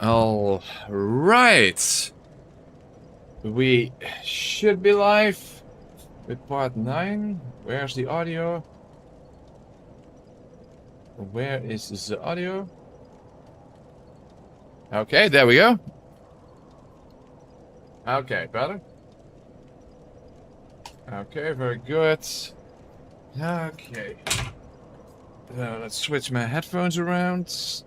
All right. We should be live with part 9. Where's the audio? Where is the audio? Okay, there we go. Okay, better. Okay, very good. Okay. Let's switch my headphones around.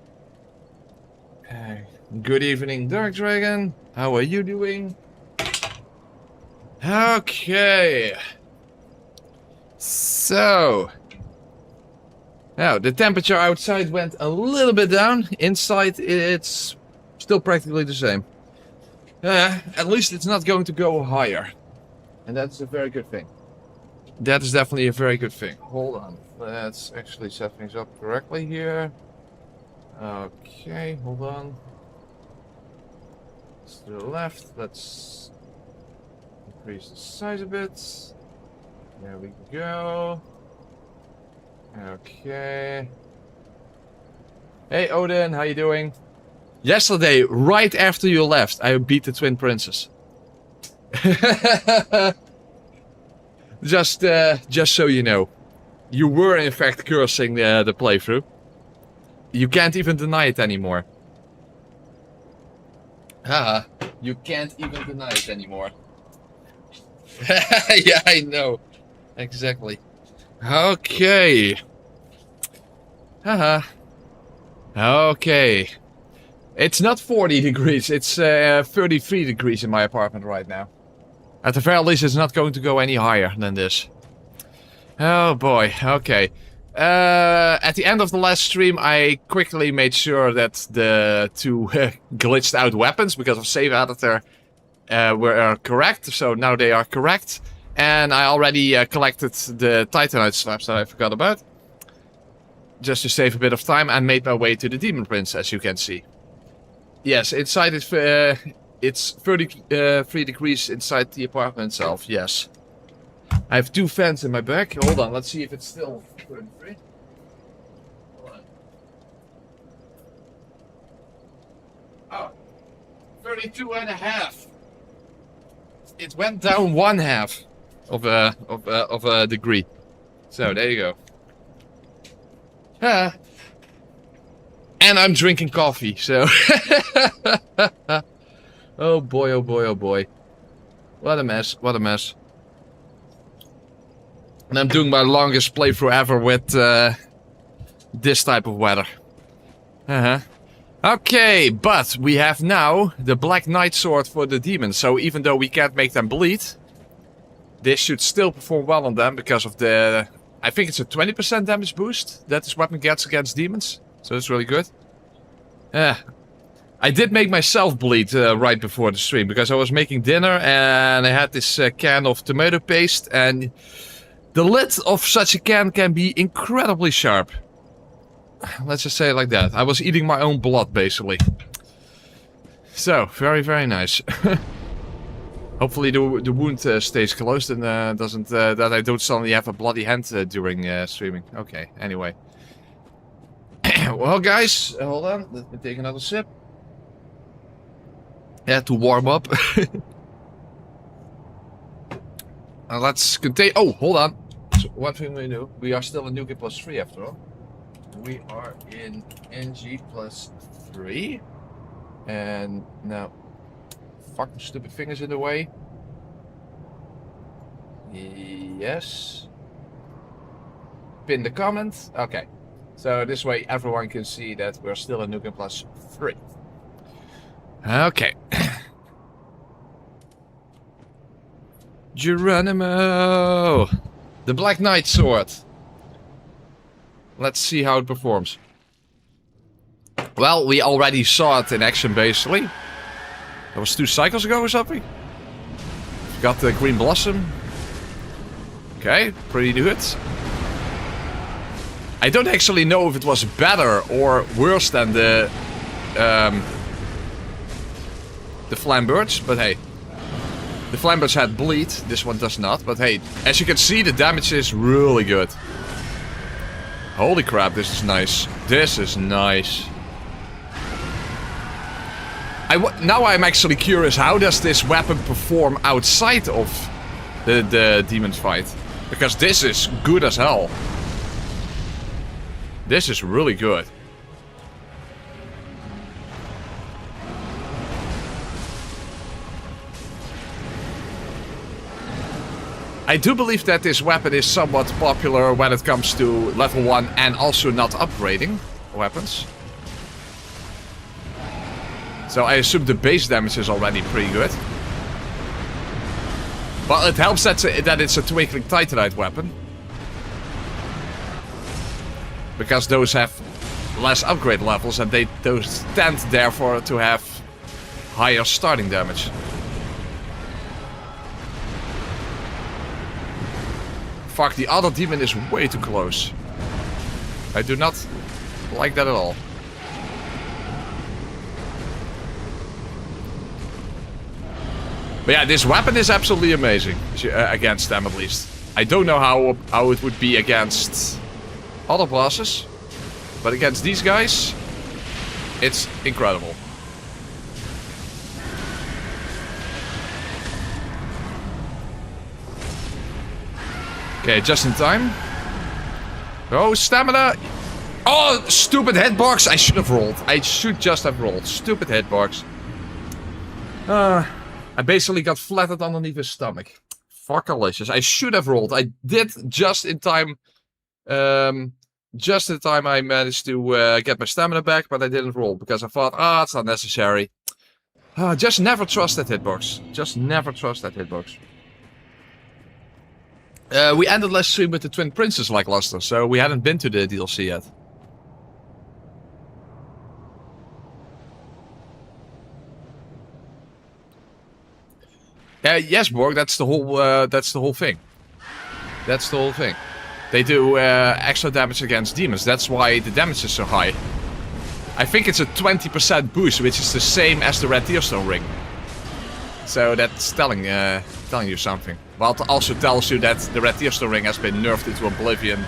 Good evening, Dark Dragon. How are you doing? Okay. So. Now, the temperature outside went a little bit down. Inside, it's still practically the same. At least it's not going to go higher. And that's a very good thing. That is definitely a very good thing. Hold on. Let's actually set things up correctly here. Okay, hold on. Let's to the left. Let's increase the size a bit. There we go. Okay. Hey Odin, how you doing? Yesterday, right after you left, I beat the Twin Princes. Just so you know. You were in fact cursing the playthrough. You can't even deny it anymore. Haha, you can't even deny it anymore. Yeah, I know. Exactly. Okay. Haha. Okay. It's not 40 degrees, it's 33 degrees in my apartment right now. At the very least, it's not going to go any higher than this. Oh boy, okay. At the end of the last stream, I quickly made sure that the two glitched out weapons, because of save editor, were correct. So now they are correct. And I already collected the Titanite slabs that I forgot about. Just to save a bit of time, and made my way to the Demon Prince, as you can see. Yes, inside it's 33 degrees inside the apartment itself, yes. I have two fans in my back. Hold on, let's see if it's still 33. Hold on. Oh, 32 and a half. It went down 1/2 of a degree. So there you go. And I'm drinking coffee, so. Oh boy, oh boy, oh boy. What a mess, what a mess. And I'm doing my longest playthrough ever with this type of weather. Okay, but we have now the Black Knight Sword for the demons. So even though we can't make them bleed, this should still perform well on them because of the... I think it's a 20% damage boost that this weapon gets against demons. So it's really good. I did make myself bleed right before the stream because I was making dinner and I had this can of tomato paste, and the lid of such a can be incredibly sharp. Let's just say it like that. I was eating my own blood basically. So, very, very nice. Hopefully the wound stays closed and doesn't that I don't suddenly have a bloody hand during streaming. Okay, anyway. Well guys, hold on, let me take another sip. Yeah, to warm up. Let's continue. Oh, hold on. So one thing we do, we are still in NuGet +3 after all. We are in NG +3. And now, fucking stupid fingers in the way. Yes. Pin the comment. Okay. So this way everyone can see that we're still in NuGet +3. Okay. Geronimo! The Black Knight Sword. Let's see how it performs. Well, we already saw it in action basically. That was 2 cycles ago or something. Got the Green Blossom. Okay, pretty good. I don't actually know if it was better or worse than the Flambirds, but hey. The Flambirds had bleed, this one does not, but hey, as you can see, the damage is really good. Holy crap, this is nice. This is nice. Now I'm actually curious, how does this weapon perform outside of the demon's fight? Because this is good as hell. This is really good. I do believe that this weapon is somewhat popular when it comes to level 1 and also not upgrading weapons. So I assume the base damage is already pretty good. Well, it helps that it's a Twinkling Titanite weapon. Because those have less upgrade levels and those tend therefore to have higher starting damage. Fuck, the other demon is way too close. I do not like that at all. But yeah, this weapon is absolutely amazing. Against them, at least. I don't know how it would be against other bosses. But against these guys, it's incredible. Okay, just in time. Oh, stamina! Oh, stupid hitbox! I should have rolled. I should just have rolled. Stupid hitbox. I basically got flattened underneath his stomach. Fuckalicious. I should have rolled. I did just in time. Just in time I managed to get my stamina back, but I didn't roll because I thought, it's not necessary. Just never trust that hitbox. Just never trust that hitbox. We ended last stream with the Twin Princes like Luster, so we hadn't been to the DLC yet. Yes, Borg, that's the whole thing. That's the whole thing. They do extra damage against demons. That's why the damage is so high. I think it's a 20% boost, which is the same as the Red Tearstone ring. So that's telling you something. But it also tells you that the Red Tearstone ring has been nerfed into oblivion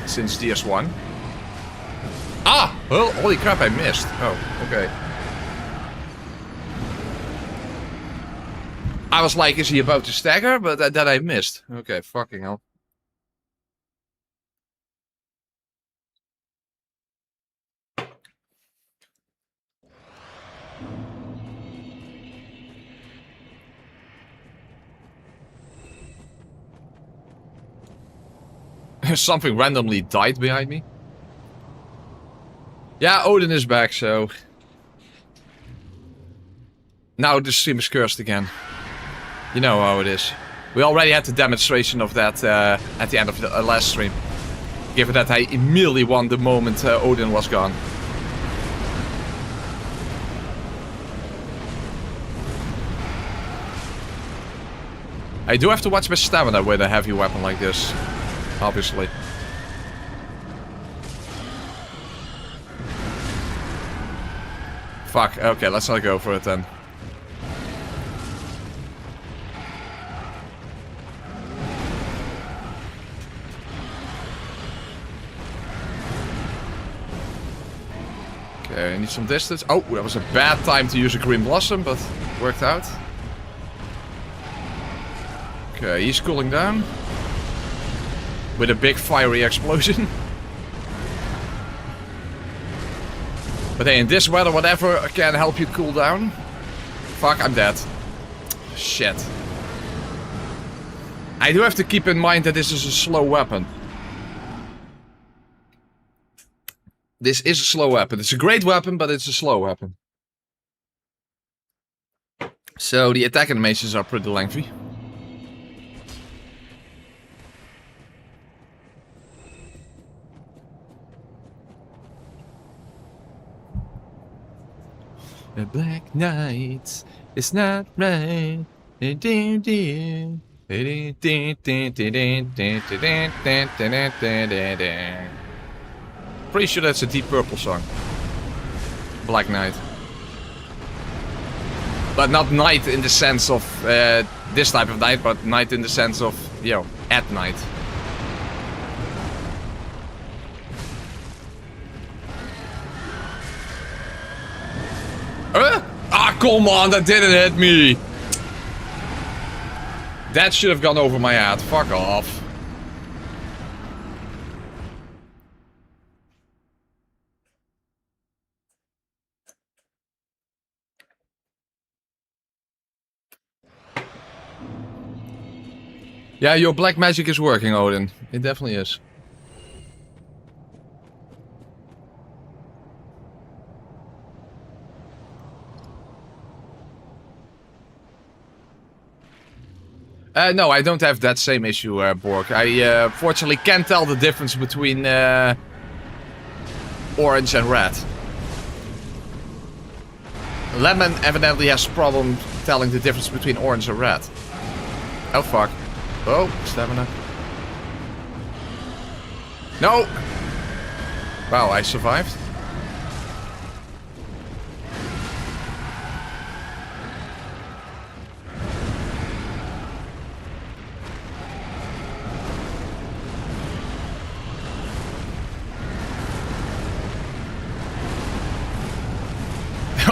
since DS1. Ah! Well, holy crap, I missed. Oh, okay. I was like, is he about to stagger? But that I missed. Okay, fucking hell. Something randomly died behind me. Yeah, Odin is back, so... Now the stream is cursed again. You know how it is. We already had the demonstration of that at the end of the last stream. Given that I immediately won the moment Odin was gone. I do have to watch my stamina with a heavy weapon like this. Obviously. Fuck, okay, let's not go for it then. Okay, I need some distance. Oh, that was a bad time to use a Green Blossom, but worked out. Okay, he's cooling down. With a big fiery explosion. But hey, in this weather, whatever can help you cool down. Fuck, I'm dead. Shit. I do have to keep in mind that this is a slow weapon. This is a slow weapon. It's a great weapon, but it's a slow weapon. So the attack animations are pretty lengthy. The Black Knight, it's not right. Pretty sure that's a Deep Purple song. Black Knight. But not night in the sense of this type of night, but night in the sense of, at night. come on, that didn't hit me. That should have gone over my head. Fuck off. Yeah, your black magic is working, Odin. It definitely is. No, I don't have that same issue, Borg. I fortunately can't tell the difference between orange and red. Lemon evidently has problem telling the difference between orange and red. Oh fuck. Oh, stamina. No! Wow, I survived.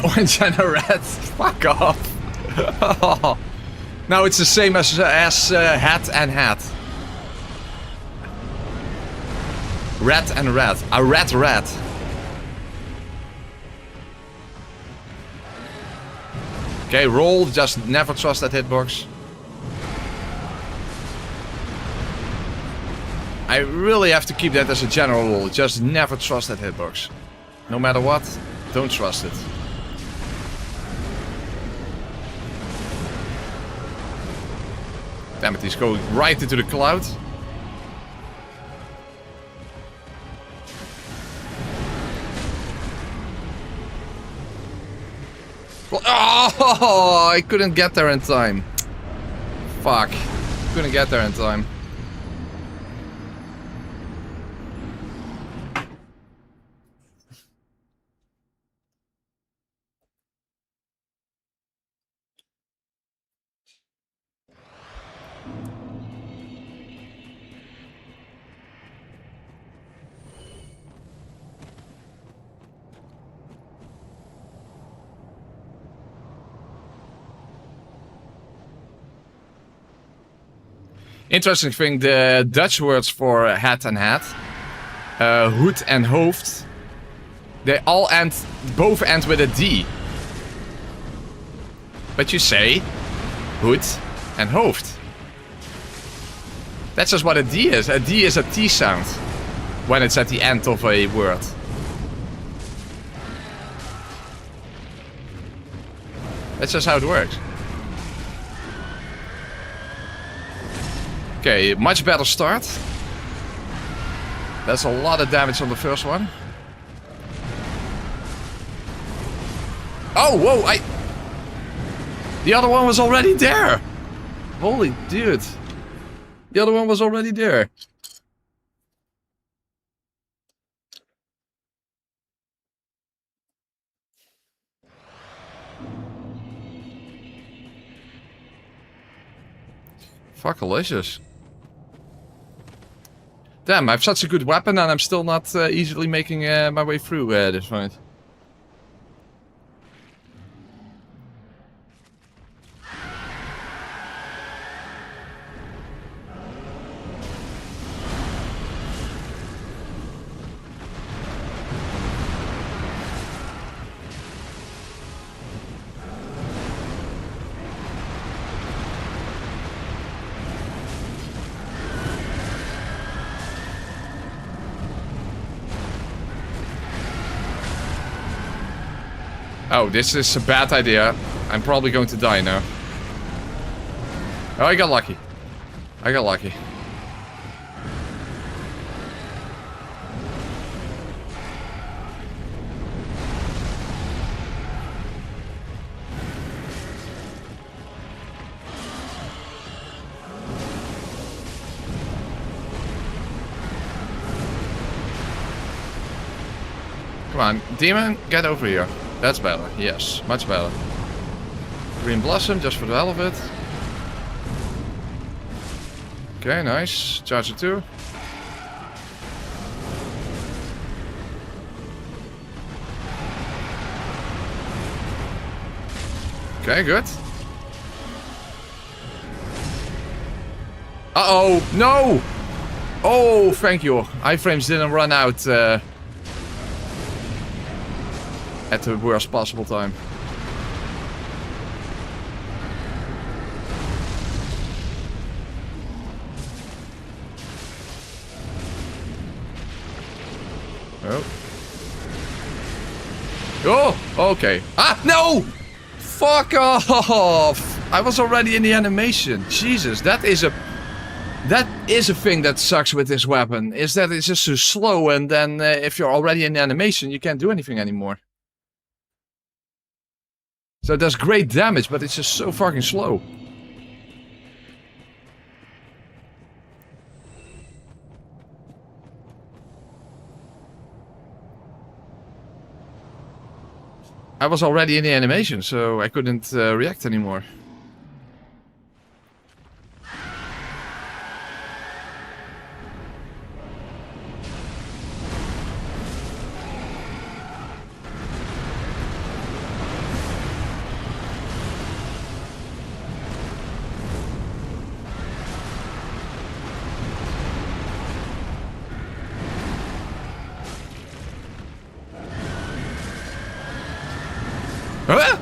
Orange and a red. Fuck off. Now it's the same as hat and hat. Red and red. A red. Okay, roll. Just never trust that hitbox. I really have to keep that as a general rule. Just never trust that hitbox. No matter what, don't trust it. Damn it, he's going right into the cloud. Well, oh, I couldn't get there in time. Fuck. Couldn't get there in time. Interesting thing, the Dutch words for hat and hat, hoed and hoofd, they all both end with a D. But you say hoed and hoofd. That's just what a D is. A D is a T sound when it's at the end of a word. That's just how it works. Okay, much better start. That's a lot of damage on the first one. Oh, whoa, the other one was already there! Holy dude. The other one was already there. Fuckalicious. Damn, I have such a good weapon and I'm still not easily making my way through this fight. Oh, this is a bad idea. I'm probably going to die now. Oh, I got lucky. I got lucky. Come on, demon, get over here. That's better, yes, much better. Green Blossom, just for the hell of it. Okay, nice. Charger 2. Okay, good. Uh-oh, no! Oh, thank you. Iframes didn't run out at the worst possible time. Oh. Oh, okay. Ah, no! Fuck off! I was already in the animation. Jesus, that is a thing that sucks with this weapon. Is that it's just so slow, and then if you're already in the animation, you can't do anything anymore. So it does great damage, but it's just so fucking slow. I was already in the animation, so I couldn't react anymore. Huh?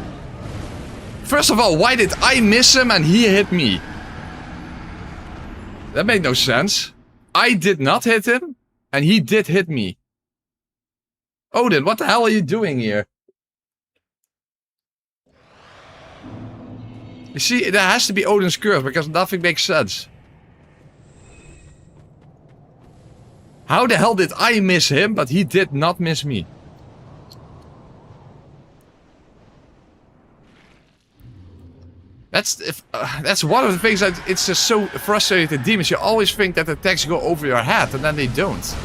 First of all, why did I miss him and he hit me? That made no sense. I did not hit him, and he did hit me. Odin, what the hell are you doing here? You see, there has to be Odin's curve, because nothing makes sense. How the hell did I miss him, but he did not miss me? That's one of the things that it's just so frustrating with demons. You always think that the attacks go over your head, and then they don't.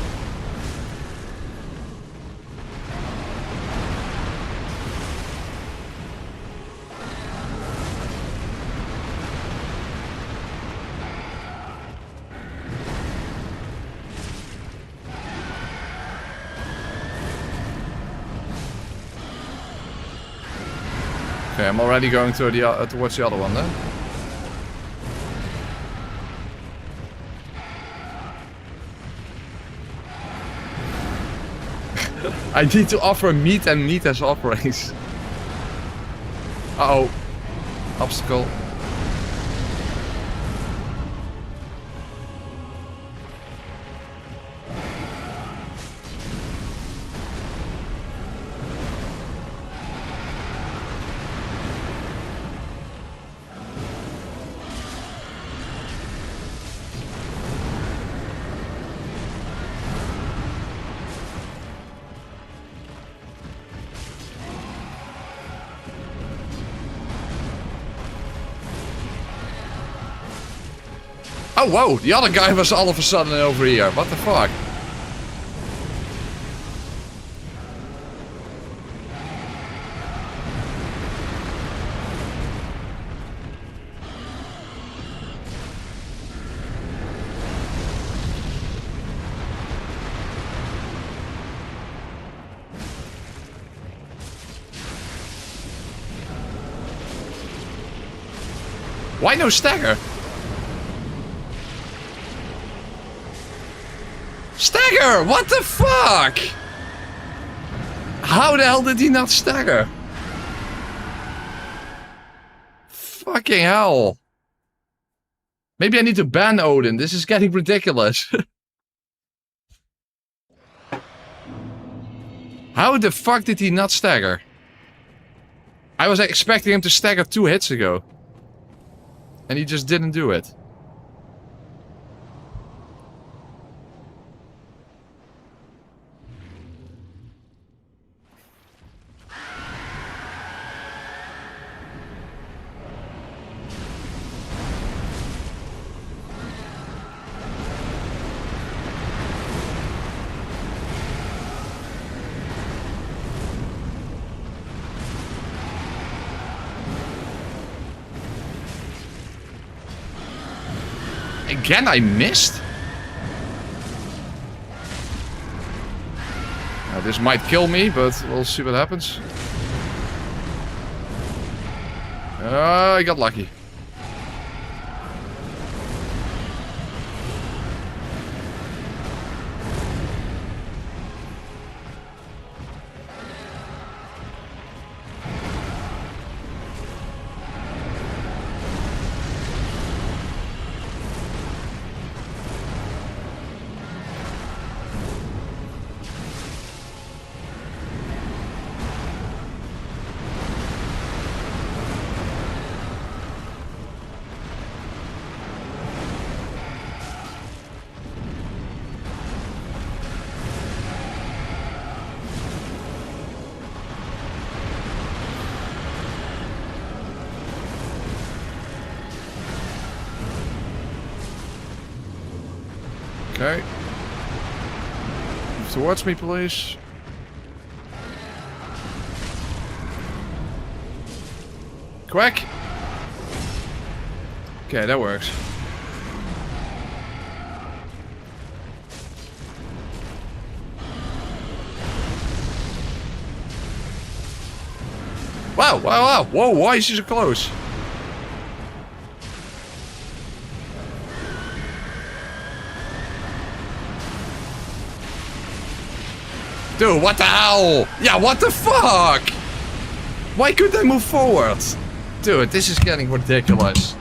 Okay, I'm already going to towards the other one then. I need to offer meat and meat as offerings. Uh-oh. Obstacle. Oh, whoa, the other guy was all of a sudden over here. What the fuck? Why no stagger? Stagger! What the fuck? How the hell did he not stagger? Fucking hell. Maybe I need to ban Odin. This is getting ridiculous. How the fuck did he not stagger? I was expecting him to stagger 2 hits ago. And he just didn't do it. Again, I missed? Now, this might kill me, but we'll see what happens. I got lucky. Okay. Move towards me, please. Quack! Okay, that works. Wow, wow, wow! Whoa, why is he so close? Dude, what the hell? Yeah, what the fuck? Why couldn't I move forward? Dude, this is getting ridiculous.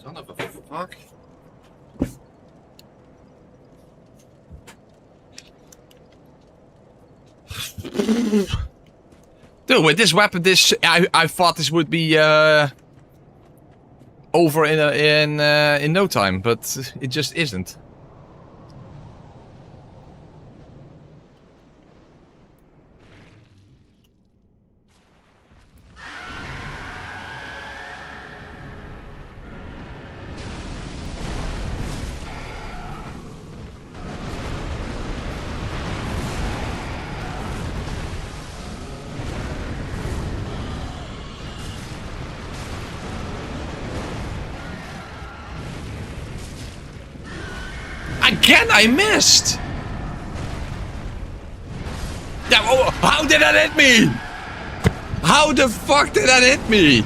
Son of a fuck. Dude, with this weapon, I thought this would be over in no time, but it just isn't. Again, I missed! Yeah, oh, how did that hit me? How the fuck did that hit me?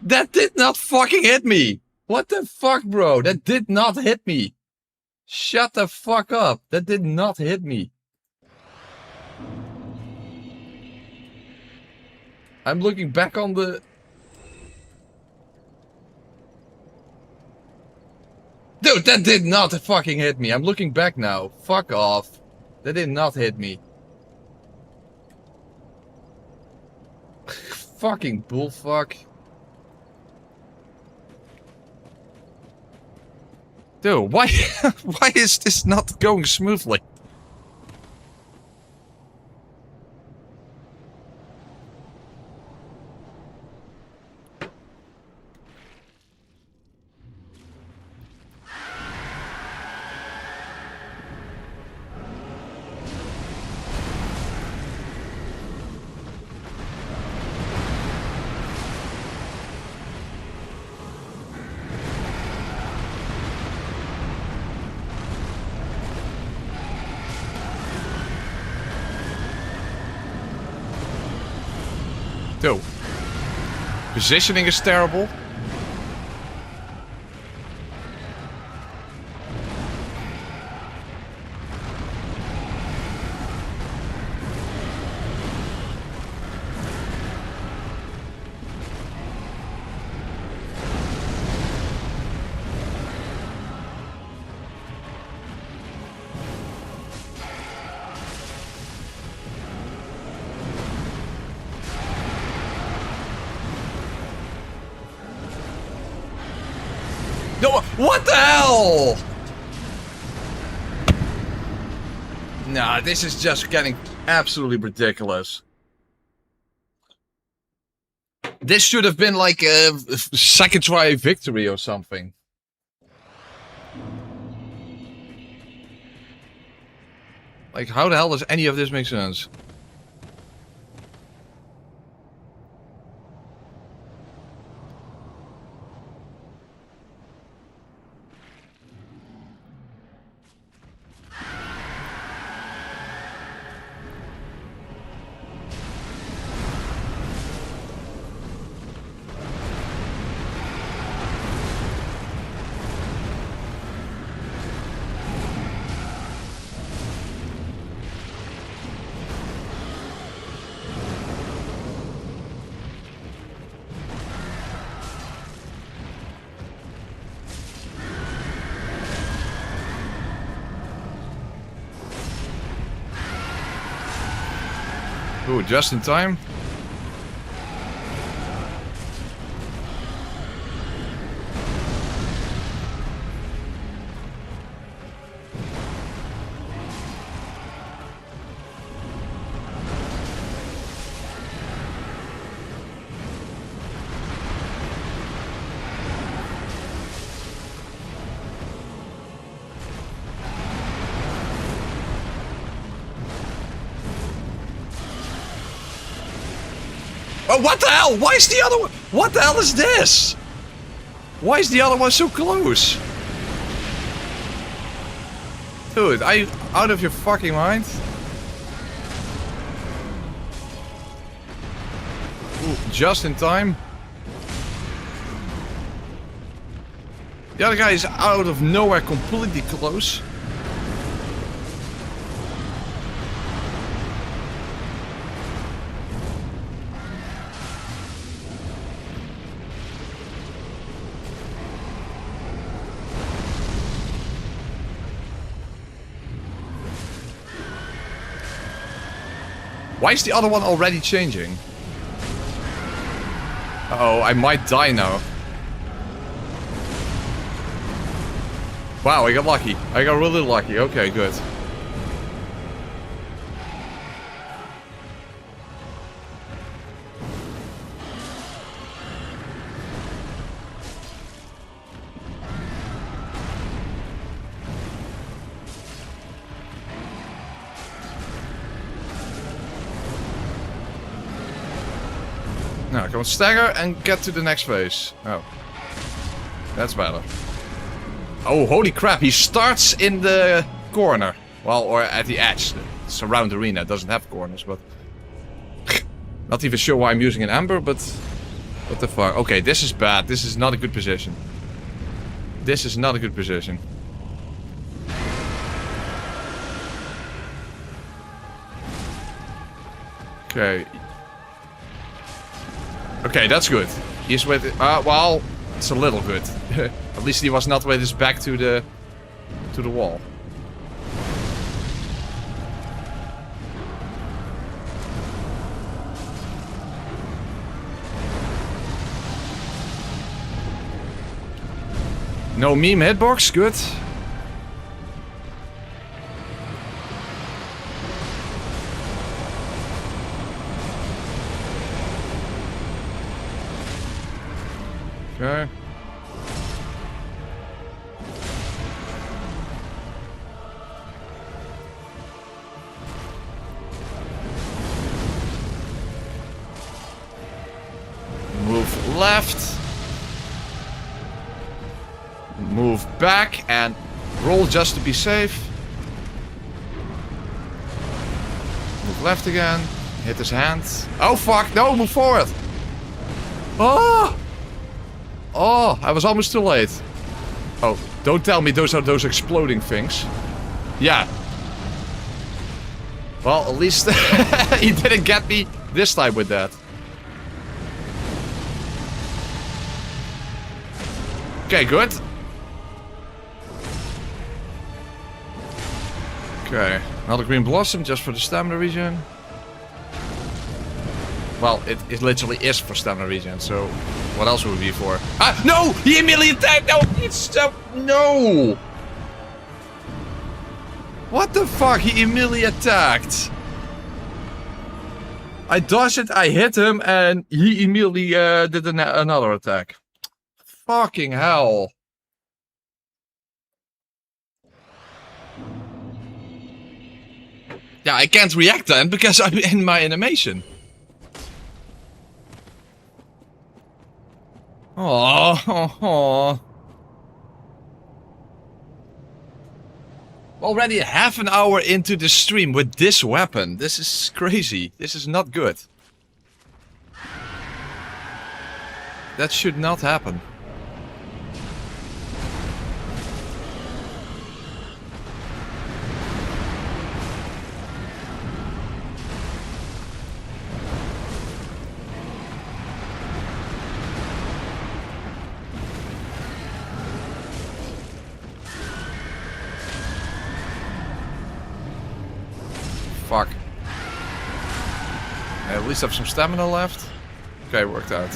That did not fucking hit me! What the fuck, bro? That did not hit me! Shut the fuck up! That did not hit me. I'm looking back on the... Dude, that did not fucking hit me. I'm looking back now. Fuck off. That did not hit me. Fucking bullfuck. Dude, why why is this not going smoothly? Dude. Positioning is terrible. No, what the hell? Nah, this is just getting absolutely ridiculous. This should have been like a second try victory or something. Like, how the hell does any of this make sense? Ooh, just in time. Oh, what the hell? Why is the other one? What the hell is this? Why is the other one so close? Dude, are you out of your fucking mind? Ooh, just in time. The other guy is out of nowhere completely close. Why is the other one already changing? Uh-oh, I might die now. Wow, I got lucky. I got really lucky. Okay, good. Now, come on, stagger and get to the next phase. Oh. That's better. Oh, holy crap, he starts in the corner. Well, or at the edge. It's a round arena, it doesn't have corners, but... Not even sure why I'm using an Ember, but... What the fuck? Okay, this is bad. This is not a good position. This is not a good position. Okay. Okay, that's good. He's with... well, it's a little good. At least he was not with his back to the wall. No meme hitbox, good. Okay. Move left. Move back and roll just to be safe. Move left again. Hit his hand. Oh fuck, no, move forward. Oh! Oh, I was almost too late. Oh, don't tell me those are those exploding things. Yeah. Well, at least he didn't get me this time with that. Okay, good. Okay, another green blossom just for the stamina regen. Well, it literally is for stamina regen, so what else would it be for? Ah, no! He immediately attacked! No, it's so... No! What the fuck? He immediately attacked. I dodged it, I hit him, and he immediately did another attack. Fucking hell. Yeah, I can't react then because I'm in my animation. Oh. Already half an hour into the stream with this weapon. This is crazy. This is not good. That should not happen. Fuck. I at least have some stamina left. Okay, worked out.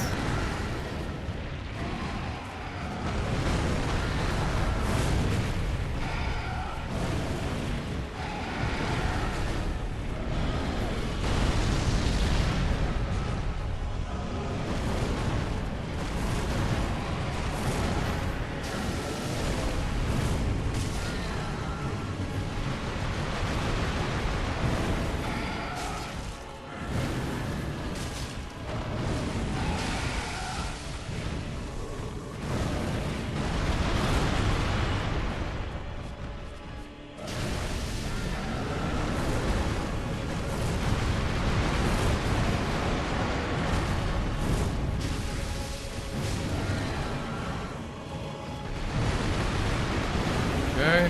Okay.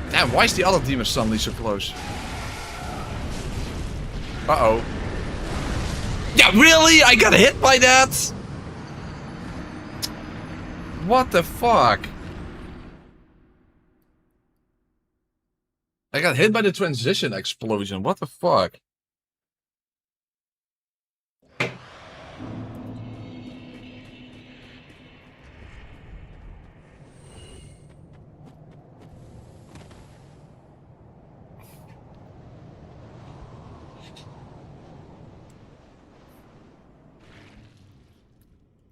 Damn, why is the other demon suddenly so close? Uh-oh. Yeah, really? I got hit by that? What the fuck? I got hit by the transition explosion. What the fuck?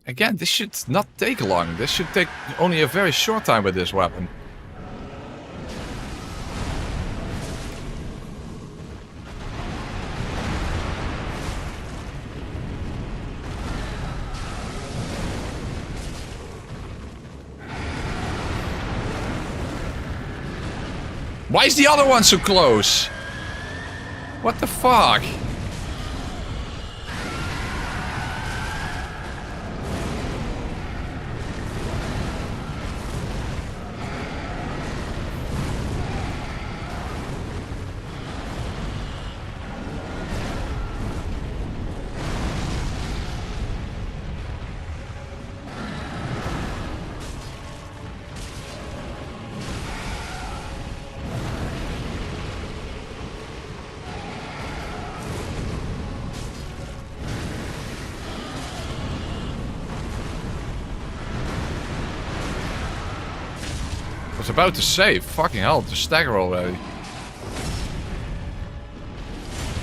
Again, this should not take long. This should take only a very short time with this weapon. Why is the other one so close? What the fuck? I was about to say, fucking hell, to stagger already.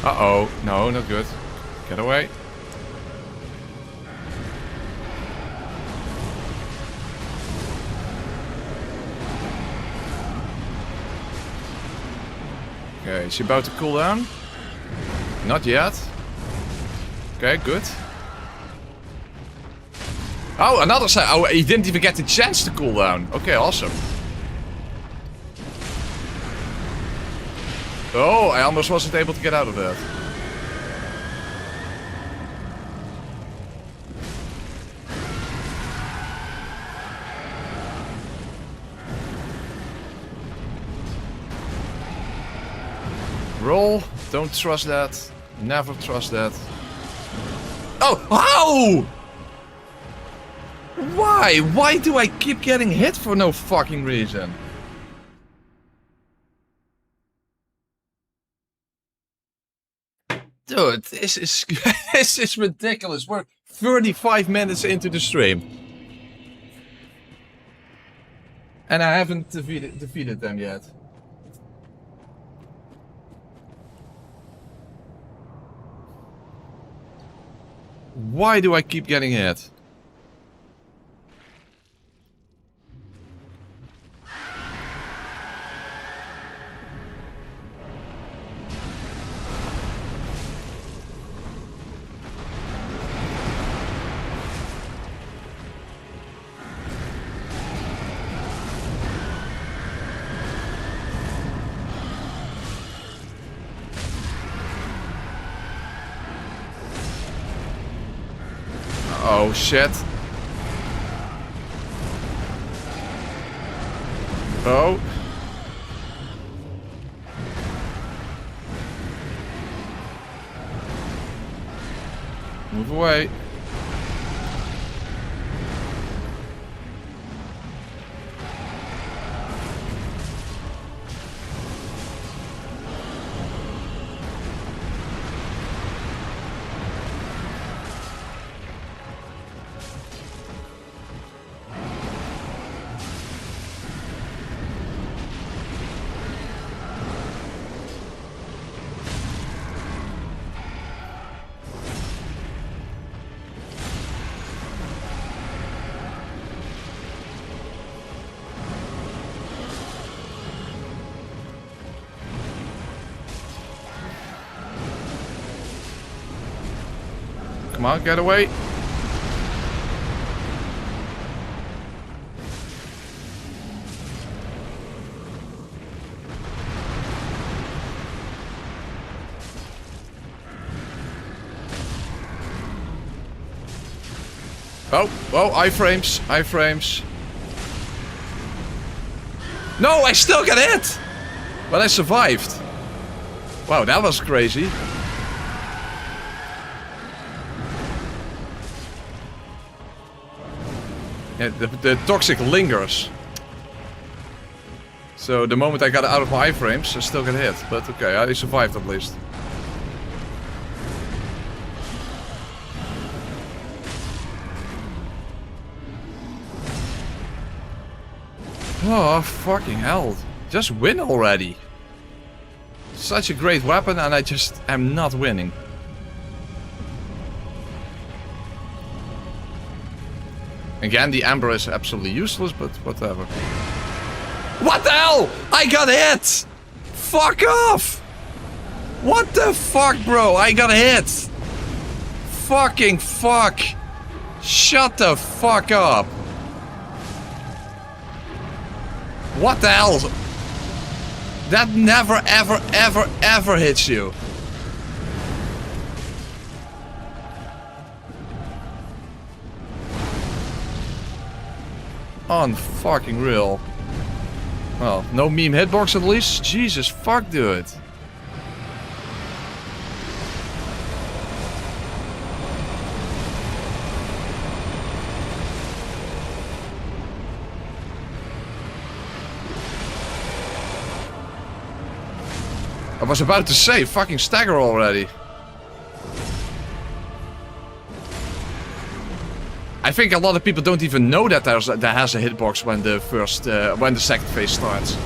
Uh-oh. No, not good. Get away. Okay, is he about to cool down? Not yet. Okay, good. Oh, another side. Oh, he didn't even get the chance to cool down. Okay, awesome. Oh, I almost wasn't able to get out of that. Roll. Don't trust that. Never trust that. Oh, how? Why? Why do I keep getting hit for no fucking reason? Dude, this is this is ridiculous. We're 35 minutes into the stream. And I haven't defeated them yet. Why do I keep getting hit? Oh shit. Oh. Move away. Come on, get away. Oh, oh, iframes, iframes. No, I still got hit! But I survived. Wow, that was crazy. Yeah, the toxic lingers. So the moment I got out of my iframes, I still got hit. But okay, I survived at least. Oh, fucking hell. Just win already. Such a great weapon and I just am not winning. Again, the Amber is absolutely useless, but whatever. What the hell? I got hit! Fuck off! What the fuck, bro? I got hit! Fucking fuck! Shut the fuck up! What the hell? That never, ever, ever, ever hits you. Unfucking real. Well, no meme hitbox at least. Jesus fuck, dude. I was about to say, fucking stagger already. I think a lot of people don't even know that there has a hitbox when the second phase starts.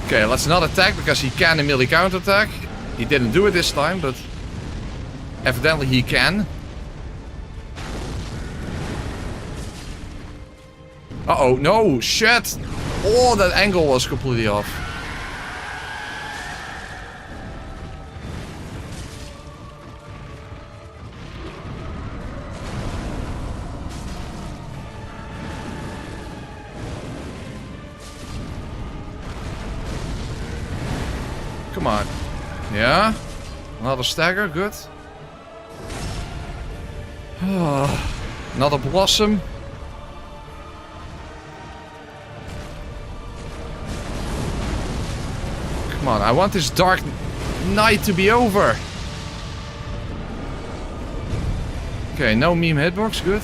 Okay, let's not attack because he can immediately counterattack. He didn't do it this time, but evidently he can. Uh-oh, no, shit! Oh, that angle was completely off. Come on. Yeah? Another stagger, good. Another blossom. Come on, I want this dark night to be over. Okay, no meme hitbox, good.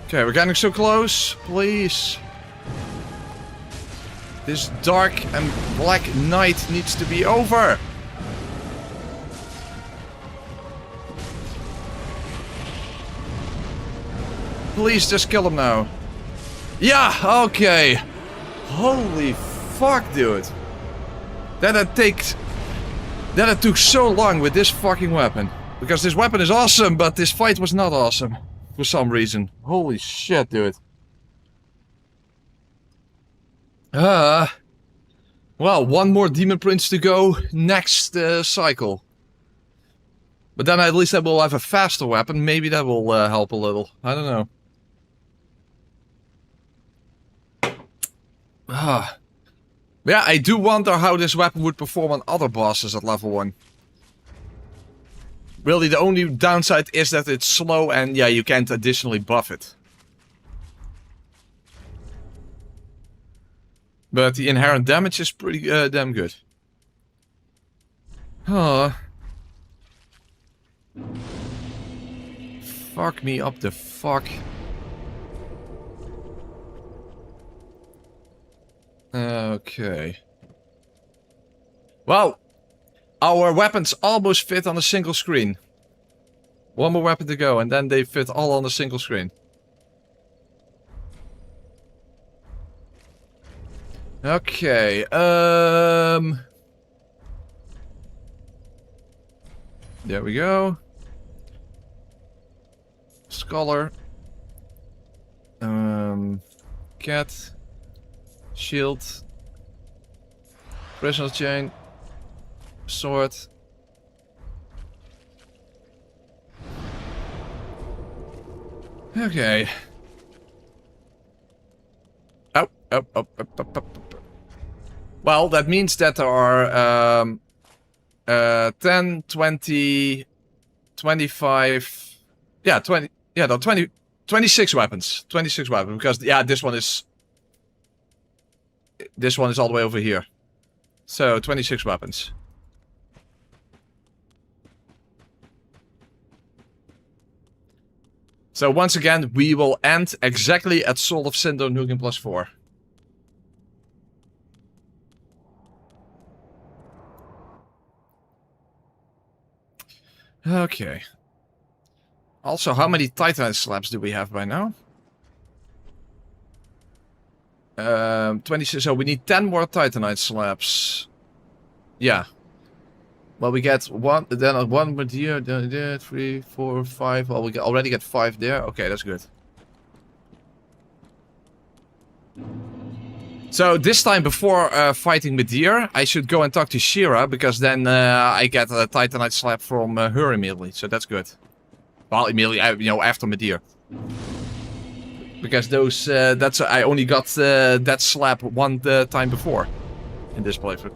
Okay, we're getting so close, please. This dark and black night needs to be over. Please just kill him now. Yeah, okay. Holy fuck, dude. That it took so long with this fucking weapon. Because this weapon is awesome, but this fight was not awesome. For some reason. Holy shit, dude. Well, one more Demon Prince to go next cycle. But then at least I will have a faster weapon. Maybe that will help a little. I don't know. Yeah, I do wonder how this weapon would perform on other bosses at level 1. Really, the only downside is that it's slow and yeah, you can't additionally buff it. But the inherent damage is pretty damn good. Fuck me up the fuck. Okay. Well, our weapons almost fit on a single screen. One more weapon to go and then they fit all on a single screen. Okay, there we go. Scholar. Cat. Shield. Prisoner chain. Sword. Okay. Up. Well, that means that there are 10, 20, 25, yeah, 20, yeah, no, 20, 26 weapons. 26 weapons, because, yeah, this one is all the way over here. So, 26 weapons. So, once again, we will end exactly at Soul of Cinder Nukem +4. Okay. Also, how many Titanite slabs do we have by now? 26. So we need 10 more Titanite slabs. Yeah. Well, we get one. Then one more here. 3, 4, 5. Well, we already get 5 there. Okay, that's good. So this time before fighting Medir, I should go and talk to Shira, because then I get a Titanite slab from her immediately, so that's good. Well, immediately, you know, after Medir. Because those, I only got that slab one time before in this playthrough.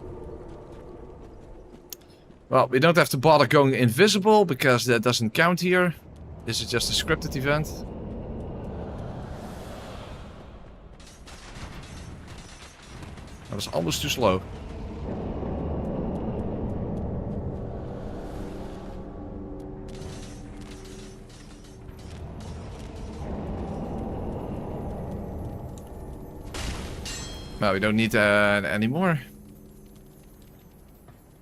Well, we don't have to bother going invisible, because that doesn't count here. This is just a scripted event. That was almost too slow. Well, we don't need any more.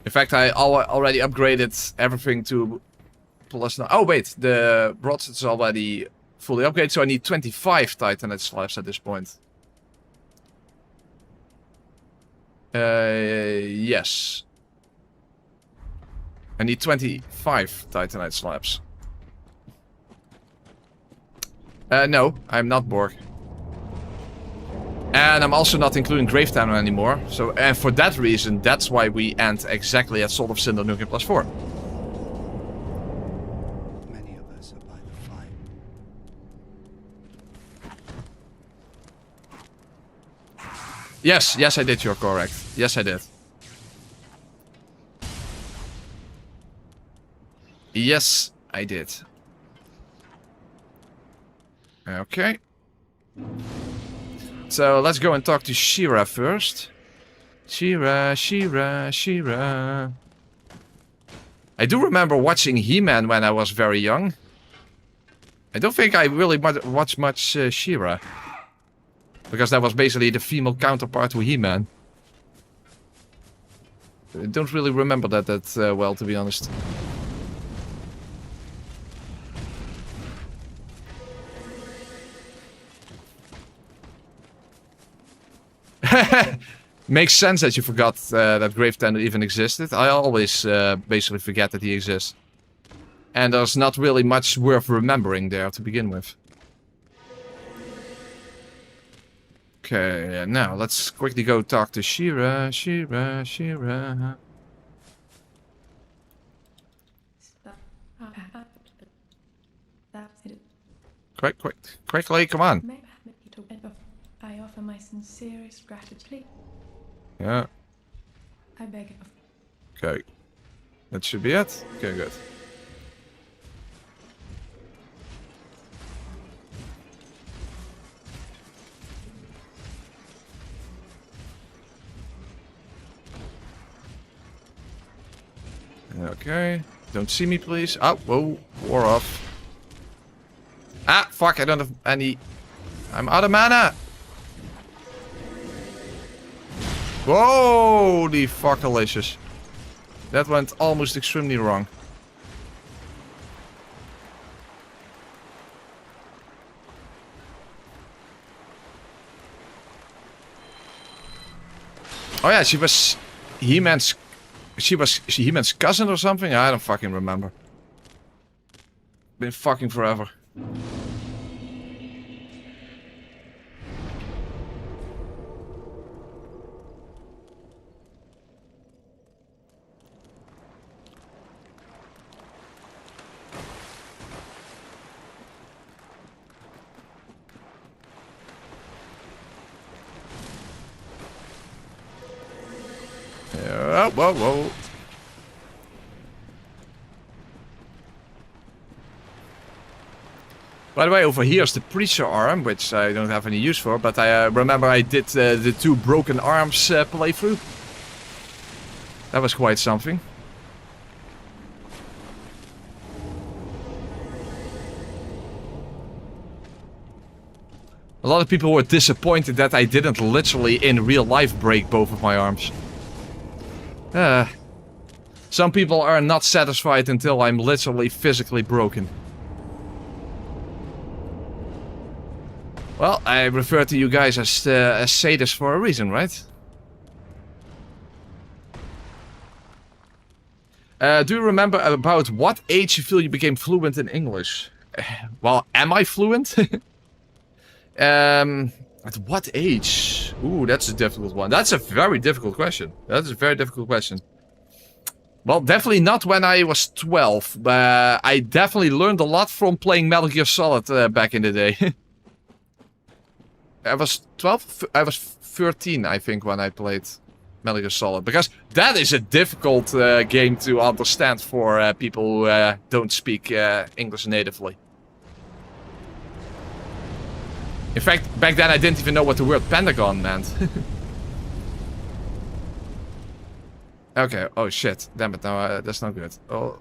In fact, I already upgraded everything to +9. Oh wait, the broadsword is already fully upgraded, so I need 25 Titanite slabs at this point. Yes. I need 25 Titanite slabs. No, I'm not Borg. And I'm also not including Gravetown anymore. So, and for that reason, that's why we end exactly at Soul of Cinder Nukem +4. Many of us are by the fire. Yes, I did, you're correct. Yes, I did. Yes, I did. Okay. So, let's go and talk to Shira first. Shira. I do remember watching He-Man when I was very young. I don't think I really watched much Shira. Because that was basically the female counterpart to He-Man. I don't really remember that well, to be honest. Makes sense that you forgot that Grave Tender even existed. I always basically forget that he exists. And there's not really much worth remembering there to begin with. Okay, now let's quickly go talk to Shira. Quickly, come on. I offer my sincerest gratitude. Yeah. I beg of. Okay. That should be it. Okay, good. Okay. Don't see me, please. Oh, whoa. War off. Ah, fuck. I don't have any... I'm out of mana. Holy fuckalicious. That went almost extremely wrong. Oh yeah, she was He-Man's... She was He-Man's cousin or something? I don't fucking remember. Been fucking forever. Yeah, whoa. By the way, over here is the Preacher arm, which I don't have any use for, but I remember I did the 2 broken arms playthrough. That was quite something. A lot of people were disappointed that I didn't literally in real life break both of my arms. Some people are not satisfied until I'm literally physically broken. Well, I refer to you guys as sadists for a reason, right? Do you remember about what age you feel you became fluent in English? Well, am I fluent? At what age? Ooh, that's a difficult one. That's a very difficult question. That's a very difficult question. Well, definitely not when I was 12. I definitely learned a lot from playing Metal Gear Solid back in the day. I was 12? I was 13, I think, when I played Metal Gear Solid. Because that is a difficult game to understand for people who don't speak English natively. In fact, back then I didn't even know what the word Pentagon meant. Okay, oh shit. Damn it, no, that's not good. Oh.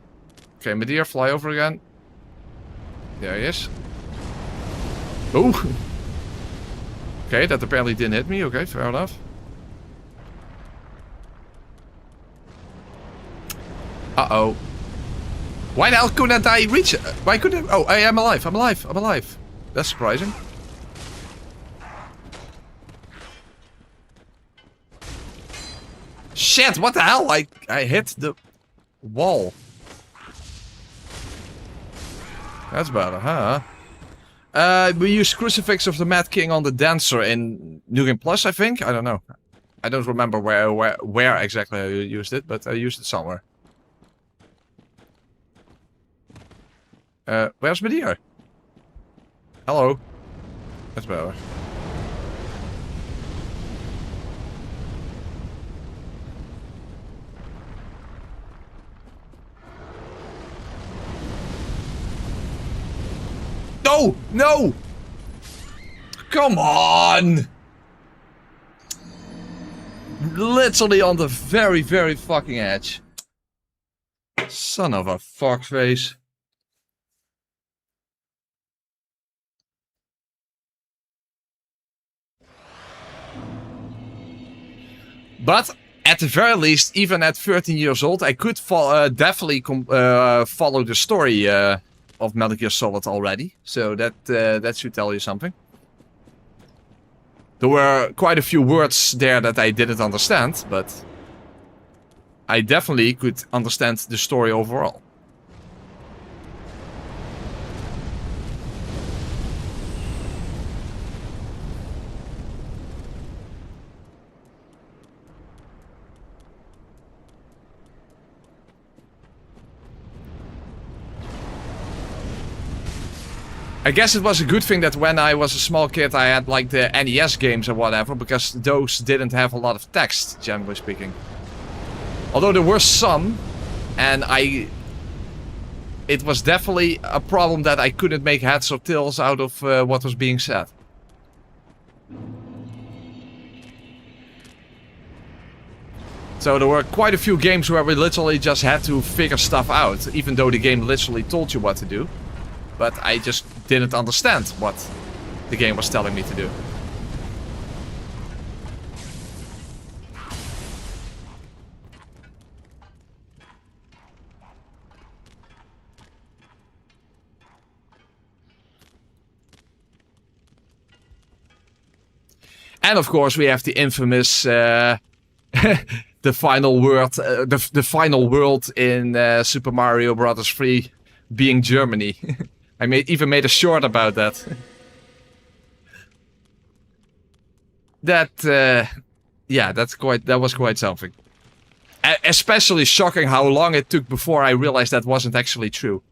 Okay, Medea, fly over again. There he is. Oh! Okay, that apparently didn't hit me. Okay, fair enough. Uh-oh. Why the hell couldn't I reach it? Why couldn't I... Oh, I am alive, I'm alive, I'm alive. That's surprising. Shit, what the hell? I hit the wall. That's better, huh? We use Crucifix of the Mad King on the Dancer in New Game Plus, I think? I don't know. I don't remember where exactly I used it, but I used it somewhere. Where's Medea? Hello. That's better. No! No! Come on! Literally on the very, very fucking edge. Son of a fuckface. But at the very least, even at 13 years old, I could definitely follow the story of Metal Gear Solid already. So that should tell you something. There were quite a few words there that I didn't understand, but I definitely could understand the story overall. I guess it was a good thing that when I was a small kid I had like the NES games or whatever, because those didn't have a lot of text, generally speaking. Although there were some, and it was definitely a problem that I couldn't make heads or tails out of what was being said. So there were quite a few games where we literally just had to figure stuff out, even though the game literally told you what to do. But I just didn't understand what the game was telling me to do. And of course we have the infamous the final world, the final world in Super Mario Bros. 3 being Germany. I even made a short about that. Yeah, that was quite something. Especially shocking how long it took before I realized that wasn't actually true.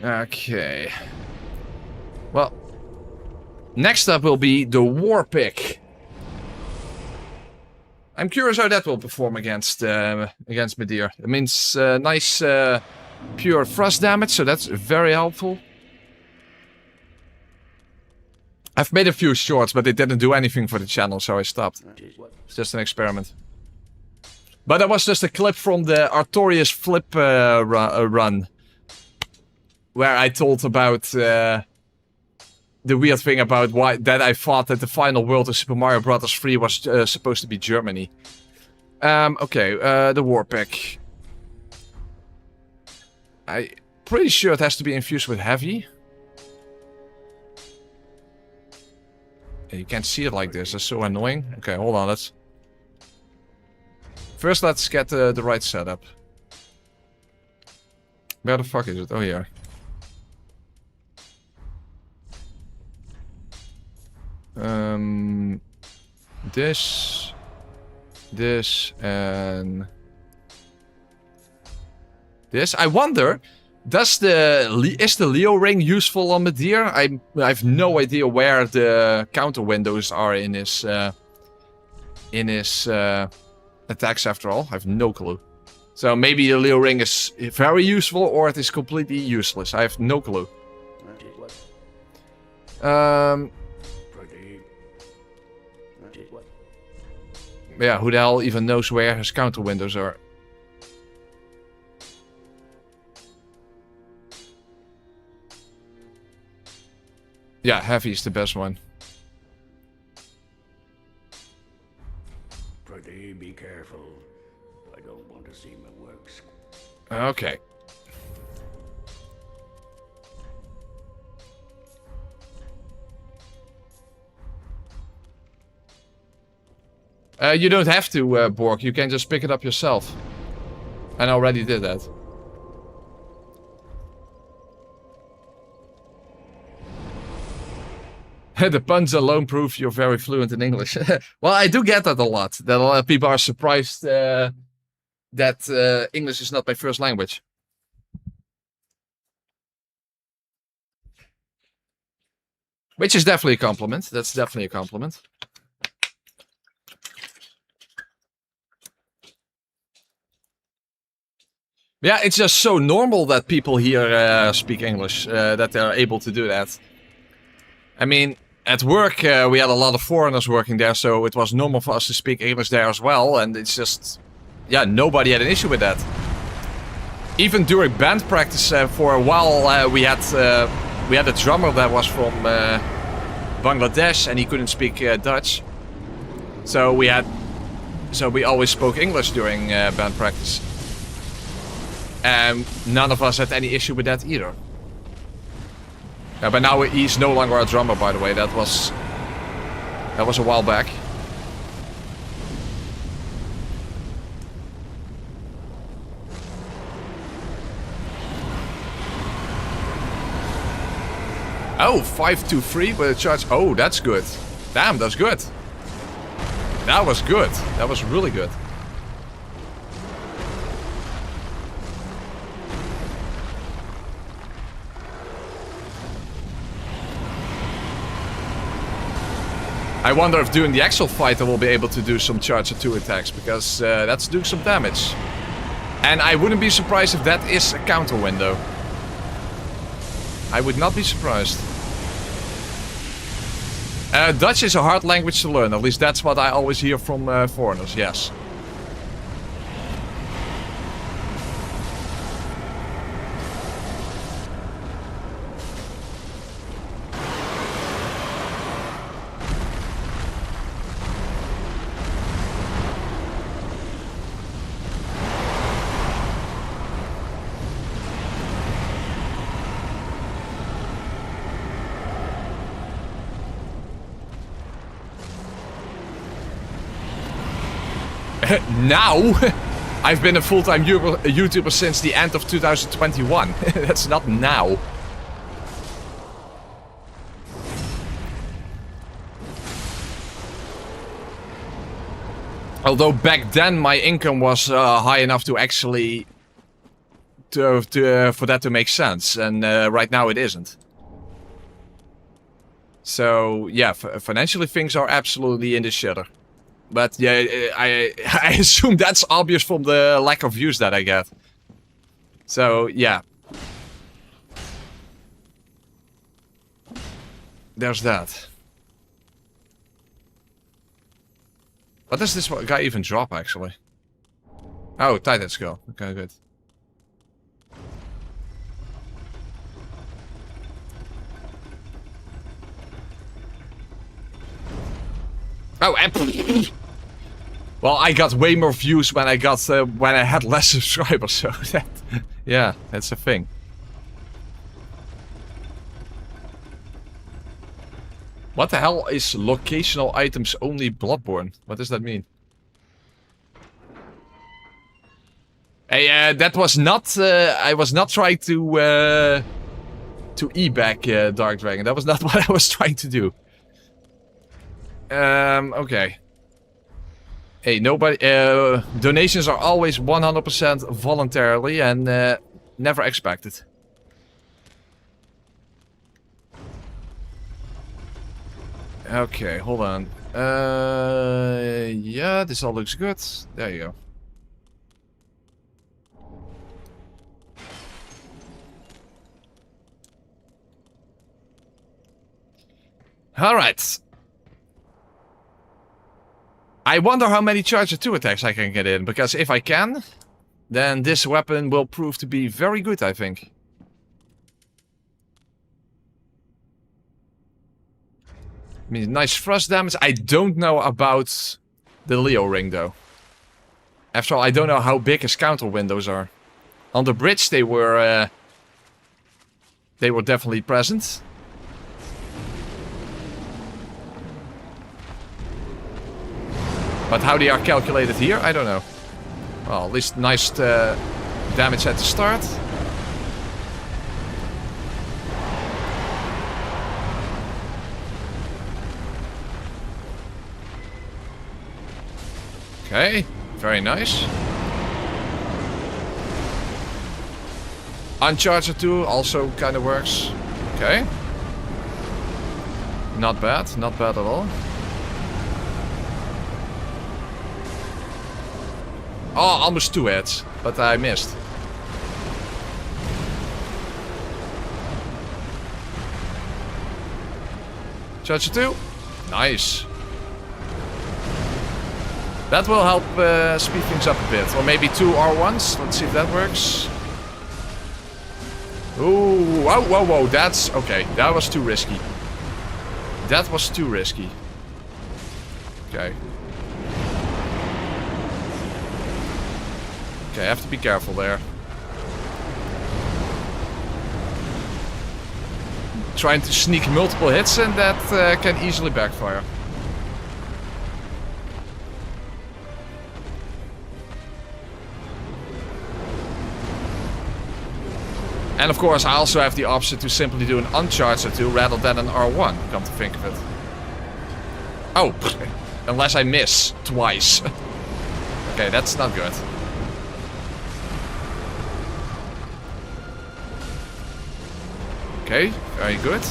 Okay. Well, next up will be the War Pick. I'm curious how that will perform against Medir. It means nice pure thrust damage, so that's very helpful. I've made a few shorts, but they didn't do anything for the channel, so I stopped. It's just an experiment. But that was just a clip from the Artorias Flip run. Where I told about the weird thing about that I thought that the final world of Super Mario Bros. 3 was supposed to be Germany. Okay, the War Pick. I'm pretty sure it has to be infused with heavy. You can't see it like this, that's so annoying. Okay, hold on, First let's get the right setup. Where the fuck is it? Oh, here. This, and this. I wonder, is the Leo ring useful on Medir? I have no idea where the counter windows are in his attacks. After all, I have no clue. So maybe the Leo ring is very useful, or it is completely useless. I have no clue. Yeah, who the hell even knows where his counter windows are? Yeah, heavy is the best one. Pretty, be careful. I don't want to see my works. Okay. You don't have to, Borg. You can just pick it up yourself. And I already did that. The puns alone prove you're very fluent in English. Well, I do get that a lot. That a lot of people are surprised that English is not my first language. Which is definitely a compliment. That's definitely a compliment. Yeah, it's just so normal that people here speak English, that they're able to do that. I mean, at work we had a lot of foreigners working there, so it was normal for us to speak English there as well, and it's just... Yeah, nobody had an issue with that. Even during band practice, for a while, we had a drummer that was from Bangladesh, and he couldn't speak Dutch. So we always spoke English during band practice, and none of us had any issue with that either. But now he's no longer a drummer, by the way. That was a while back. Oh, 523 with a charge. Oh, that's good. Damn, that's good. That was good. That was really good. I wonder if during the actual fight I will be able to do some charge or 2 attacks, because that's doing some damage. And I wouldn't be surprised if that is a counter window. I would not be surprised. Dutch is a hard language to learn, at least that's what I always hear from foreigners, yes. Now? I've been a full-time YouTuber since the end of 2021. That's not now. Although back then my income was high enough to actually for that to make sense, and right now it isn't. So yeah, financially things are absolutely in the shitter. But yeah, I assume that's obvious from the lack of views that I get. So yeah. There's that. What does this guy even drop, actually? Oh, Titan Skull. Okay, good. Oh, and well, I got way more views when I had less subscribers, so that, yeah, that's a thing. What the hell is locational items only Bloodborne? What does that mean? Hey, that was not. I was not trying to e-back Dark Dragon. That was not what I was trying to do. Okay. Hey, nobody. Donations are always 100% voluntarily and never expected. Okay, hold on. Yeah, this all looks good. There you go. All right. I wonder how many Charger 2 attacks I can get in, because if I can, then this weapon will prove to be very good, I think. I mean, nice thrust damage. I don't know about the Leo ring, though. After all, I don't know how big his counter windows are. On the bridge, they were definitely present. But how they are calculated here, I don't know. Well, at least nice damage at the start. Okay, very nice. Uncharger 2 also kind of works. Okay. Not bad, not bad at all. Oh, almost 2 hits, but I missed. Charger 2. Nice. That will help speed things up a bit. Or maybe 2 R1s. Let's see if that works. Ooh, whoa, whoa, whoa, that's... Okay, that was too risky. That was too risky. Okay. Okay, I have to be careful there. Trying to sneak multiple hits and that can easily backfire. And of course I also have the option to simply do an uncharged R2 rather than an R1, come to think of it. Oh, unless I miss twice. Okay, that's not good. Okay, very good.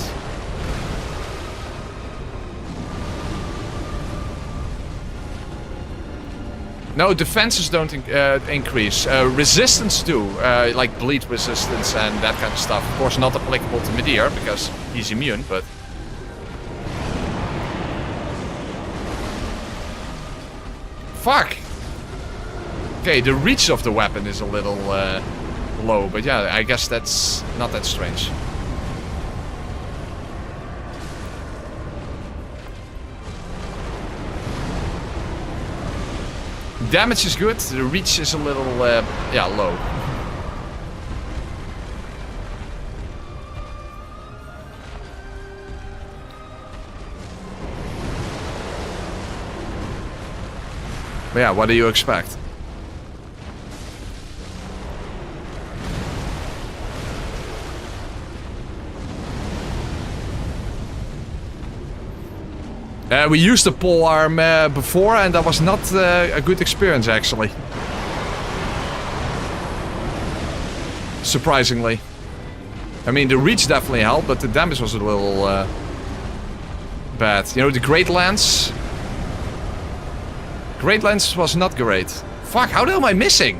No, defenses don't increase. Resistance do, like bleed resistance and that kind of stuff. Of course not applicable to Midir because he's immune, but... Fuck! Okay, the reach of the weapon is a little low, but yeah, I guess that's not that strange. Damage is good, the reach is a little, yeah, low. But yeah, what do you expect? We used the polearm before and that was not a good experience actually. Surprisingly. I mean the reach definitely helped, but the damage was a little bad. You know, the Great Lance? Great Lance was not great. Fuck, how the hell am I missing?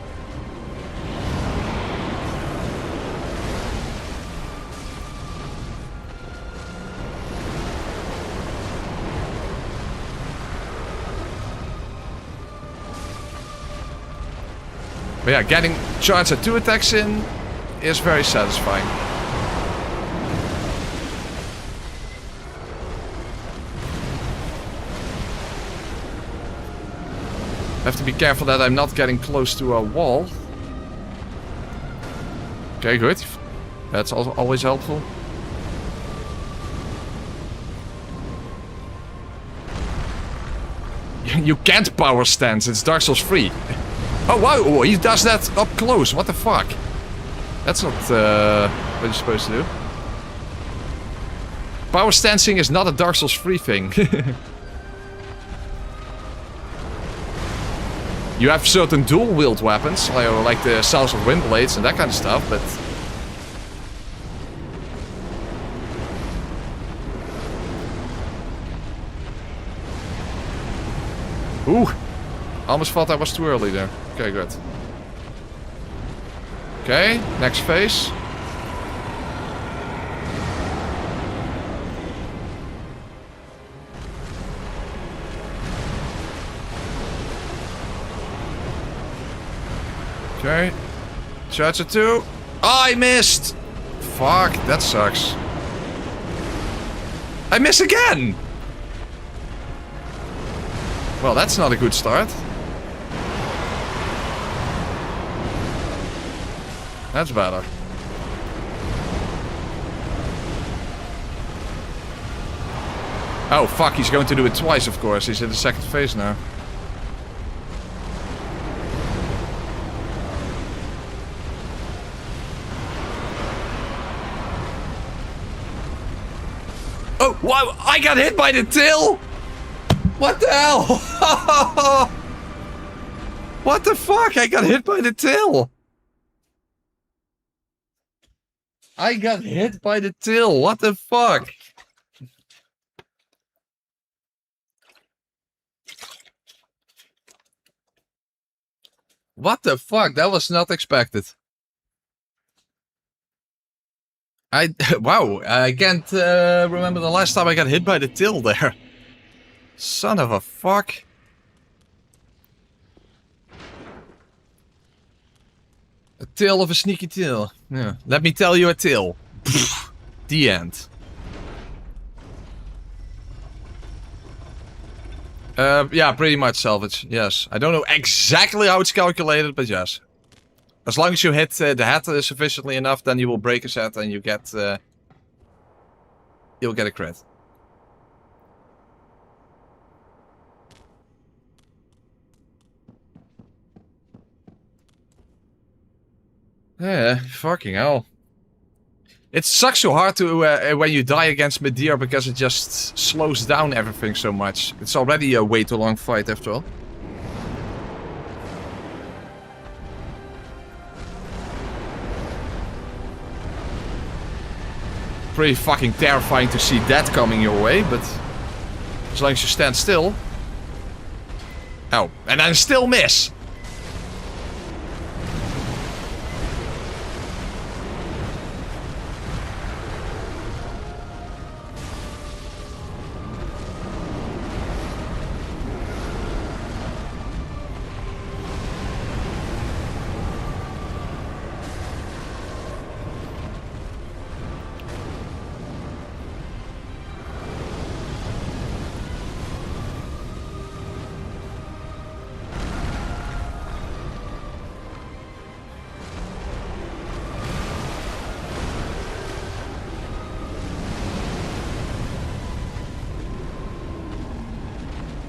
But yeah, getting charged at 2 attacks in is very satisfying. I have to be careful that I'm not getting close to a wall. Okay, good. That's also always helpful. You can't power stance, it's Dark Souls 3. Oh wow, he does that up close, what the fuck? That's not what you're supposed to do. Power stancing is not a Dark Souls 3 thing. You have certain dual wield weapons, like the Souls of Windblades and that kind of stuff, but... Ooh! Almost thought I was too early there. Okay, good. Okay, next phase. Okay. Charge it 2. Oh, I missed! Fuck, that sucks. I miss again! Well, that's not a good start. That's better. Oh, fuck, he's going to do it twice, of course. He's in the second phase now. Oh, wow, I got hit by the tail! What the hell? What the fuck? I got hit by the tail! I got hit by the tail. What the fuck? What the fuck? That was not expected. Wow, I can't remember the last time I got hit by the tail there. Son of a fuck. A tale of a sneaky tale. Yeah. Let me tell you a tale. The end. Yeah, pretty much salvage. Yes. I don't know exactly how it's calculated, but yes. As long as you hit the head sufficiently enough, then you will break his head and you get... you'll get a crit. Yeah, fucking hell. It sucks so hard to when you die against Medivh because it just slows down everything so much. It's already a way too long fight after all. Pretty fucking terrifying to see that coming your way, but as long as you stand still. Oh, and then still miss.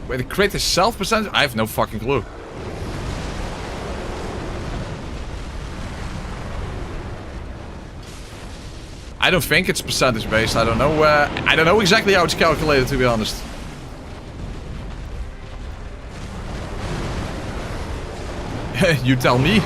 Wait, the crit is self percentage? I have no fucking clue. I don't think it's percentage based. I don't know. I don't know exactly how it's calculated, to be honest. You tell me.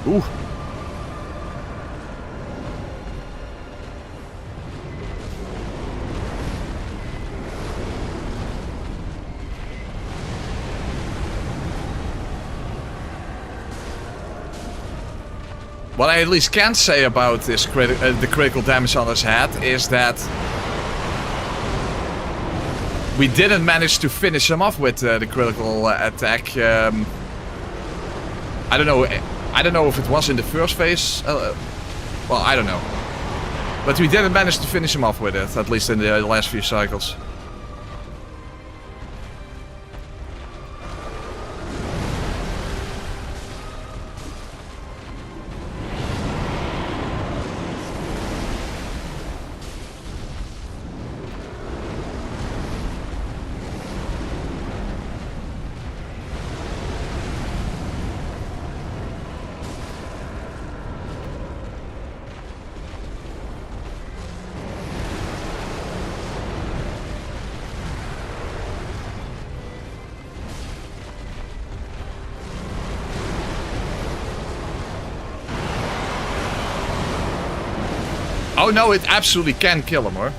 Ooh. What I at least can say about this the critical damage on his head is that we didn't manage to finish him off with the critical attack. I don't know. I don't know if it was in the first phase. Well, I don't know. But we didn't manage to finish him off with it, at least in the last few cycles. Oh no, it absolutely can kill him, hoor.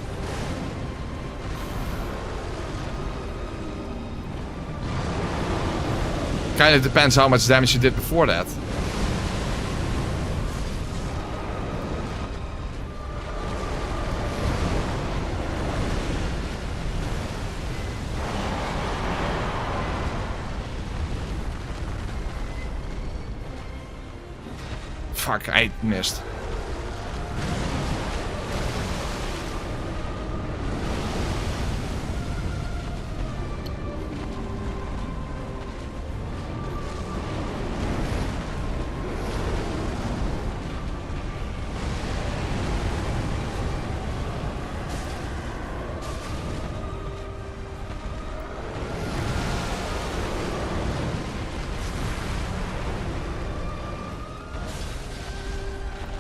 Kinda depends how much damage you did before that. Fuck, I missed.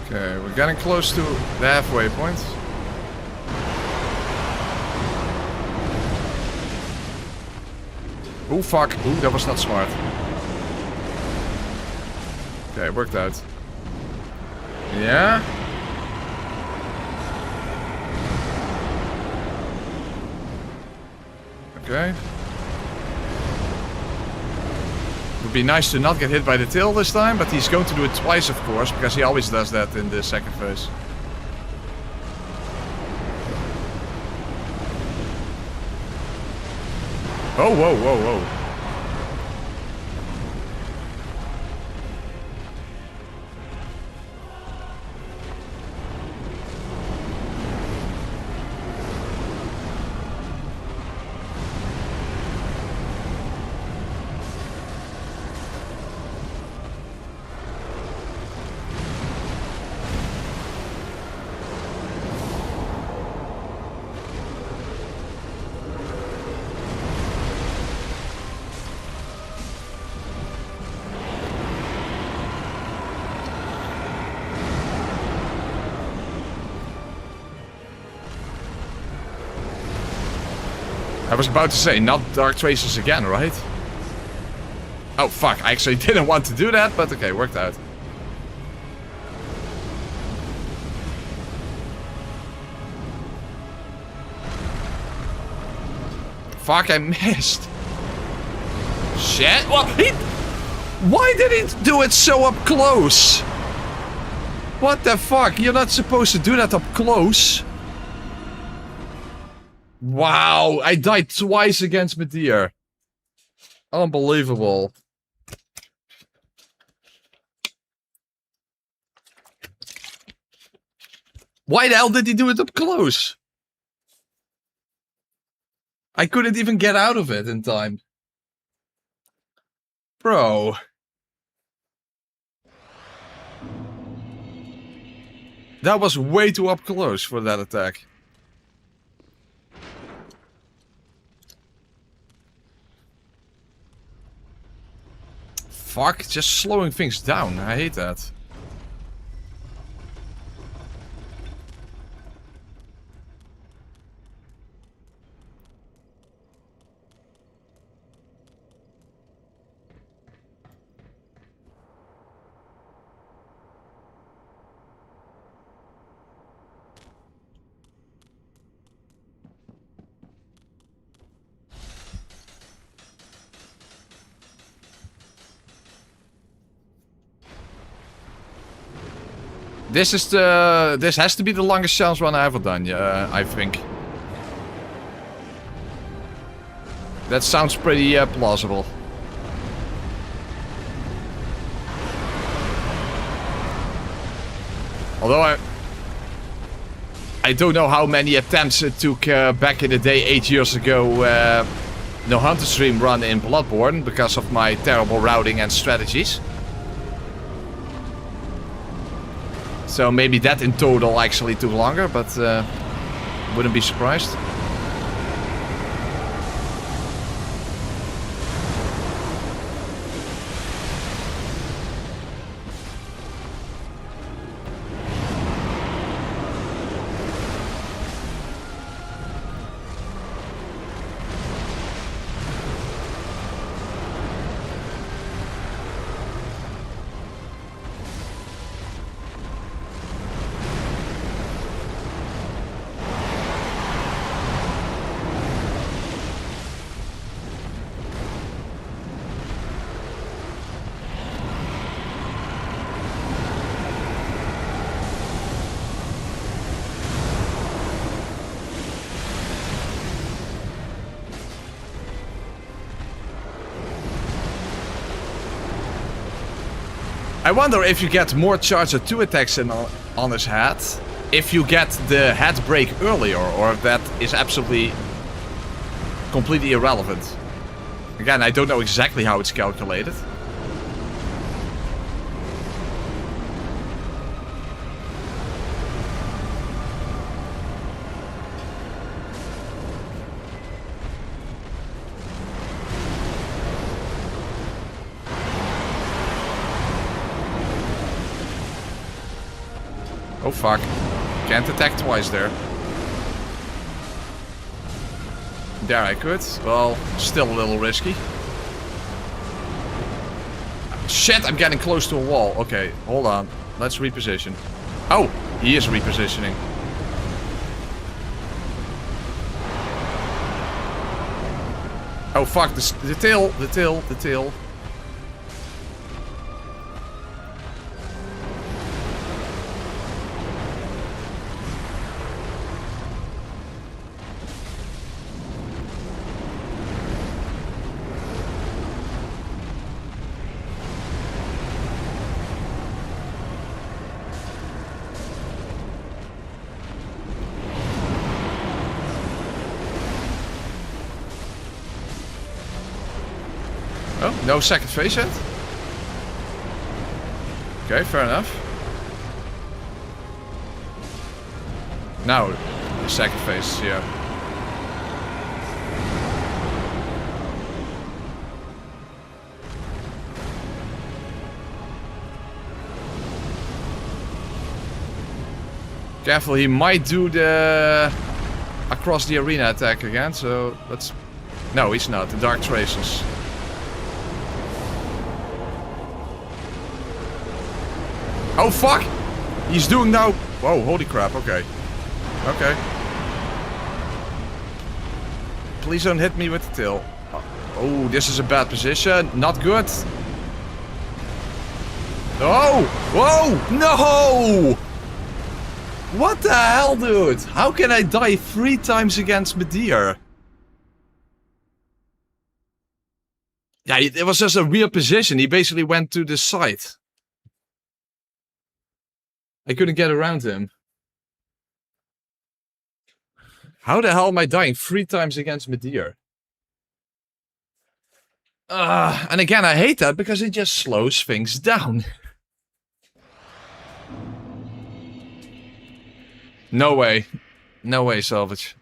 Okay, we're getting close to the halfway point. Oh fuck, ooh, that was not smart. Okay, worked out. Yeah? Okay. Would be nice to not get hit by the tail this time, but he's going to do it twice, of course, because he always does that in the second phase. Oh, whoa, whoa, whoa. I was about to say, not Dark Traces again, right? Oh, fuck. I actually didn't want to do that, but okay, worked out. Fuck, I missed. Shit. Well, why did he do it so up close? What the fuck? You're not supposed to do that up close. Wow, I died twice against Medea. Unbelievable. Why the hell did he do it up close? I couldn't even get out of it in time. Bro. That was way too up close for that attack. Fuck, just slowing things down. I hate that. This has to be the longest challenge run I've ever done, yeah, I think. That sounds pretty plausible. Although I don't know how many attempts it took back in the day, 8 years ago, no Hunter Stream run in Bloodborne because of my terrible routing and strategies. So maybe that in total actually took longer, but wouldn't be surprised. I wonder if you get more charge or 2 attacks in on his head if you get the head break earlier, or if that is absolutely completely irrelevant. Again, I don't know exactly how it's calculated. Oh fuck. Can't attack twice there. There I could. Well, still a little risky. Shit, I'm getting close to a wall. Okay, hold on. Let's reposition. Oh, he is repositioning. Oh fuck, the tail, the tail, the tail. Oh, no second phase yet? Okay, fair enough. Now, the second phase, yeah. Careful, he might do the across the arena attack again, so let's... No, he's not. The Dark Traces. Oh fuck! He's doing now... Whoa, holy crap, okay. Okay. Please don't hit me with the tail. Oh, this is a bad position. Not good. Oh! Whoa! No! What the hell, dude? How can I die 3 times against Medeer? Yeah, it was just a weird position. He basically went to the side. I couldn't get around him. How the hell am I dying 3 times against Medeer? And again, I hate that because it just slows things down. No way. No way, Salvage.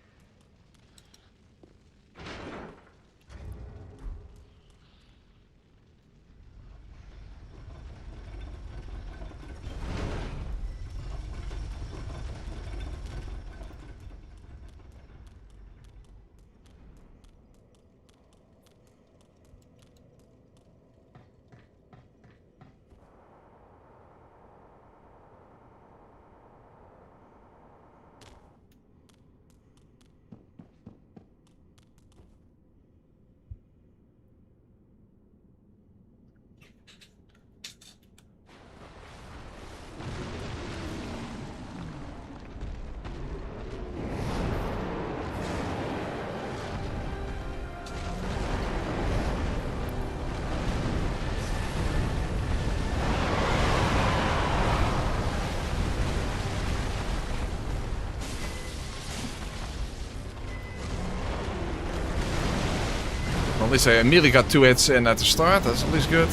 At least I immediately got 2 hits in at the start, that's at least good.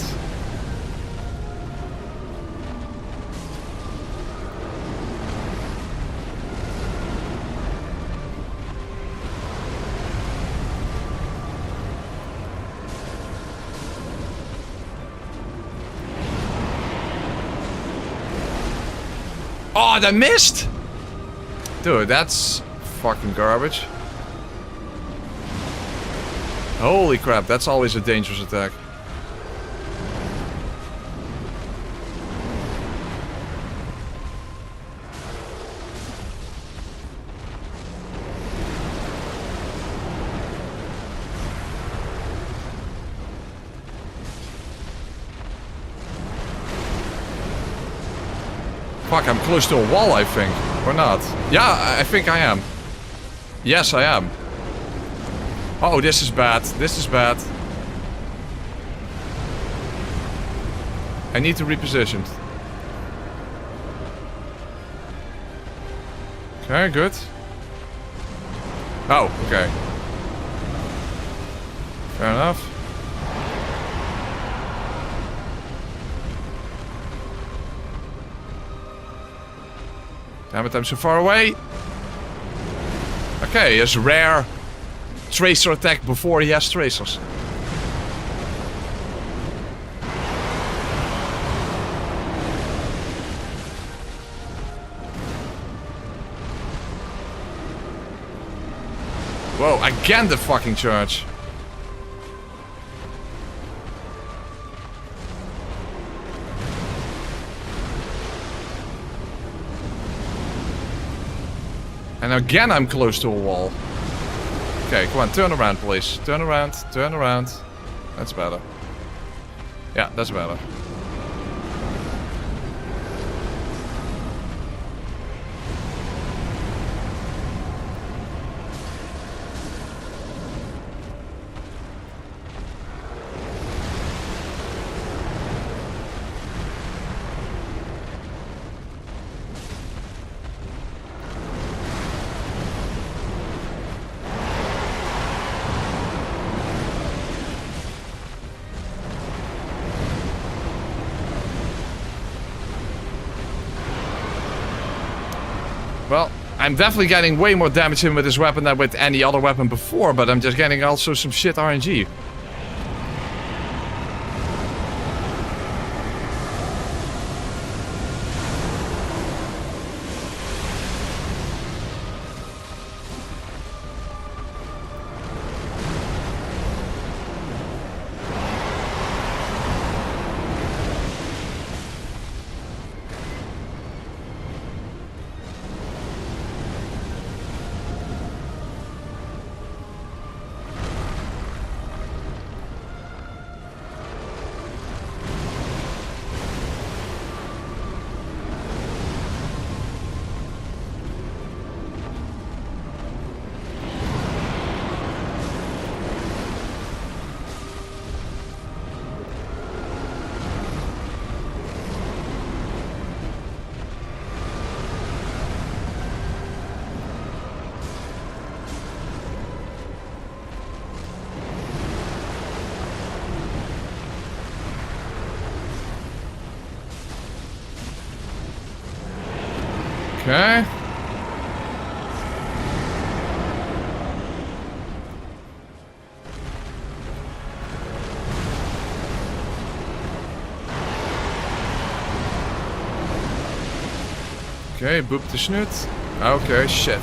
Oh, that missed! Dude, that's fucking garbage. Holy crap, that's always a dangerous attack. Fuck, I'm close to a wall, I think. Or not. Yeah, I think I am. Yes, I am. Oh, this is bad. This is bad. I need to reposition. Okay, good. Oh, okay. Fair enough. Damn it, I'm so far away. Okay, he has rare tracer attack before he has tracers. Whoa, again the fucking charge. And again I'm close to a wall. Okay, come on, turn around, please. Turn around, turn around. That's better. Yeah, that's better. Well, I'm definitely getting way more damage in with this weapon than with any other weapon before, but I'm just getting also some shit RNG. Okay. Okay, boop de snoot. Okay, shit.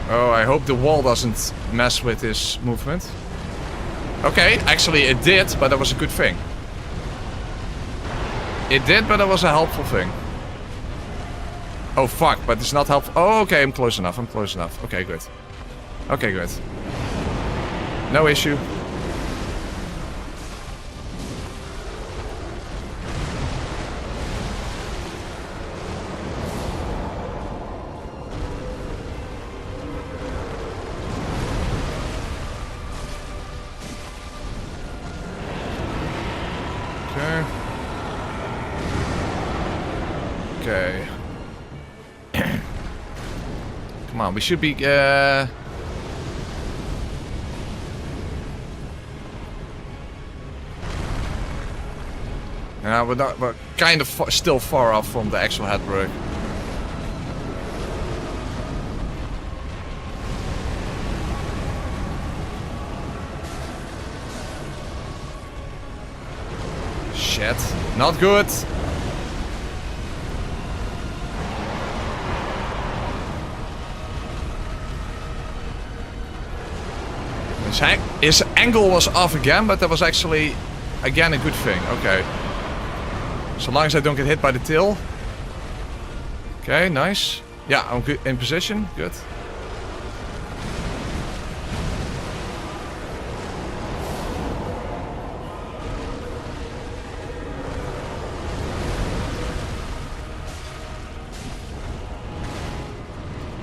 Oh, I hope the wall doesn't mess with his movement. Okay, actually it did, but that was a good thing. It did, but it was a helpful thing. Oh fuck, but it's not helpful. Oh, okay, I'm close enough, I'm close enough. Okay, good. Okay, good. No issue. Okay. Okay. Come on, we should be, yeah, we're kind of still far off from the actual headwork. Shit. Not good. His angle was off again, but that was actually, again, a good thing. Okay. So long as I don't get hit by the tail. Okay, nice. Yeah, I'm good in position. Good.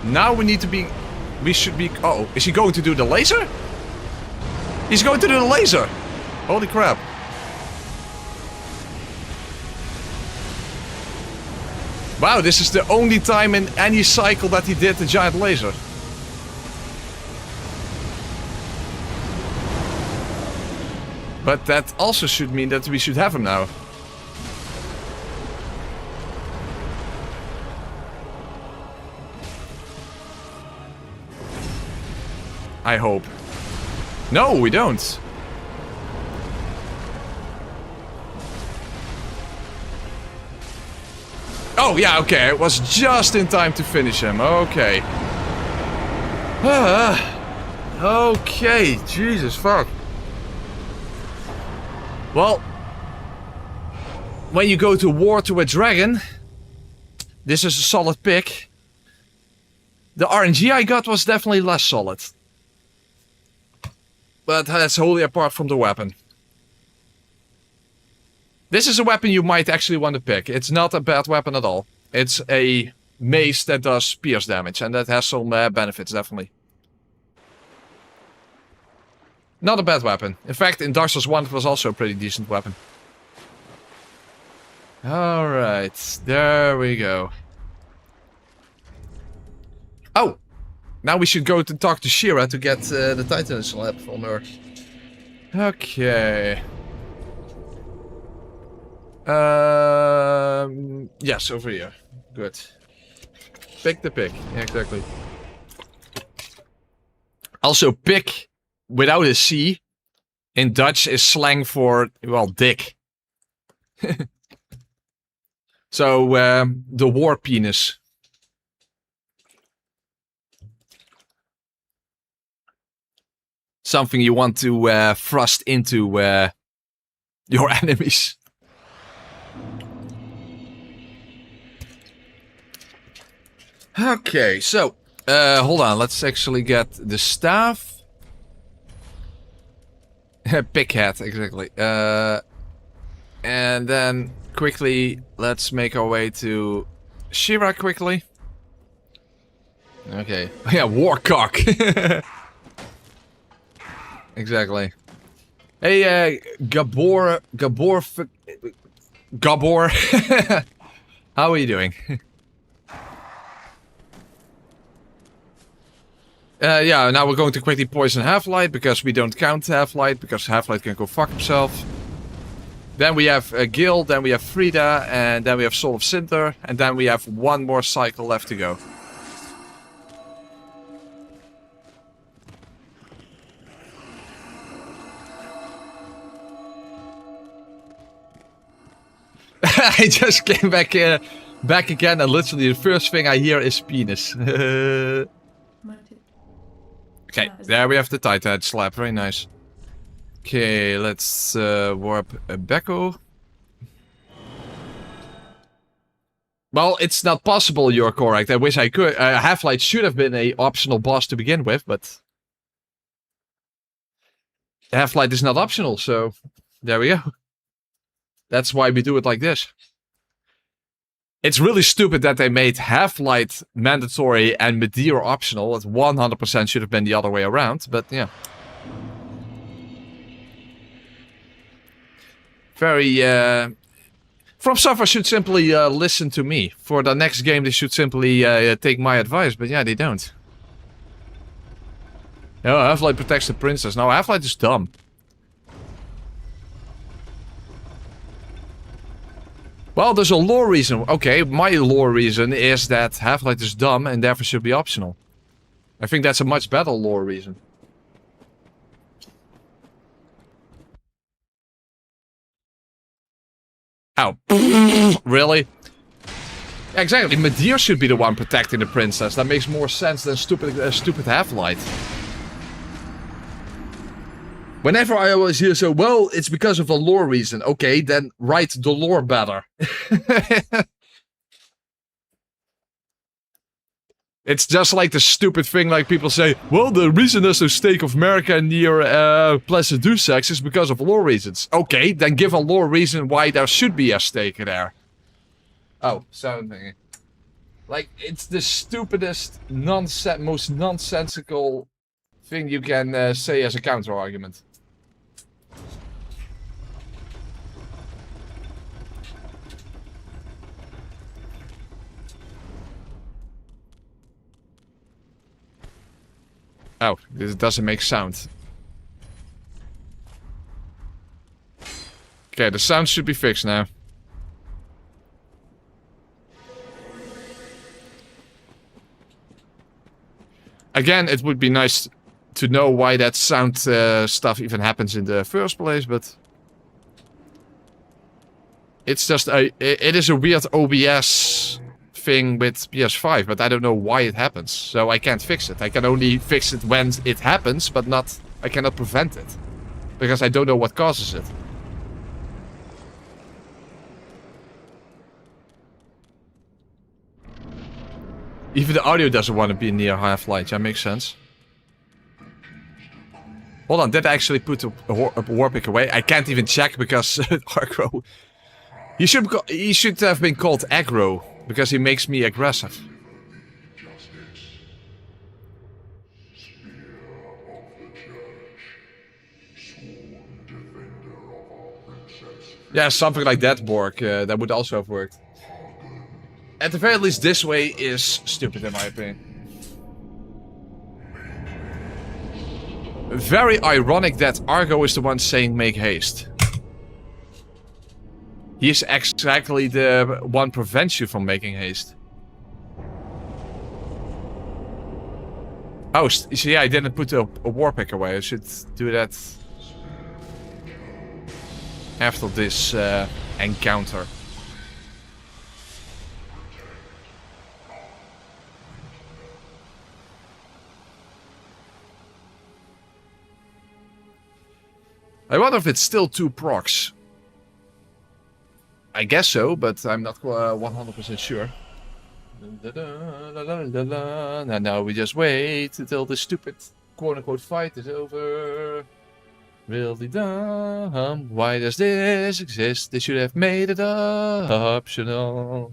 Now we need to be... We should be... Oh, is he going to do the laser? He's going to do the laser! Holy crap. Wow, this is the only time in any cycle that he did the giant laser. But that also should mean that we should have him now. I hope. No, we don't. Oh, yeah, okay. It was just in time to finish him. Okay. Okay. Jesus, fuck. Well, when you go to war to a dragon, this is a solid pick. The RNG I got was definitely less solid. But that's wholly apart from the weapon. This is a weapon you might actually want to pick. It's not a bad weapon at all. It's a mace that does pierce damage, and that has some benefits, definitely. Not a bad weapon. In fact, in Dark Souls 1 it was also a pretty decent weapon. Alright, there we go. Oh! Now we should go to talk to Shira to get the Titan slap on her. Okay. Yes, over here. Good. Pick the pick. Yeah, exactly. Also, pick without a C in Dutch is slang for, well, dick. So, the war penis. Something you want to thrust into your enemies. Okay, so, hold on, let's actually get the staff. Big hat, exactly. And then, quickly, let's make our way to Shira quickly. Okay, yeah, warcock. Exactly. Hey, Gabor. How are you doing? Yeah, now we're going to quickly poison Halflight because we don't count Halflight because Halflight can go fuck himself. Then we have Gil, then we have Frida, and then we have Soul of Cinder, and then we have one more cycle left to go. I just came back again, and literally the first thing I hear is penis. Okay, there we have the Titan slap. Very nice. Okay, let's warp Becco. Well, it's not possible, you're correct. I wish I could. Halflight should have been an optional boss to begin with, but Halflight is not optional, so there we go. That's why we do it like this. It's really stupid that they made Halflight mandatory and Meteor optional. It 100% should have been the other way around, but yeah. Very, From Software should simply listen to me. For the next game, they should simply take my advice, but yeah, they don't. No, Halflight protects the princess. No, Halflight is dumb. Well, there's a lore reason. Okay, my lore reason is that Halflight is dumb and therefore should be optional. I think that's a much better lore reason. Ow. Really? Yeah, exactly. Medeer should be the one protecting the princess. That makes more sense than stupid Halflight. Whenever I always hear so, well, it's because of a lore reason. Okay, then write the lore better. It's just like the stupid thing like people say, well, the reason there's no stake of America near Plaza Dusex is because of lore reasons. Okay, then give a lore reason why there should be a stake there. Oh, something. Like, it's the stupidest, most nonsensical thing you can say as a counter-argument. Oh, this doesn't make sound. Okay, the sound should be fixed now. Again, it would be nice to know why that sound stuff even happens in the first place, but... It's just it is a weird OBS thing with PS5, but I don't know why it happens, so I can't fix it. I can only fix it when it happens, but not... I cannot prevent it. Because I don't know what causes it. Even the audio doesn't want to be near Halflight. That makes sense. Hold on, did I actually put a war pick away? I can't even check because aggro. He should have been called aggro because he makes me aggressive. Yeah, something like that, Borg. That would also have worked. At the very least, this way is stupid in my opinion. Very ironic that Argo is the one saying make haste. He's exactly the one prevents you from making haste. Oh, so yeah, I didn't put a war pick away. I should do that after this encounter. I wonder if it's still 2 procs. I guess so, but I'm not 100% sure. And now we just wait until the stupid quote-unquote fight is over. Really dumb. Why does this exist? They should have made it optional.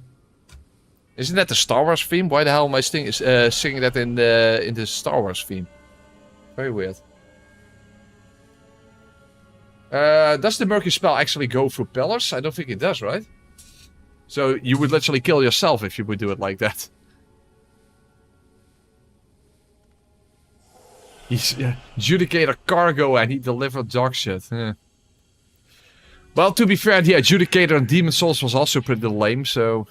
Isn't that the Star Wars theme? Why the hell am I singing that in the Star Wars theme? Very weird. Does the Mercury spell actually go through pillars? I don't think it does, right? So you would literally kill yourself if you would do it like that. He's Adjudicator Cargo and he delivered dog shit. Well, to be fair, the Adjudicator and Demon Souls was also pretty lame, so...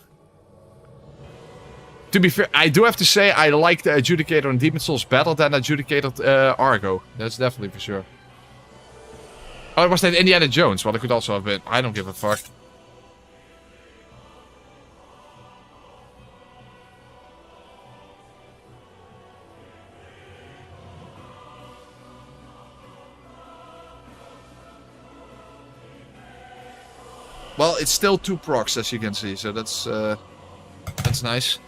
To be fair, I do have to say I like the Adjudicator and Demon Souls better than Adjudicator Argo. That's definitely for sure. Oh, was that Indiana Jones? Well, it could also have been. I don't give a fuck. Well, it's still 2 procs, as you can see, so that's nice.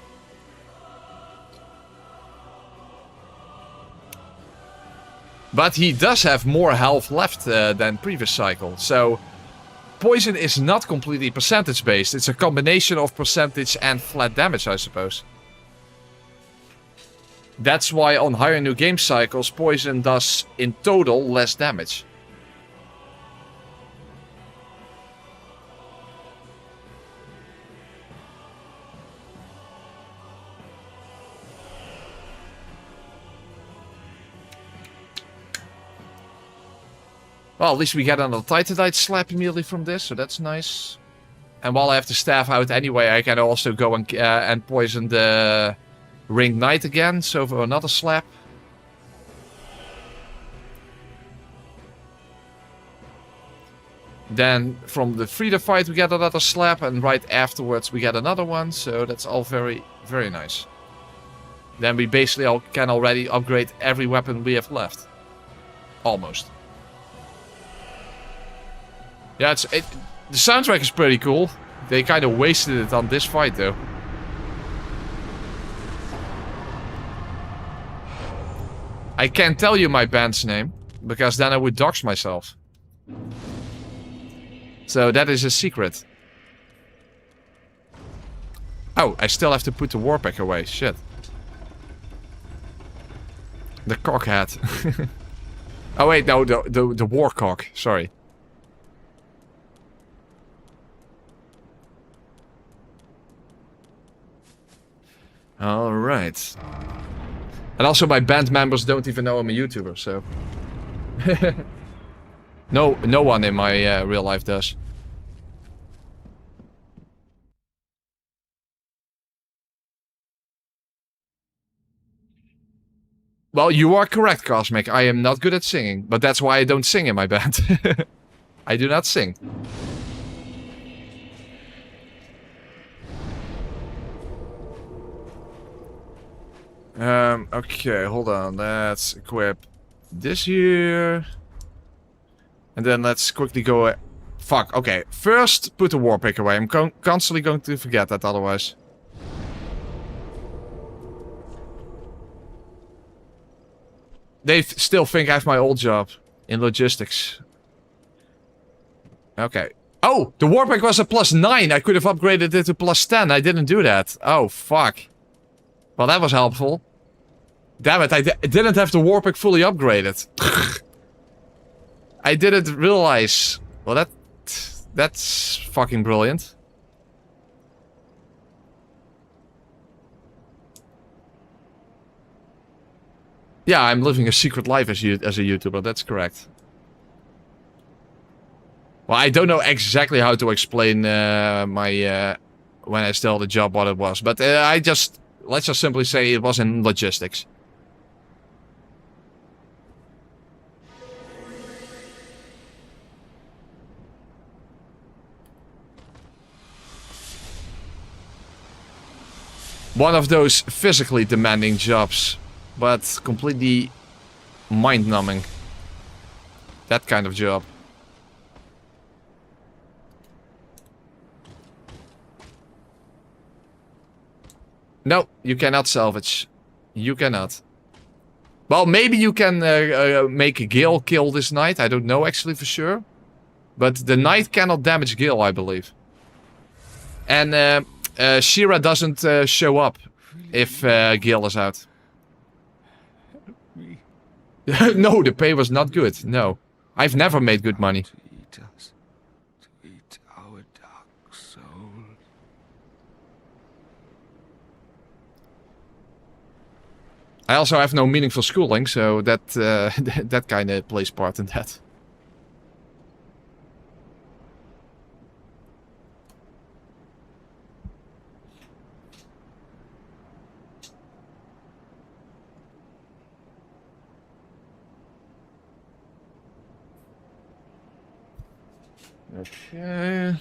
But he does have more health left than previous cycle, so poison is not completely percentage based. It's a combination of percentage and flat damage, I suppose. That's why on higher new game cycles, poison does in total less damage. Well, at least we get another Titanite slap immediately from this, so that's nice. And while I have the staff out anyway, I can also go and poison the Ringed Knight again, so for another slap. Then from the Frida fight we get another slap, and right afterwards we get another one, so that's all very, very nice. Then we basically can already upgrade every weapon we have left. Almost. Yeah, the soundtrack is pretty cool. They kind of wasted it on this fight, though. I can't tell you my band's name, because then I would dox myself. So that is a secret. Oh, I still have to put the warpack away. Shit. The cock hat. Oh wait, no, the warcock. Sorry. Alright. And also my band members don't even know I'm a YouTuber, so... No one in my real life does. Well, you are correct, Cosmic. I am not good at singing, but that's why I don't sing in my band. I do not sing. Okay, hold on. Let's equip this here. And then let's quickly go... Fuck, okay. First, put the warpick away. I'm constantly going to forget that otherwise. They still think I have my old job in logistics. Okay. Oh, the warpick was a +9. I could have upgraded it to +10. I didn't do that. Oh, fuck. Well, that was helpful. Damn it, I didn't have the warpick fully upgraded. I didn't realize. Well, that's fucking brilliant. Yeah, I'm living a secret life as a YouTuber, that's correct. Well, I don't know exactly how to explain my when I still had the job what it was, but let's just simply say it was in logistics. One of those physically demanding jobs, but completely mind-numbing. That kind of job. No, you cannot salvage. You cannot. Well, maybe you can make Gil kill this knight. I don't know actually for sure. But the knight cannot damage Gil, I believe. And Shira doesn't show up if Gil is out. No, the pay was not good. No. I've never made good money. To eat us, to eat our dark soul. I also have no meaningful schooling, so that that kind of plays part in that. Okay.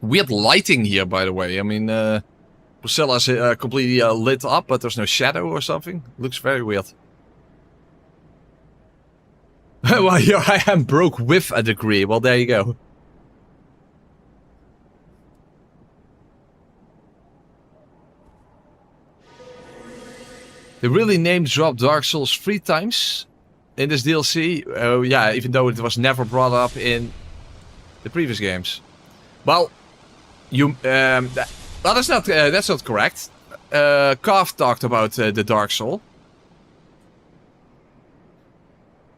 Weird lighting here, by the way. I mean, Priscilla's completely lit up, but there's no shadow or something. Looks very weird. Well, here I am broke with a degree. Well, there you go. They really name dropped Dark Souls 3 times in this DLC. Yeah, even though it was never brought up in the previous games. Well, well, that's not correct. Carve talked about the Dark Soul.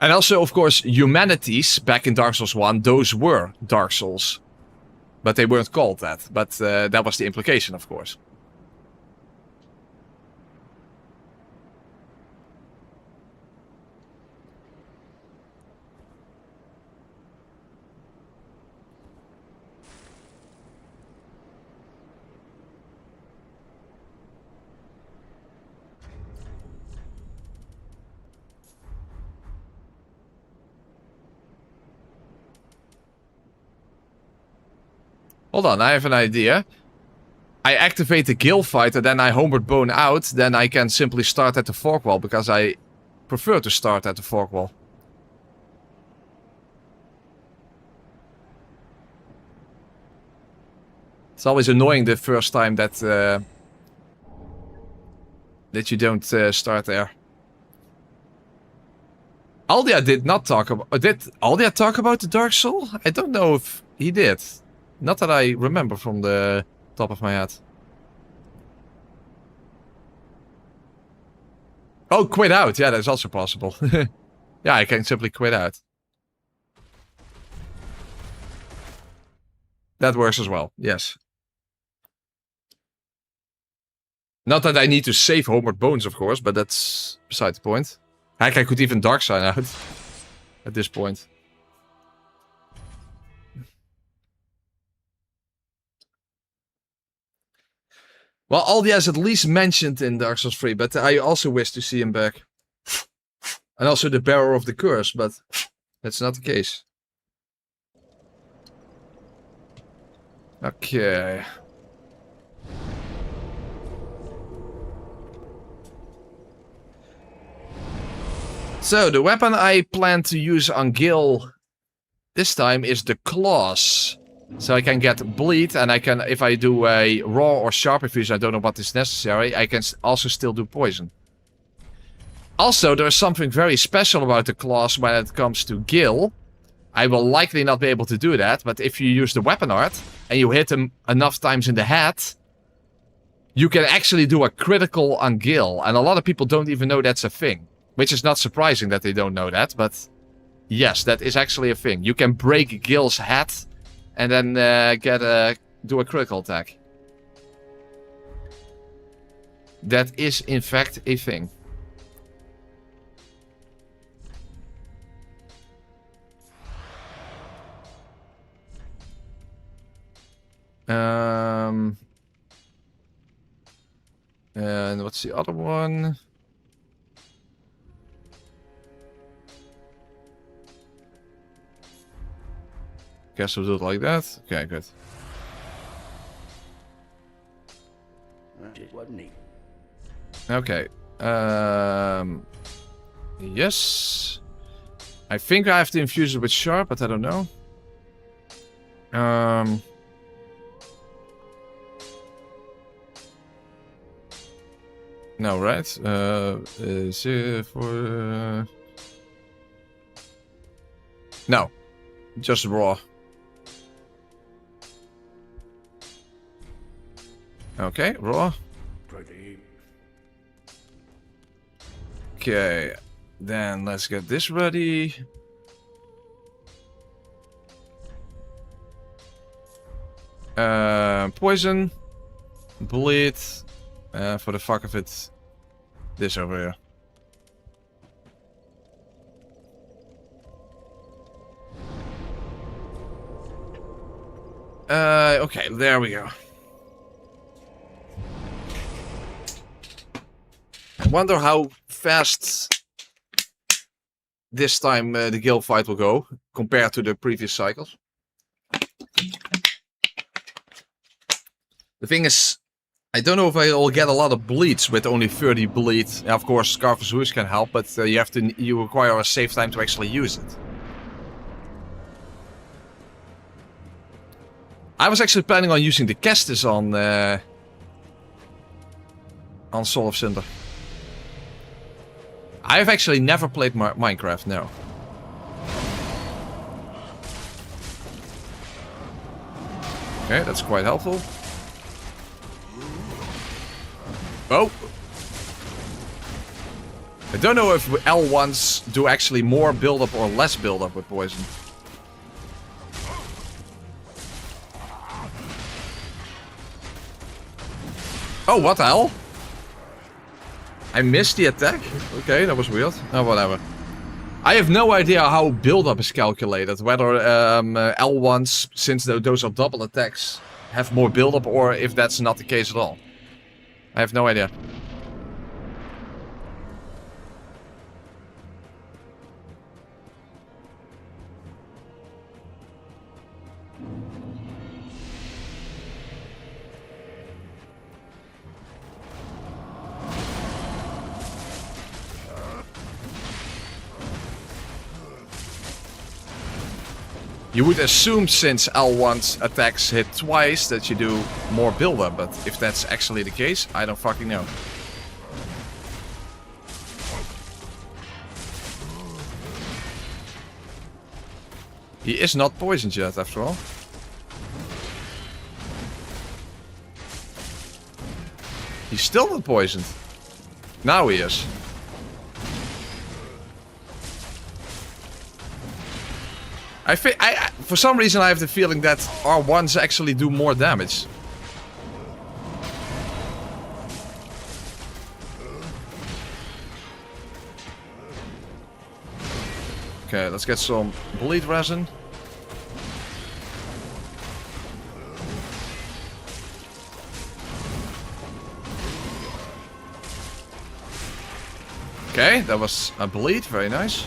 And also, of course, humanities back in Dark Souls 1, those were Dark Souls. But they weren't called that. But that was the implication, of course. Hold on, I have an idea. I activate the guild fight and then I homeward bone out, then I can simply start at the fork wall, because I prefer to start at the fork wall. It's always annoying the first time that that you don't start there. Aldia did not talk about... did Aldia talk about the Dark Soul? I don't know if he did. Not that I remember from the top of my head. Oh, quit out. Yeah, that's also possible. Yeah, I can simply quit out. That works as well, yes. Not that I need to save Homeward Bones, of course, but that's beside the point. Heck, I could even Dark Sign out at this point. Well, Aldia is at least mentioned in Dark Souls 3, but I also wish to see him back. And also the Bearer of the Curse, but that's not the case. Okay. So, the weapon I plan to use on Gil this time is the claws. So I can get bleed, and I can, if I do a raw or sharp infusion, I don't know what is necessary, I can also still do poison. Also, there's something very special about the class when it comes to Gil. I will likely not be able to do that, but if you use the weapon art, and you hit him enough times in the head, you can actually do a critical on Gil, and a lot of people don't even know that's a thing. Which is not surprising that they don't know that, but yes, that is actually a thing. You can break Gil's head and then do a critical attack. That is, in fact, a thing. And what's the other one? Guess we'll do it like that. Okay, good. It wasn't he? Okay. Yes. I think I have to infuse it with sharp, but I don't know. No, right? Is it for... No. Just raw. Okay, raw. Pretty. Okay, then let's get this ready. Poison. Bleed. For the fuck of it. This over here. Okay, there we go. I wonder how fast this time the guild fight will go compared to the previous cycles. The thing is, I don't know if I will get a lot of bleeds with only 30 bleed. Of course, Scarf of Zeus can help, but you require a safe time to actually use it. I was actually planning on using the Kestis on Soul of Cinder. I've actually never played Minecraft, no. Okay, that's quite helpful. Oh! I don't know if L1s do actually more build-up or less build-up with poison. Oh, what the hell? I missed the attack? Okay, that was weird. Oh, whatever. I have no idea how build-up is calculated. Whether L1s, since those are double attacks, have more build-up or if that's not the case at all. I have no idea. You would assume since L1's attacks hit twice that you do more build-up, but if that's actually the case, I don't fucking know. He is not poisoned yet, after all. He's still not poisoned. Now he is. For some reason I have the feeling that R1s actually do more damage. Okay, let's get some bleed resin. Okay, that was a bleed, very nice.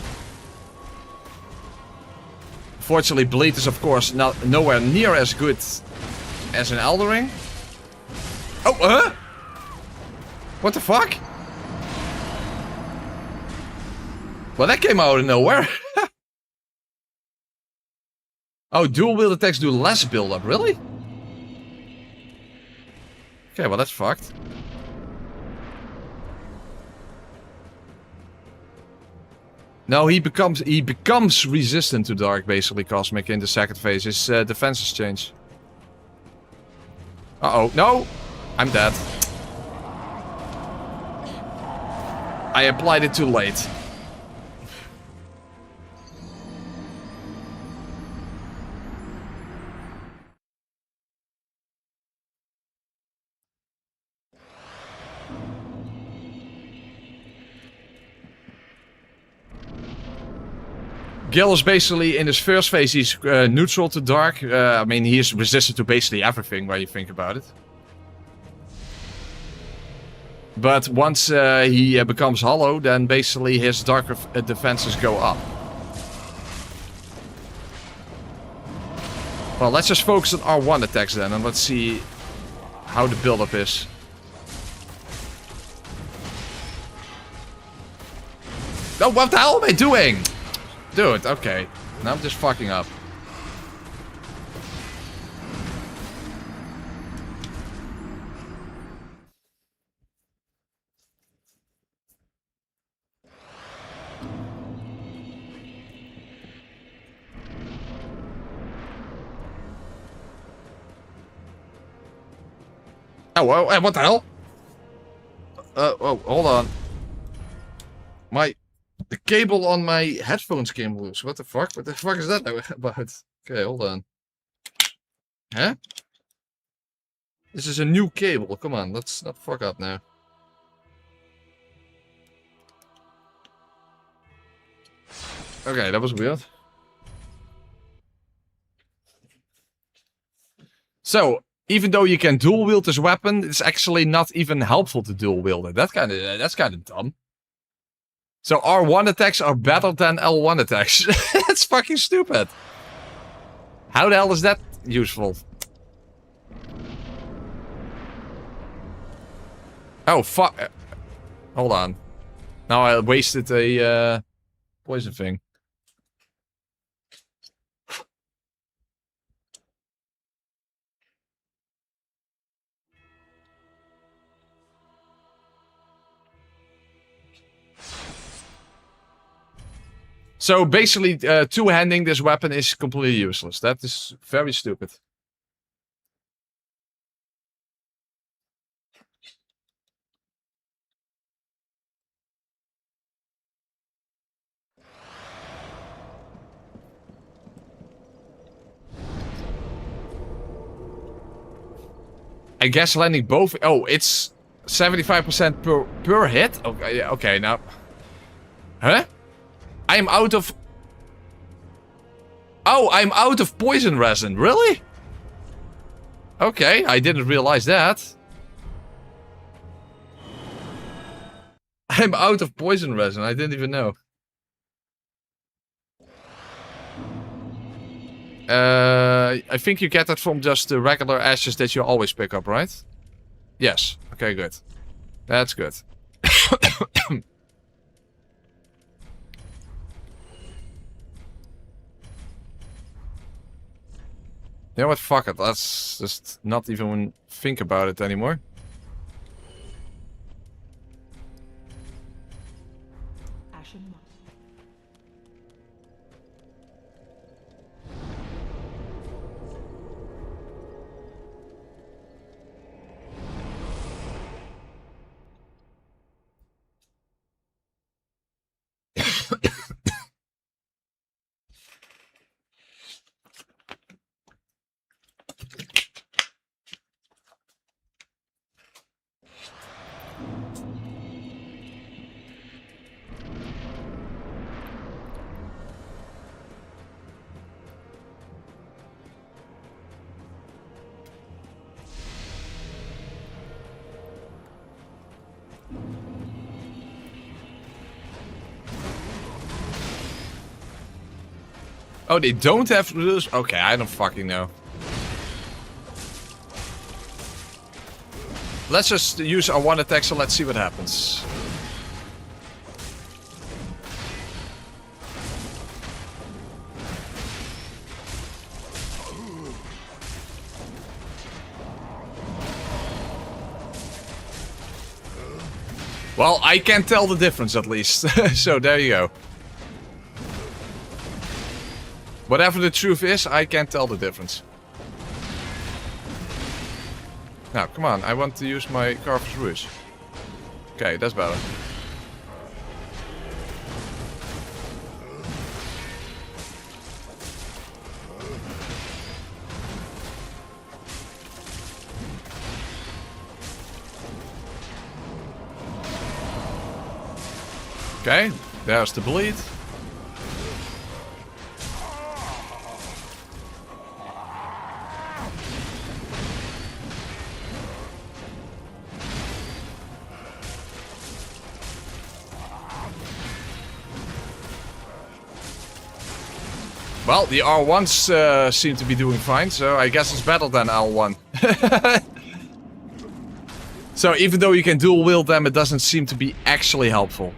Fortunately, bleed is of course nowhere near as good as an Eldering. Oh, huh? What the fuck? Well, that came out of nowhere. Oh, dual wield attacks do less build-up, really? Okay, well that's fucked. No, he becomes resistant to dark, basically, Cosmic, in the second phase. His defenses change. Uh-oh, no! I'm dead. I applied it too late. Gil is basically, in his first phase, he's neutral to dark. I mean, he is resistant to basically everything, when you think about it. But once he becomes hollow, then basically his dark defenses go up. Well, let's just focus on R1 attacks then, and let's see how the build-up is. Oh, what the hell am I doing? Dude, okay. Now I'm just fucking up. Oh, what the hell? Oh, hold on. The cable on my headphones came loose. What the fuck? What the fuck is that now about? Okay, hold on. Huh? This is a new cable. Come on, let's not fuck up now. Okay, that was weird. So, even though you can dual wield this weapon, it's actually not even helpful to dual wield it. That's kind of dumb. So R1 attacks are better than L1 attacks. That's fucking stupid. How the hell is that useful? Oh, fuck. Hold on. Now I wasted a poison thing. So basically, two-handing this weapon is completely useless. That is very stupid. I guess landing both... Oh, it's 75% per hit? Okay, okay, now... Huh? I'm out of... Oh, I'm out of poison resin. Really? Okay, I didn't realize that. I'm out of poison resin. I didn't even know. I think you get that from just the regular ashes that you always pick up, right? Yes. Okay, good. That's good. You know what? Fuck it. Let's just not even think about it anymore. Ashen moss. Oh, they don't have rules? Okay, I don't fucking know. Let's just use our one attack, so let's see what happens. Well, I can tell the difference at least. So there you go. Whatever the truth is, I can tell the difference. Now, come on. I want to use my Carver's Ruse. Okay, that's better. Okay, there's the bleed. Well, the R1s seem to be doing fine, so I guess it's better than L1. So even though you can dual wield them, it doesn't seem to be actually helpful.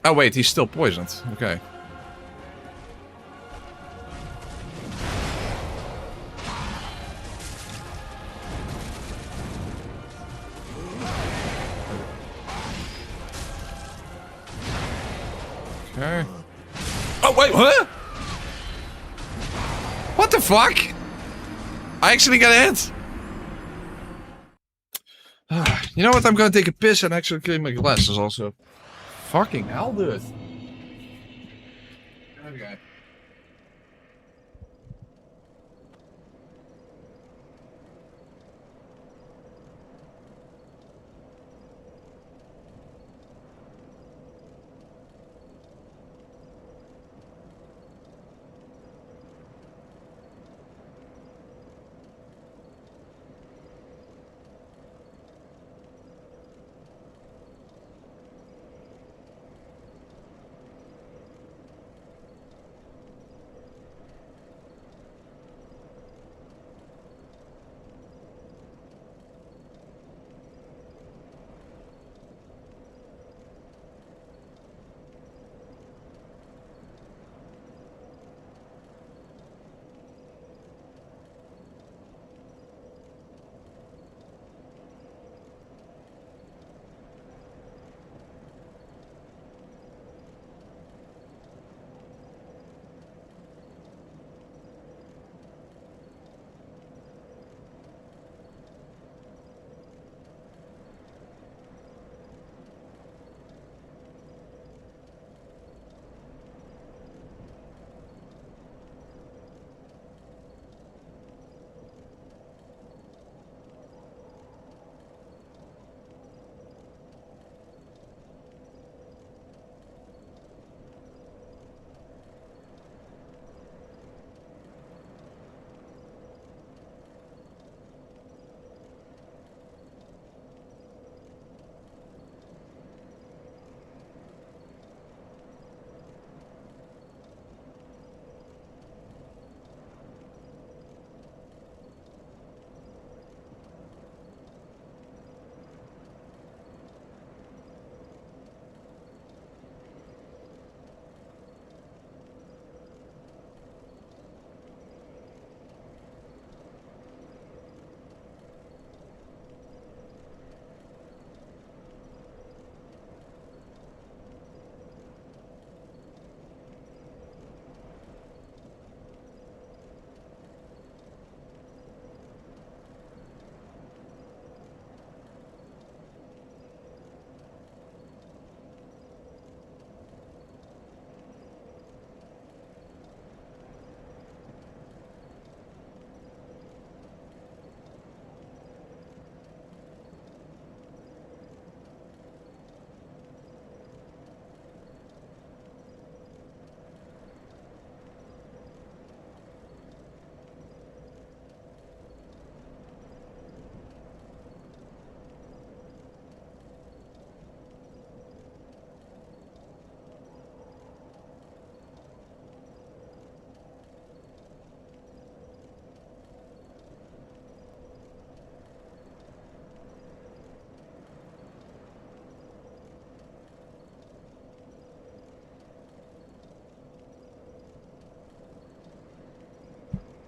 Oh wait, he's still poisoned. Okay. Okay. Oh wait, huh? What the fuck? I actually got a hit. You know what? I'm gonna take a piss and actually clean my glasses also. Fucking hell, dude. Okay.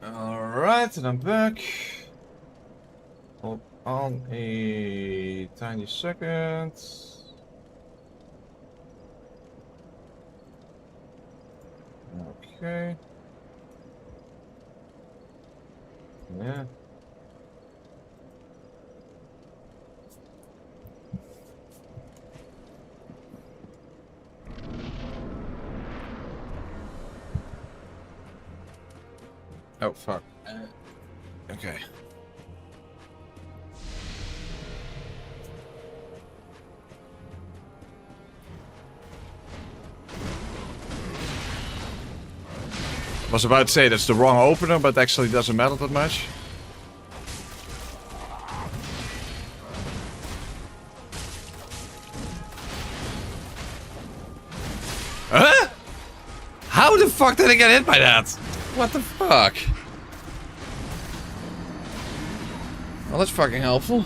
Alright, and I'm back. Hold on a tiny second. Okay. Yeah. Oh, fuck. Okay. Was about to say that's the wrong opener, but actually doesn't matter that much. Huh? How the fuck did I get hit by that? What the fuck? Well, that's fucking helpful.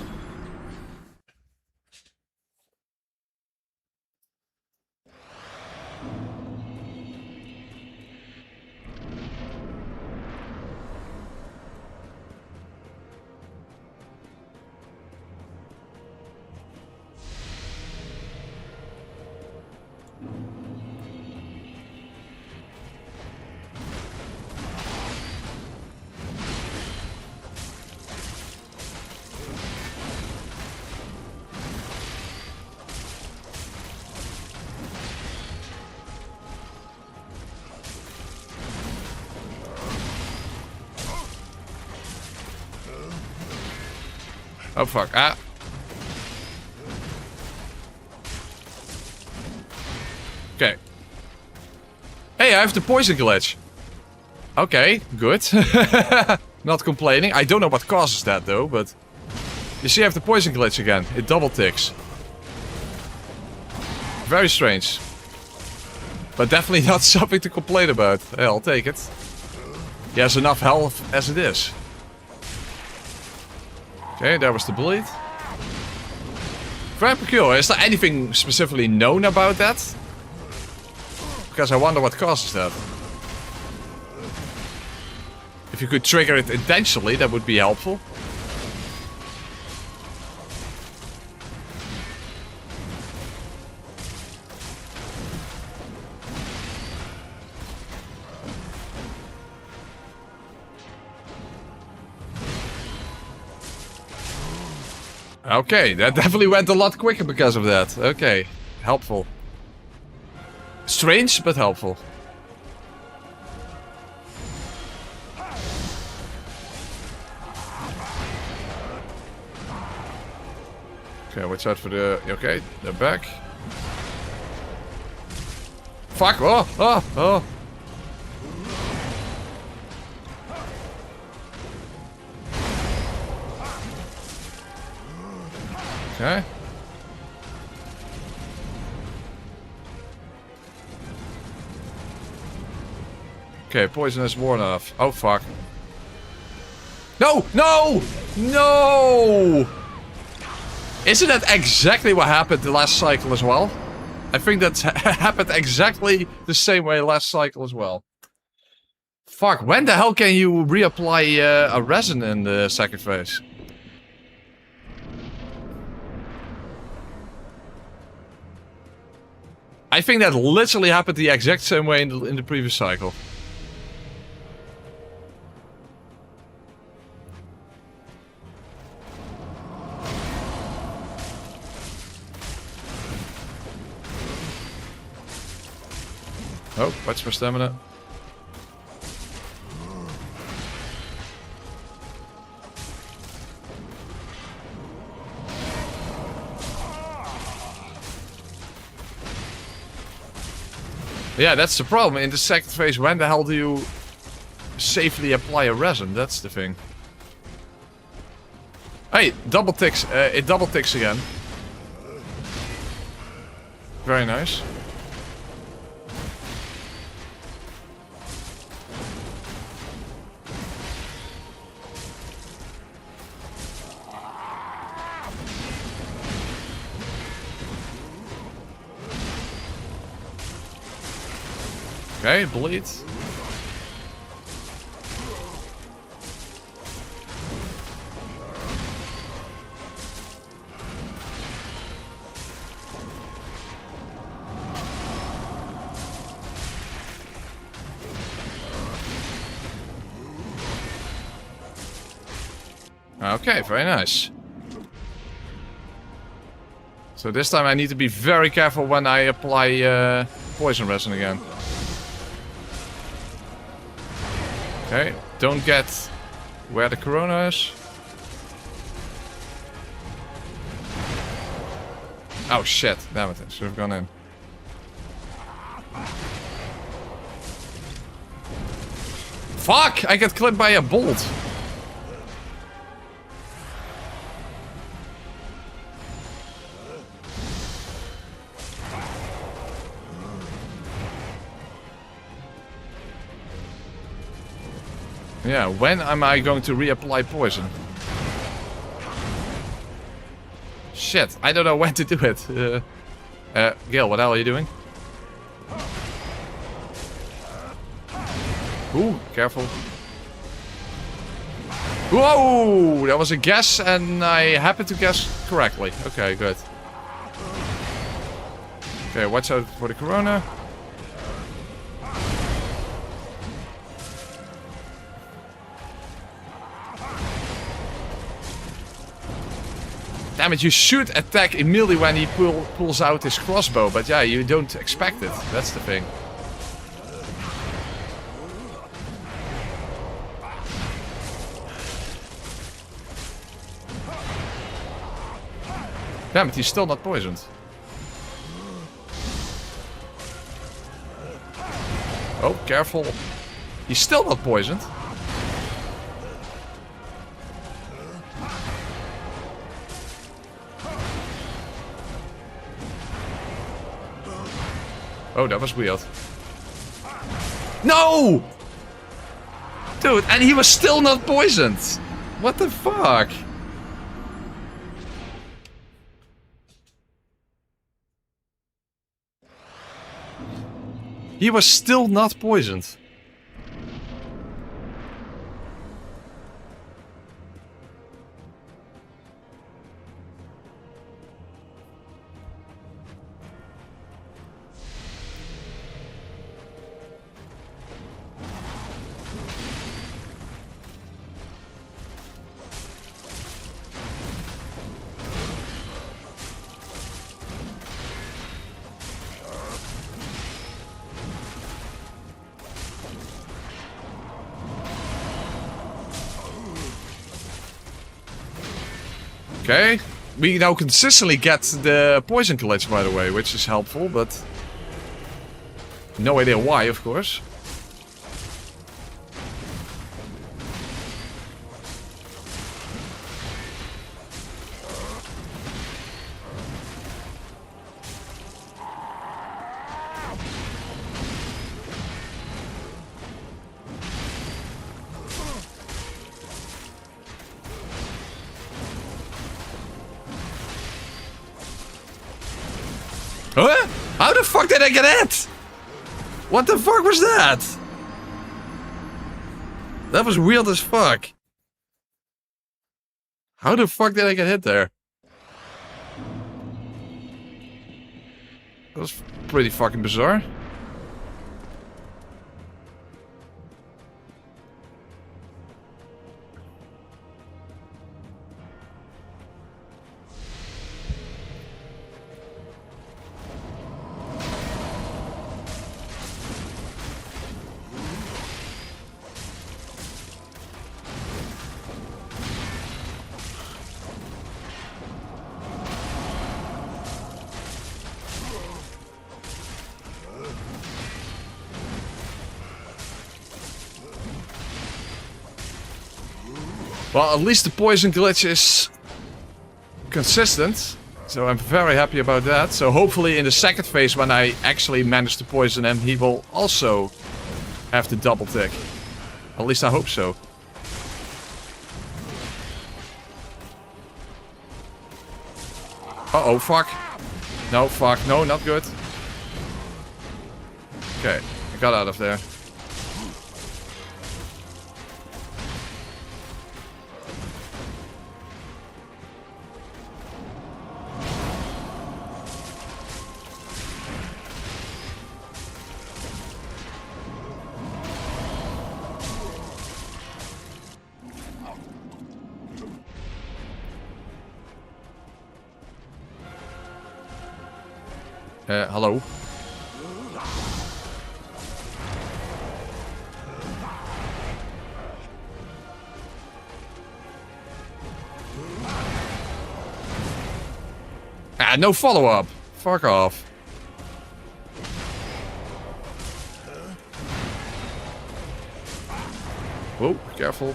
Oh fuck, ah. Okay. Hey, I have the poison glitch. Okay, good. Not complaining. I don't know what causes that though, but... You see I have the poison glitch again. It double ticks. Very strange. But definitely not something to complain about. Hey, I'll take it. He has enough health as it is. Okay, there was the bleed. Very peculiar. Is there anything specifically known about that? Because I wonder what causes that. If you could trigger it intentionally, that would be helpful. Okay, that definitely went a lot quicker because of that. Okay, helpful. Strange, but helpful. Okay, watch out for the... Okay, they're back. Fuck! Oh! Oh! Oh! Okay. Okay, poison is worn off. Oh fuck. No! No! No! Isn't that exactly what happened the last cycle as well? I think that happened exactly the same way last cycle as well. Fuck, when the hell can you reapply a resin in the second phase? I think that literally happened the exact same way in the previous cycle. Oh, what's my stamina? Yeah, that's the problem. In the second phase, when the hell do you safely apply a resin? That's the thing. Hey, double ticks. It double ticks again. Very nice. Okay, bleed. Okay, very nice. So this time I need to be very careful when I apply poison resin again. Okay, don't get where the corona is. Oh shit, damn it, I should have gone in. Fuck! I get clipped by a bolt. Yeah, when am I going to reapply poison? Shit, I don't know when to do it. Gil, what the hell are you doing? Ooh, careful. Whoa! That was a guess, and I happened to guess correctly. Okay, good. Okay, watch out for the corona. Damn it, you should attack immediately when he pulls out his crossbow, but yeah, you don't expect it. That's the thing. Damn it, he's still not poisoned. Oh, careful. He's still not poisoned. Oh, that was weird. No! Dude, and he was still not poisoned. What the fuck? He was still not poisoned. Okay, we now consistently get the poison glitch, by the way, which is helpful, but no idea why, of course. Huh? How the fuck did I get hit? What the fuck was that? That was weird as fuck. How the fuck did I get hit there? That was pretty fucking bizarre. Well, at least the poison glitch is consistent, so I'm very happy about that. So hopefully in the second phase, when I actually manage to poison him, he will also have to double tick. At least I hope so. Uh-oh, fuck. No, fuck. No, not good. Okay, I got out of there. Hello? Ah, no follow-up. Fuck off. Whoa, careful.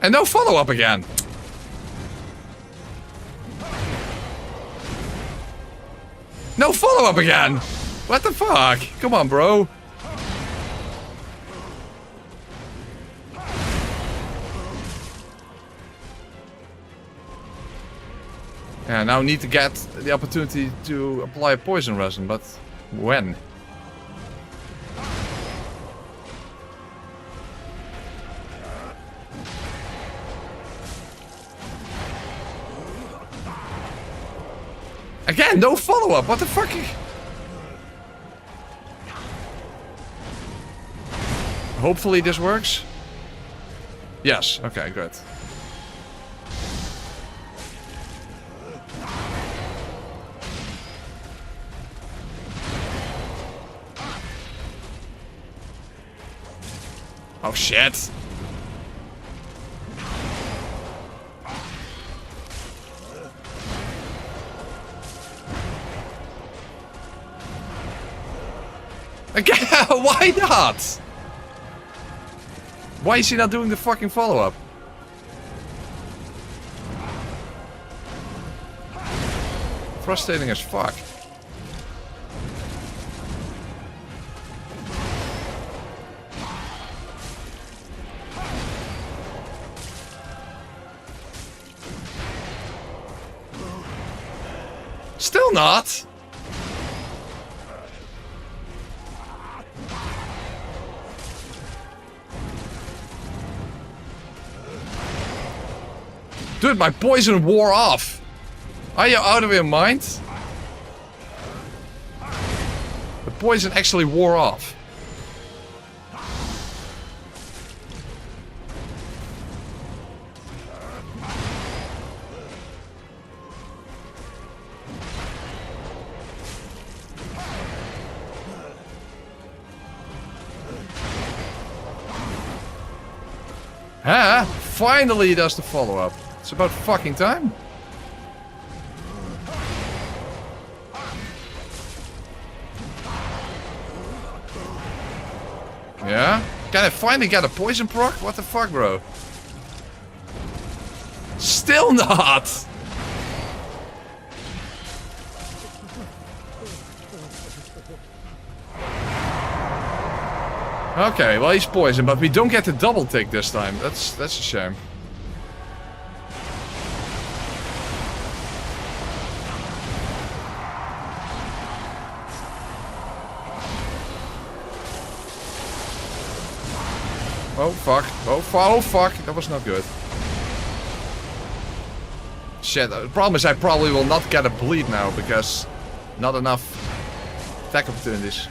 And no follow-up again. No follow-up again. What the fuck? Come on, bro. Yeah, now need to get the opportunity to apply poison resin, but when? Again, no follow-up. What the fuck? Hopefully this works. Yes. Okay, good. Oh shit. Again, why not? Why is he not doing the fucking follow-up? Frustrating as fuck. Still not. Dude, my poison wore off. Are you out of your mind? The poison actually wore off. Huh? Finally he does the follow-up. It's about fucking time. Yeah? Can I finally get a poison proc? What the fuck, bro? Still not! Okay, well he's poisoned, but we don't get the double tick this time. That's a shame. Oh fuck. Oh fuck. That was not good. Shit. The problem is I probably will not get a bleed now because not enough attack opportunities.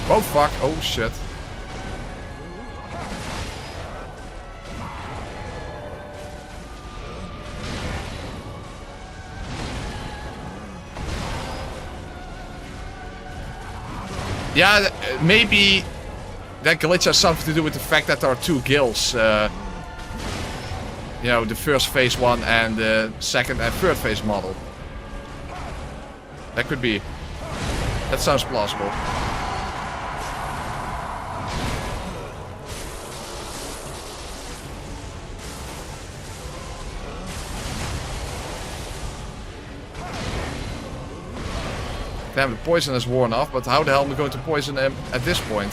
Oh fuck, oh shit. Yeah, maybe that glitch has something to do with the fact that there are two guilds. You know, the first phase one and the second and third phase model. That could be. That sounds plausible. Damn, the poison has worn off, but how the hell am I going to poison him at this point?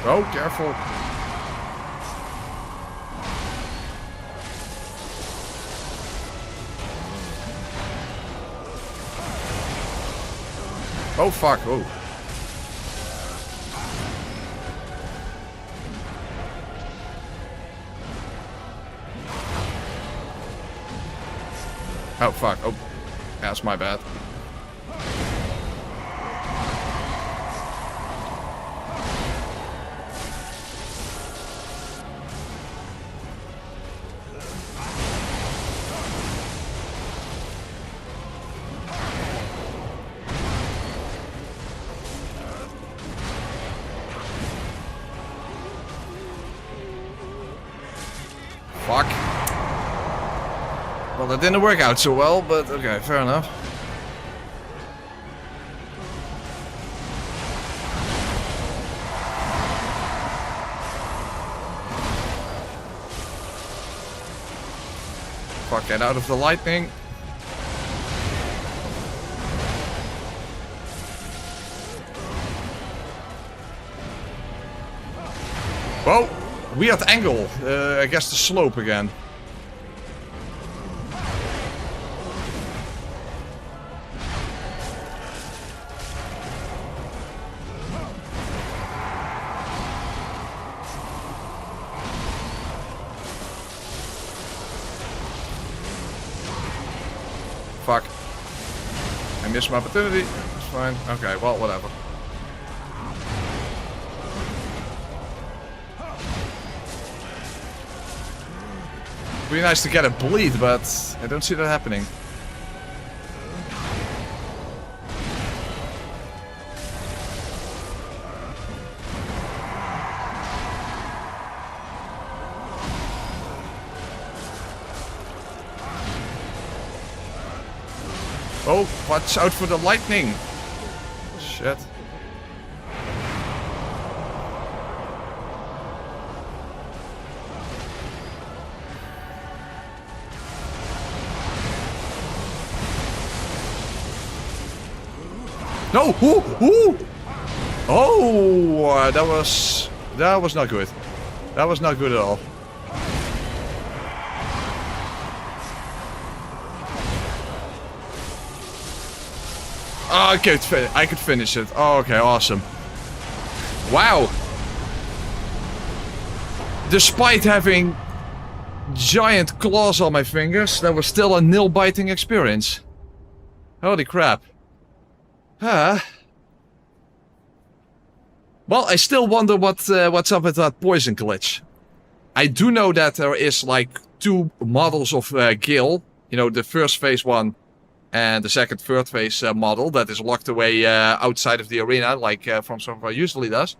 Oh, careful. Oh fuck, oh. Oh fuck, oh. That's my bad. Fuck. Well, that didn't work out so well, but okay, fair enough. Fuck, get out of the lightning. Whoa! Weird angle. I guess the slope again. Fuck. I missed my opportunity. It's fine. Okay, well, whatever. It'd be nice to get a bleed, but I don't see that happening. Oh, watch out for the lightning. Shit. No! Ooh! Ooh! Oh, that was not good. That was not good at all. Oh, I could finish it. Oh, okay, awesome. Wow. Despite having giant claws on my fingers, that was still a nail-biting experience. Holy crap. Well, I still wonder what's up with that poison glitch. I do know that there is like 2 models of Gil. You know, the first phase one and the second, third phase model that is locked away outside of the arena, like From Software usually does.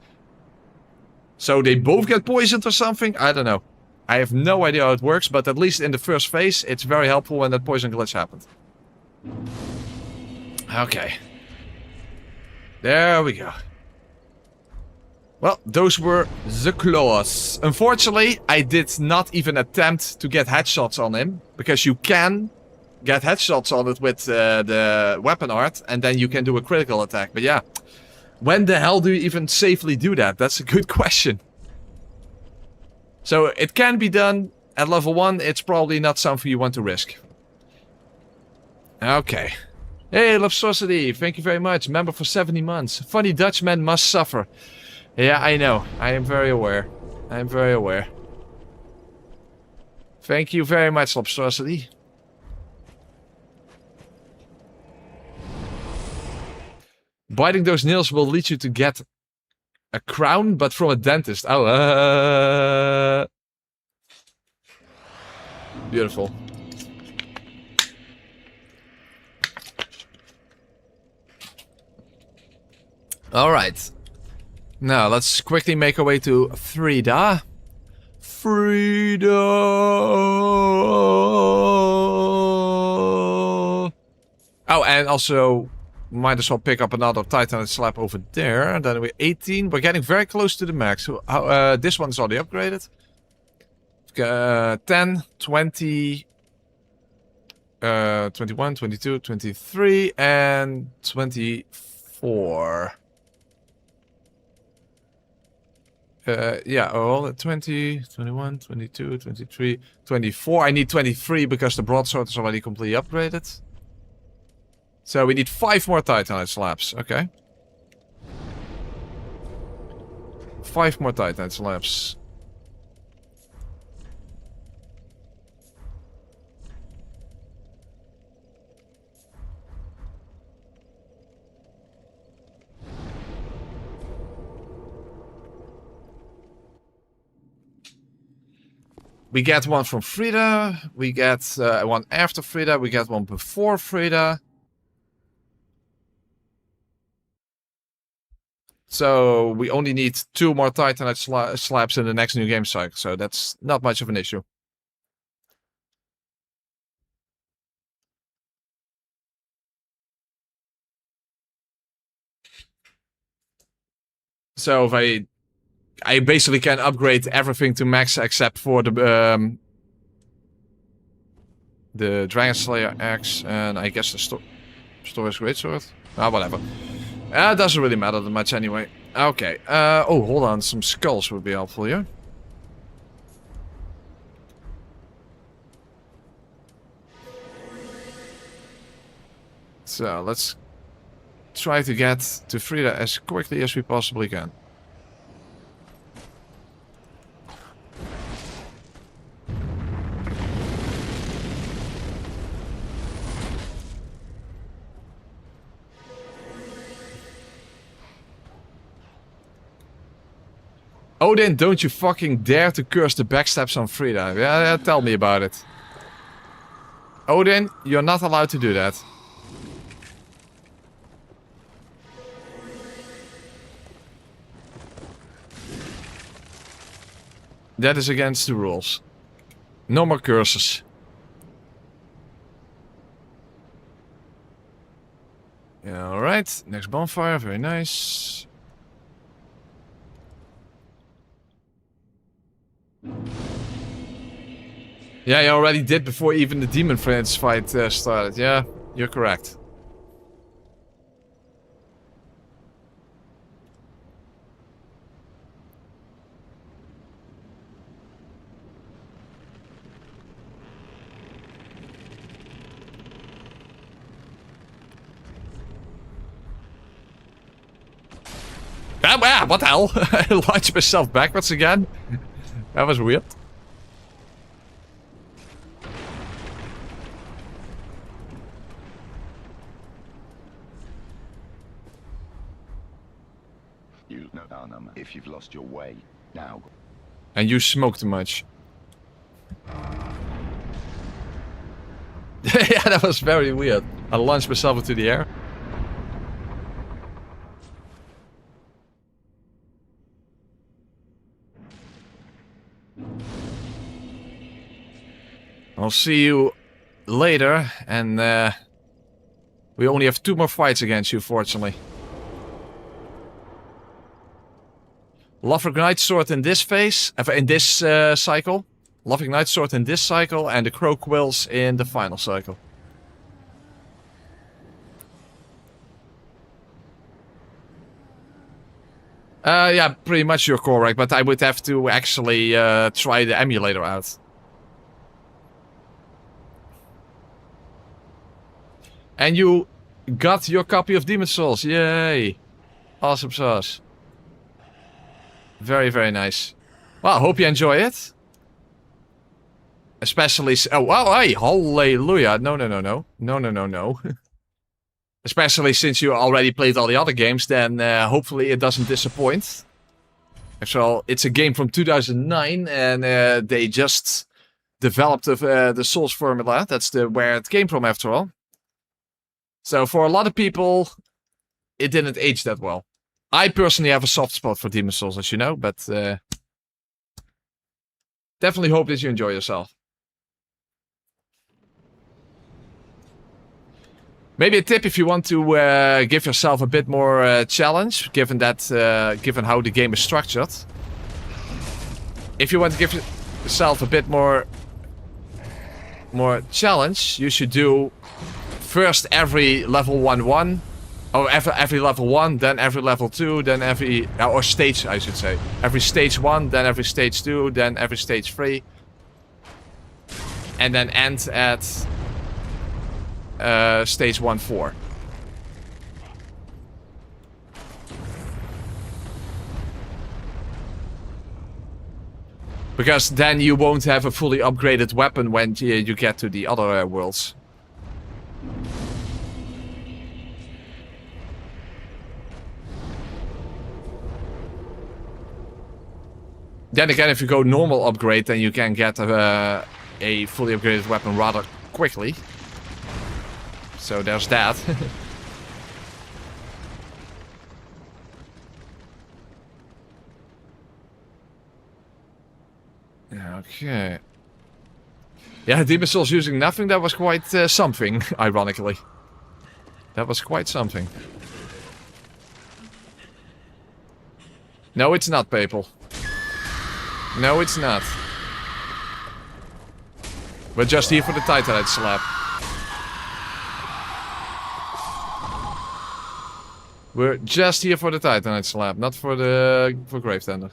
So they both get poisoned or something? I don't know. I have no idea how it works, but at least in the first phase, it's very helpful when that poison glitch happened. Okay. There we go. Well, those were the claws. Unfortunately, I did not even attempt to get headshots on him, because you can get headshots on it with the weapon art, and then you can do a critical attack. But yeah, when the hell do you even safely do that? That's a good question. So it can be done at level 1. It's probably not something you want to risk. Okay. Hey, Lobsosity, thank you very much. Member for 70 months. Funny Dutchmen must suffer. Yeah, I know. I am very aware. I am very aware. Thank you very much, Lobsosity. Biting those nails will lead you to get a crown, but from a dentist. Oh, beautiful. Alright. Now, let's quickly make our way to Frida. Frida! Oh, and also, might as well pick up another Titan slab over there. And then we're 18. We're getting very close to the max. So, this one's already upgraded. 10, 20, 21, 22, 23, and 24. Yeah, all 20, 21, 22, 23, 24. I need 23 because the broadsword is already completely upgraded. So we need 5 more Titanite slabs. Okay. 5 more Titanite slabs. We get one from Frida. We get one after Frida. We get one before Frida. So we only need 2 more Titanite slabs in the next new game cycle. So that's not much of an issue. So if I basically can upgrade everything to max except for the Dragon Slayer Axe and I guess the Storage Greatsword. Ah, whatever. It doesn't really matter that much anyway. Okay. Oh, hold on. Some skulls would be helpful here. So let's try to get to Frida as quickly as we possibly can. Odin, don't you fucking dare to curse the backstabs on Frida. Yeah, tell me about it. Odin, you're not allowed to do that. That is against the rules. No more curses. Yeah, alright. Next bonfire, very nice. Yeah, you already did before even the Demon Friends fight started. Yeah, you're correct. Ah, what the hell? I launched myself backwards again. That was weird. You know them if you've lost your way now. And you smoke too much. Yeah, that was very weird. I launched myself into the air. I'll see you later, and we only have 2 more fights against you, fortunately. Lothric Nightsword in this phase, in this cycle. Lothric Nightsword in this cycle, and the Crow Quills in the final cycle. Yeah, pretty much you're correct, but I would have to actually try the emulator out. And you got your copy of Demon Souls. Yay. Awesome sauce. Very, very nice. Well, I hope you enjoy it. Especially... Oh, wow, hey, hallelujah. No, no, no, no. No, no, no, no. Especially since you already played all the other games, then hopefully it doesn't disappoint. After all, it's a game from 2009, and they just developed the Souls formula. That's where it came from, after all. So for a lot of people, it didn't age that well. I personally have a soft spot for Demon Souls, as you know, but definitely hope that you enjoy yourself. Maybe a tip if you want to give yourself a bit more challenge, given given how the game is structured. If you want to give yourself a bit more challenge, you should do first every level 1-1, or every level 1, then every level 2, then every or stage, I should say. Every stage 1, then every stage 2, then every stage 3, and then end at stage 1-4. Because then you won't have a fully upgraded weapon when you get to the other worlds. Then again, if you go normal upgrade, then you can get a fully upgraded weapon rather quickly. So there's that. Okay. Yeah, Demon Souls using nothing, that was quite something, ironically. That was quite something. No, it's not, people. No, it's not. We're just here for the Titanite slap. We're just here for the Titanite slap, not for the Grave Tender.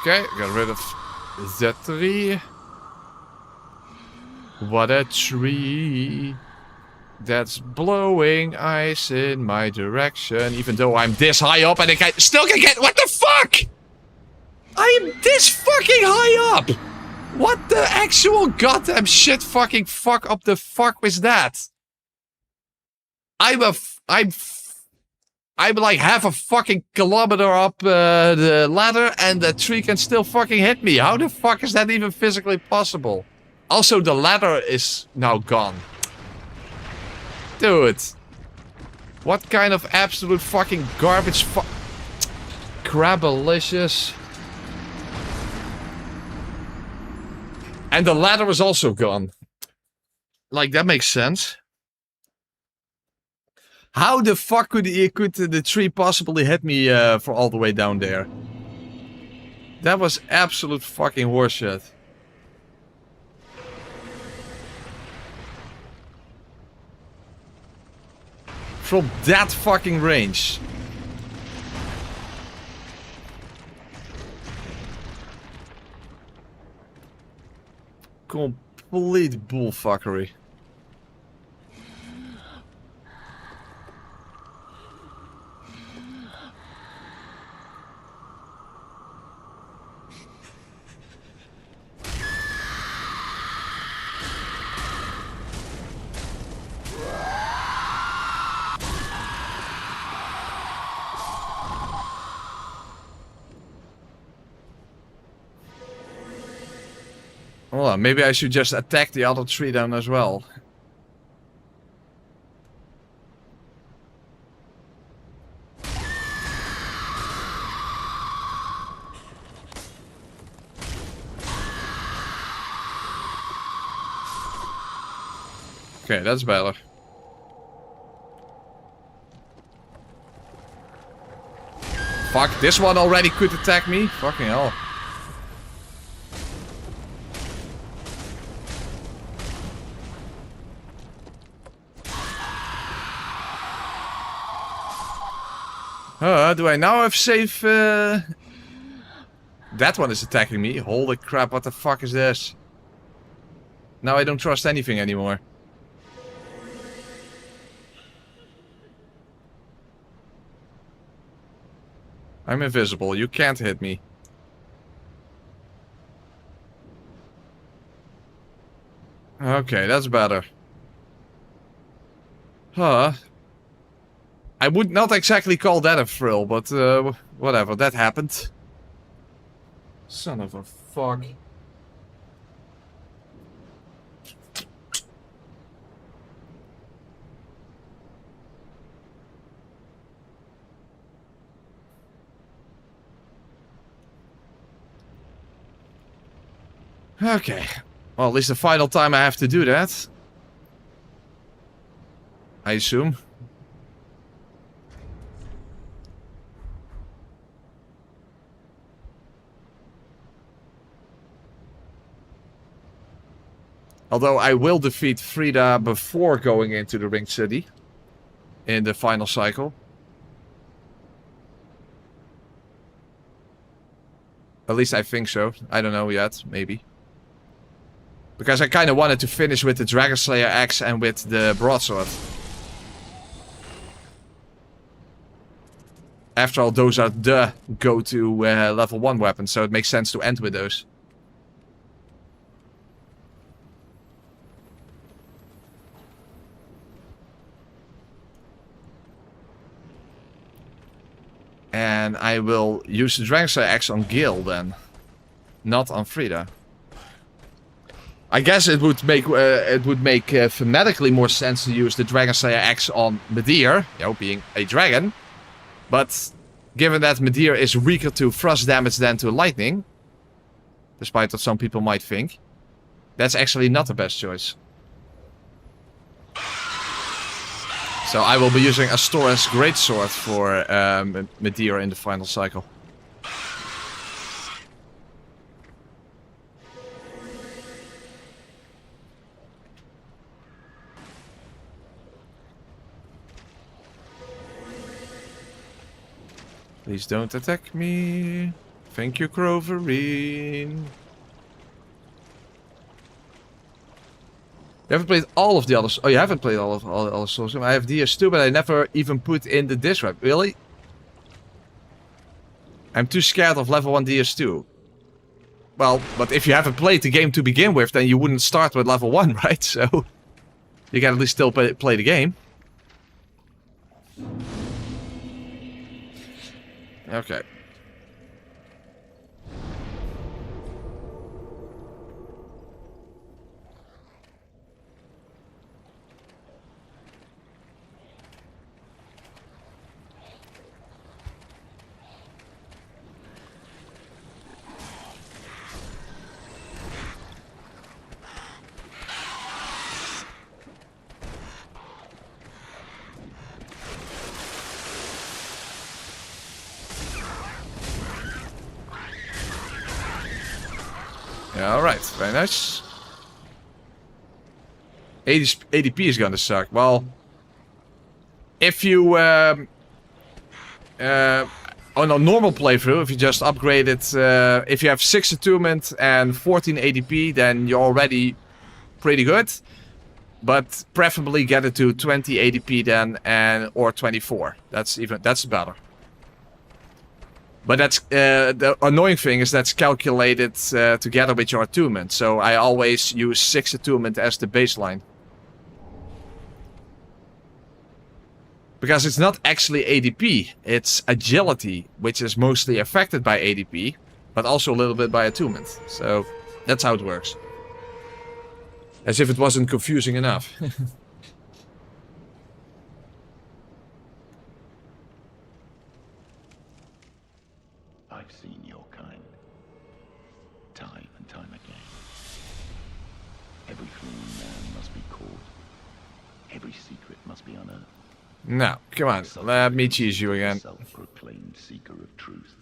Okay, got rid of that tree. What a tree. That's blowing ice in my direction. Even though I'm this high up and I still can get... What the fuck? I am this fucking high up! What the actual goddamn shit fucking fuck up the fuck was that? I'm like half a fucking kilometer up the ladder and the tree can still fucking hit me. How the fuck is that even physically possible? Also, the ladder is now gone. Dude. What kind of absolute fucking garbage Crabalicious. And the ladder is also gone. Like, that makes sense. How the fuck could the tree possibly hit me for all the way down there? That was absolute fucking horseshit. From that fucking range. Complete bullfuckery. Well, maybe I should just attack the other tree down as well. Okay, that's better. Fuck, this one already could attack me? Fucking hell. Do I now have safe... That one is attacking me. Holy crap, what the fuck is this? Now I don't trust anything anymore. I'm invisible, you can't hit me. Okay, that's better. Huh. I would not exactly call that a thrill, but whatever, that happened. Son of a fuck. Okay. Well, at least the final time I have to do that. I assume. Although I will defeat Frida before going into the Ring City. In the final cycle. At least I think so. I don't know yet. Maybe. Because I kind of wanted to finish with the Dragon Slayer axe and with the broadsword. After all, those are the go-to level 1 weapons, so it makes sense to end with those. And I will use the Dragon Slayer axe on Gil then. Not on Frida. I guess it would make phonetically more sense to use the Dragon Slayer axe on Medir, you know, being a dragon. But given that Medir is weaker to thrust damage than to lightning, despite what some people might think, that's actually not the best choice. So I will be using Astora's Greatsword for Medir in the final cycle. Please don't attack me. Thank you, Croverine. You haven't played all of the others. Oh, you haven't played all the other souls. I have DS2, but I never even put in the disc wrap. Really? I'm too scared of level 1 DS2. Well, but if you haven't played the game to begin with, then you wouldn't start with level 1, right? So you can at least still play the game. Okay. Yeah, alright, very nice. ADP is gonna suck. Well, if you on a normal playthrough, if you just upgrade it, if you have 6 attunement and 14 ADP, then you're already pretty good. But preferably get it to 20 ADP then, or 24. That's better. But that's the annoying thing is that's calculated together with your attunement. So I always use 6 attunement as the baseline. Because it's not actually ADP, it's agility, which is mostly affected by ADP, but also a little bit by attunement. So that's how it works. As if it wasn't confusing enough. I've seen your kind. Time and time again. Every fleeing man must be caught. Every secret must be unearthed. No, come on, let me cheese you again. Self-proclaimed seeker of truth.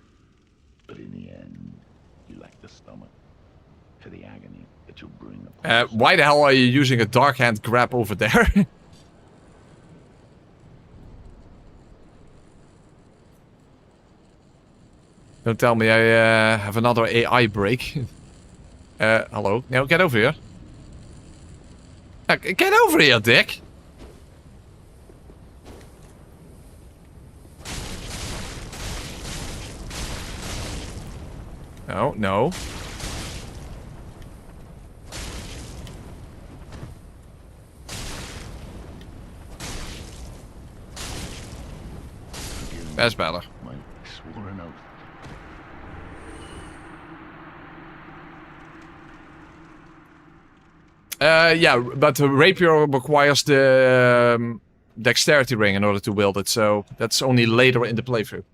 But in the end, you lack the stomach for the agony that you'll bring upon why the hell are you using a dark hand grab over there? Don't tell me I have another AI break. Hello? No, get over here. Get over here, dick! No, no. That's better. my sworn oath. Yeah, but the rapier requires the dexterity ring in order to wield it, so that's only later in the playthrough.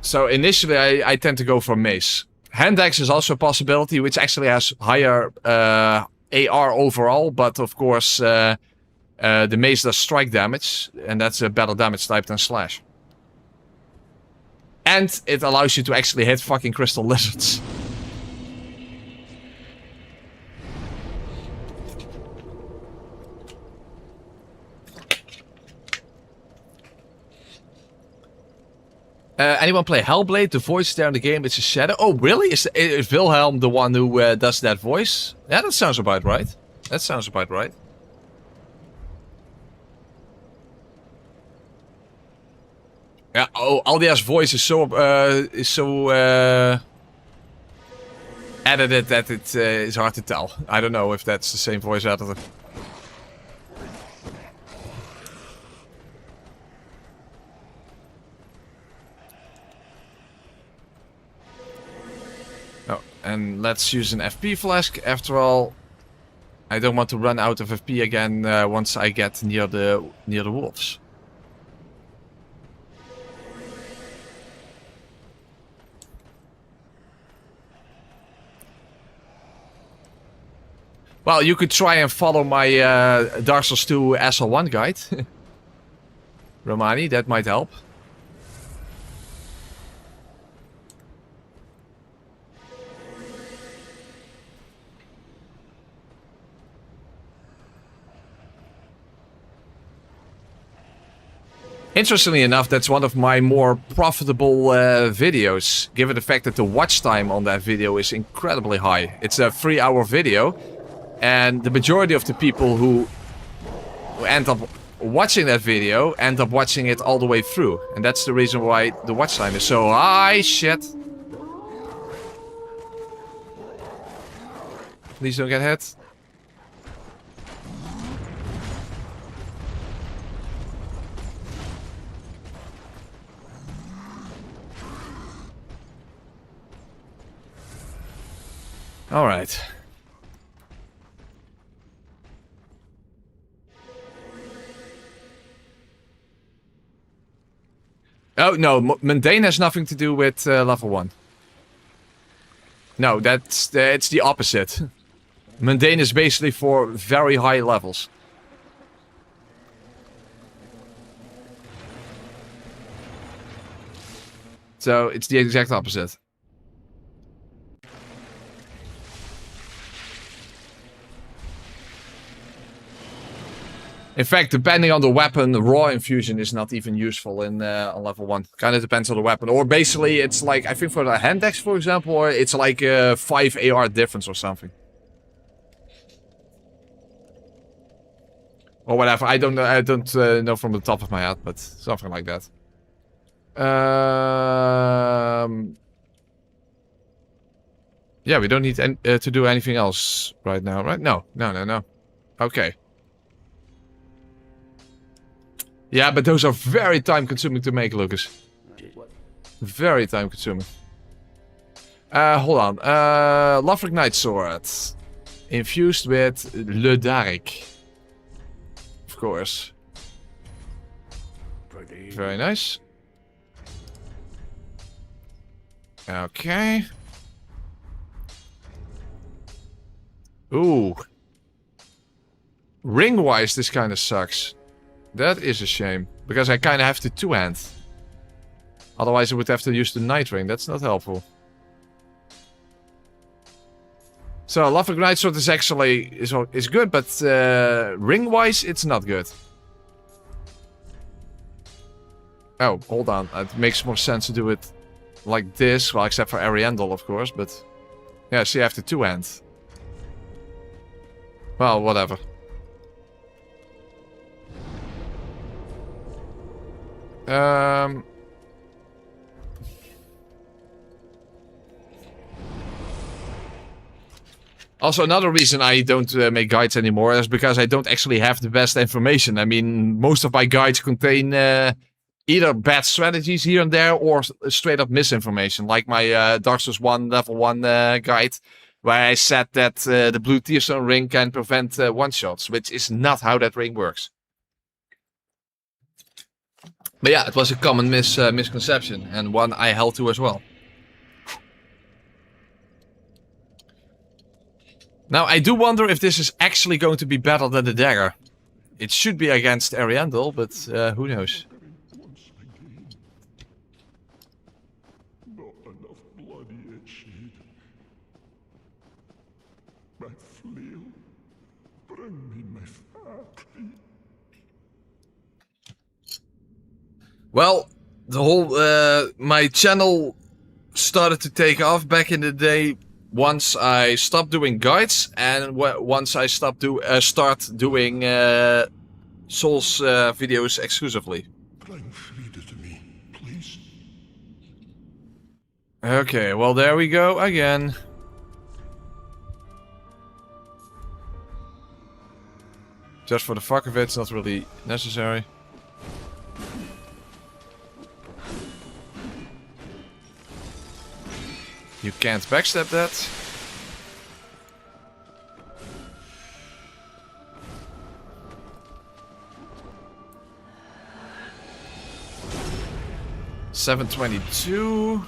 So initially I tend to go for mace. Hand axe is also a possibility, which actually has higher AR overall, but of course the mace does strike damage, and that's a better damage type than slash. And it allows you to actually hit fucking crystal lizards. Anyone play Hellblade? The voice there in the game, it's a shadow. Oh, really? Is Wilhelm the one who does that voice? Yeah, that sounds about right. That sounds about right. Yeah, oh, Aldia's voice is so edited that it is hard to tell. I don't know if that's the same voice editor. Oh, and let's use an FP flask. After all, I don't want to run out of FP again once I get near the wolves. Well, you could try and follow my Dark Souls 2 SL1 guide. Romani, that might help. Interestingly enough, that's one of my more profitable videos, given the fact that the watch time on that video is incredibly high. It's a 3-hour video, and the majority of the people who end up watching that video end up watching it all the way through. And that's the reason why the watch time is so high. Shit. Please don't get hit. All right. Oh, no. Mundane has nothing to do with level 1. No, it's the opposite. Mundane is basically for very high levels. So, it's the exact opposite. In fact, depending on the weapon, raw infusion is not even useful in on level 1. Kind of depends on the weapon. Or basically, it's like, I think for the hand axe, for example, or it's like 5 AR difference or something. Or whatever. I don't know from the top of my head, but something like that. Yeah, we don't need to do anything else right now, right? No. Okay. Yeah, but those are very time-consuming to make, Lucas. Very time-consuming. Hold on. Lothric Knight Sword. Infused with Le Dark. Of course. Very nice. Okay. Ooh. Ring-wise, this kind of sucks. That is a shame, because I kind of have to two-hand. Otherwise I would have to use the Night Ring, that's not helpful. So, Lothric Knight Sword is actually is good, but ring-wise it's not good. Oh, hold on, it makes more sense to do it like this, well except for Ariandel of course, but... Yeah, so you have to two-hand. Well, whatever. Also, another reason I don't make guides anymore is because I don't actually have the best information. I mean, most of my guides contain either bad strategies here and there or straight up misinformation. Like my Dark Souls 1 level 1 guide, where I said that the blue Tearstone ring can prevent one-shots, which is not how that ring works. But yeah, it was a common misconception, and one I held to as well. Now, I do wonder if this is actually going to be better than the dagger. It should be against Ariandel, but who knows. Not enough blood yet, Shade. My flail. Bring me my family. Well, the whole my channel started to take off back in the day once I stopped doing guides and once I start doing Souls videos exclusively. Bring Frida to me, please. Okay, well there we go again. Just for the fuck of it, it's not really necessary. You can't backstab that. $722.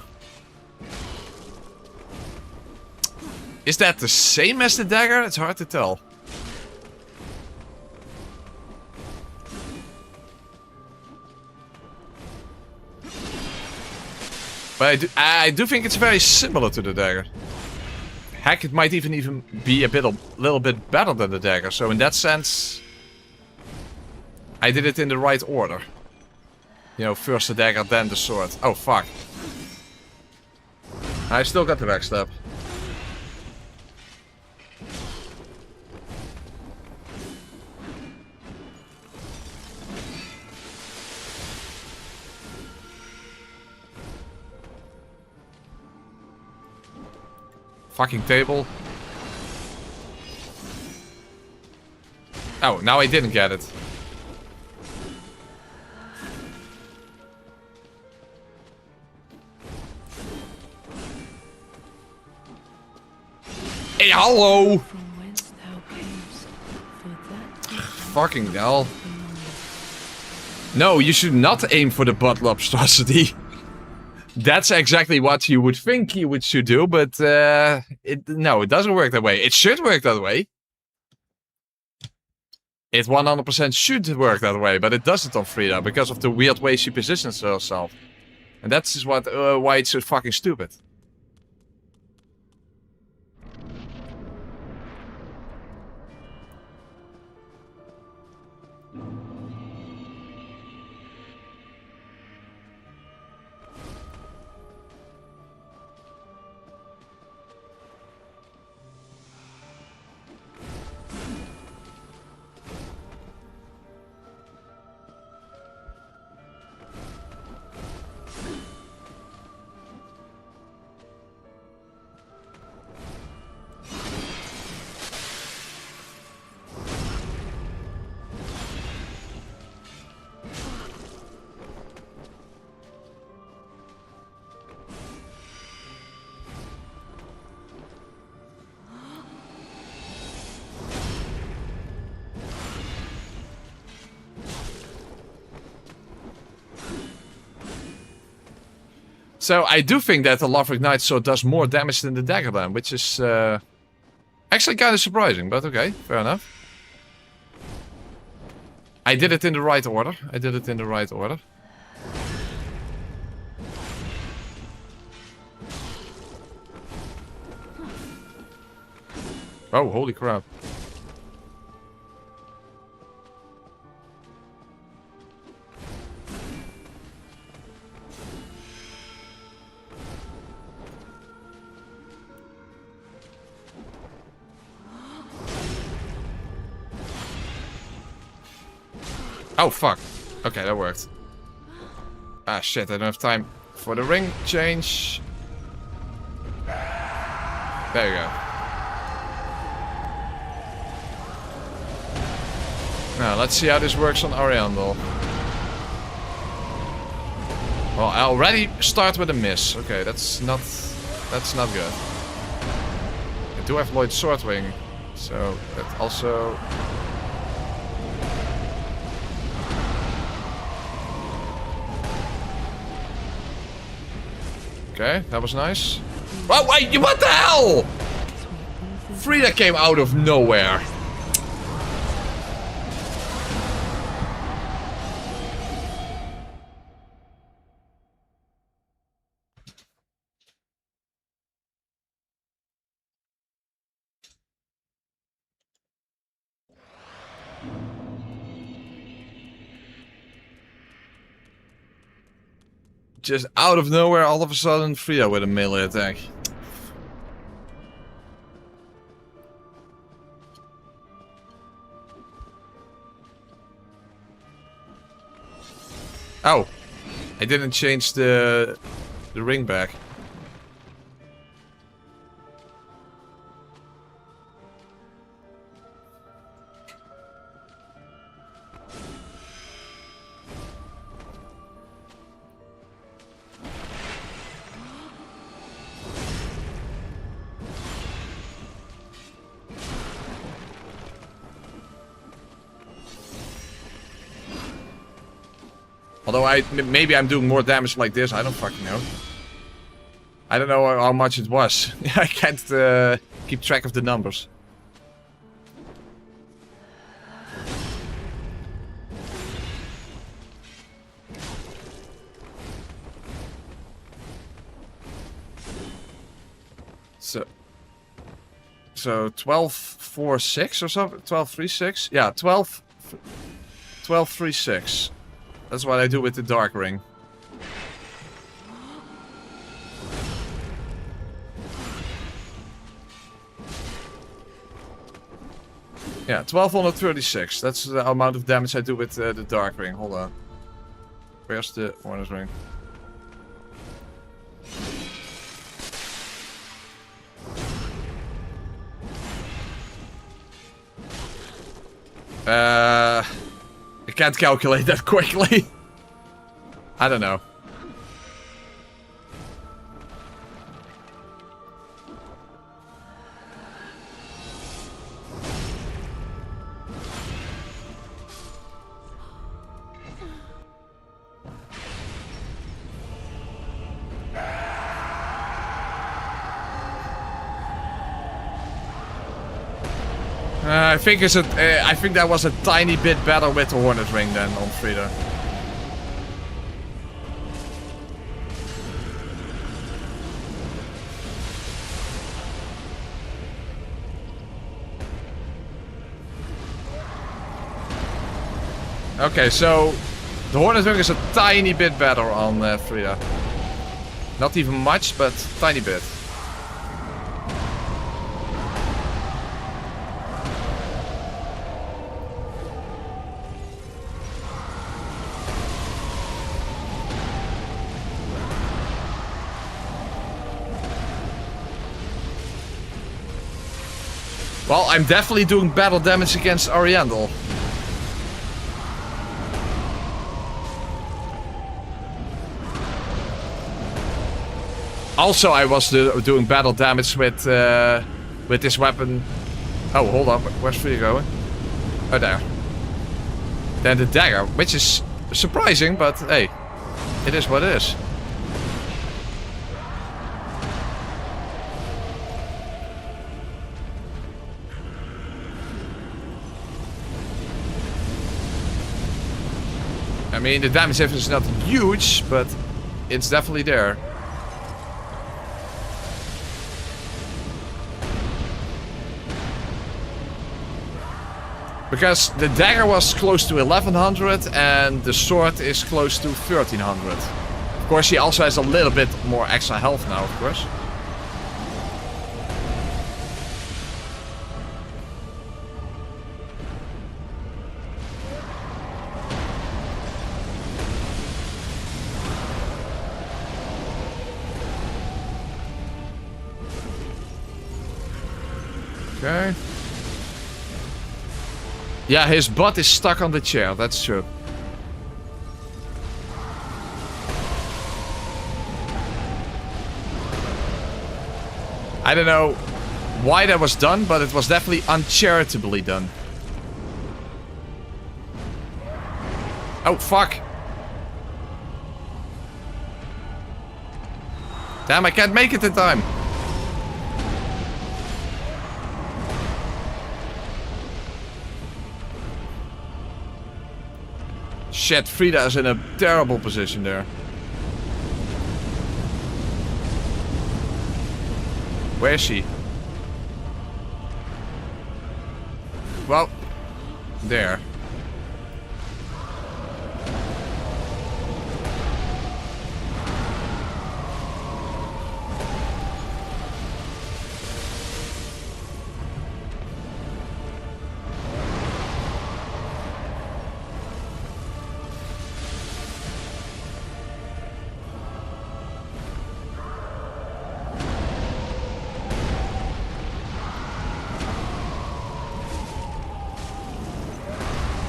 Is that the same as the dagger? It's hard to tell. But I do think it's very similar to the dagger. Heck, it might even be a little bit better than the dagger. So in that sense, I did it in the right order. You know, first the dagger, then the sword. Oh fuck! I still got the backstab. Fucking table. Oh, now I didn't get it. Hey, hello! From whence thou camest, for that Fucking hell. No, you should not aim for the butt lobstrosity. That's exactly what you would think you should do, but no, it doesn't work that way. It should work that way. It 100% should work that way, but it doesn't on Frida because of the weird way she positions herself. And that's what why it's so fucking stupid. So I do think that the Lothric Knight Sword does more damage than the dagger then, which is actually kind of surprising, but okay, fair enough. I did it in the right order. I did it in the right order. Oh, holy crap. Oh, fuck. Okay, that worked. Ah, shit, I don't have time for the ring change. There you go. Now, let's see how this works on Ariandel. Well, I already start with a miss. Okay, that's not good. I do have Lloyd's Swordwing, so that also... Okay, that was nice. Oh, wait, what the hell? Frida came out of nowhere. Just out of nowhere, all of a sudden, Frida with a melee attack. Oh, I didn't change the ring back. Although maybe I'm doing more damage like this, I don't fucking know. I don't know how much it was. I can't keep track of the numbers. So 12-4-6 or something? 12-3-6? Yeah, 12-3-6. That's what I do with the dark ring. Yeah, 1236. That's the amount of damage I do with the dark ring. Hold on. Where's the orange ring? I can't calculate that quickly. I don't know. I think I think that was a tiny bit better with the Hornet Ring than on Frida. Okay, so the Hornet Ring is a tiny bit better on Frida. Not even much, but tiny bit. Well, I'm definitely doing battle damage against Oriental. Also, I was doing battle damage with this weapon. Oh, hold on. Where's Frida going? Oh, there. Then the dagger, which is surprising, but hey, it is what it is. I mean, the damage difference is not huge, but it's definitely there. Because the dagger was close to 1100 and the sword is close to 1300. Of course, she also has a little bit more extra health now, of course. Okay. Yeah, his butt is stuck on the chair, that's true. I don't know why that was done, but it was definitely uncharitably done. Oh, fuck. Damn, I can't make it in time. Shit, Frida is in a terrible position there. Where is she? Well, there.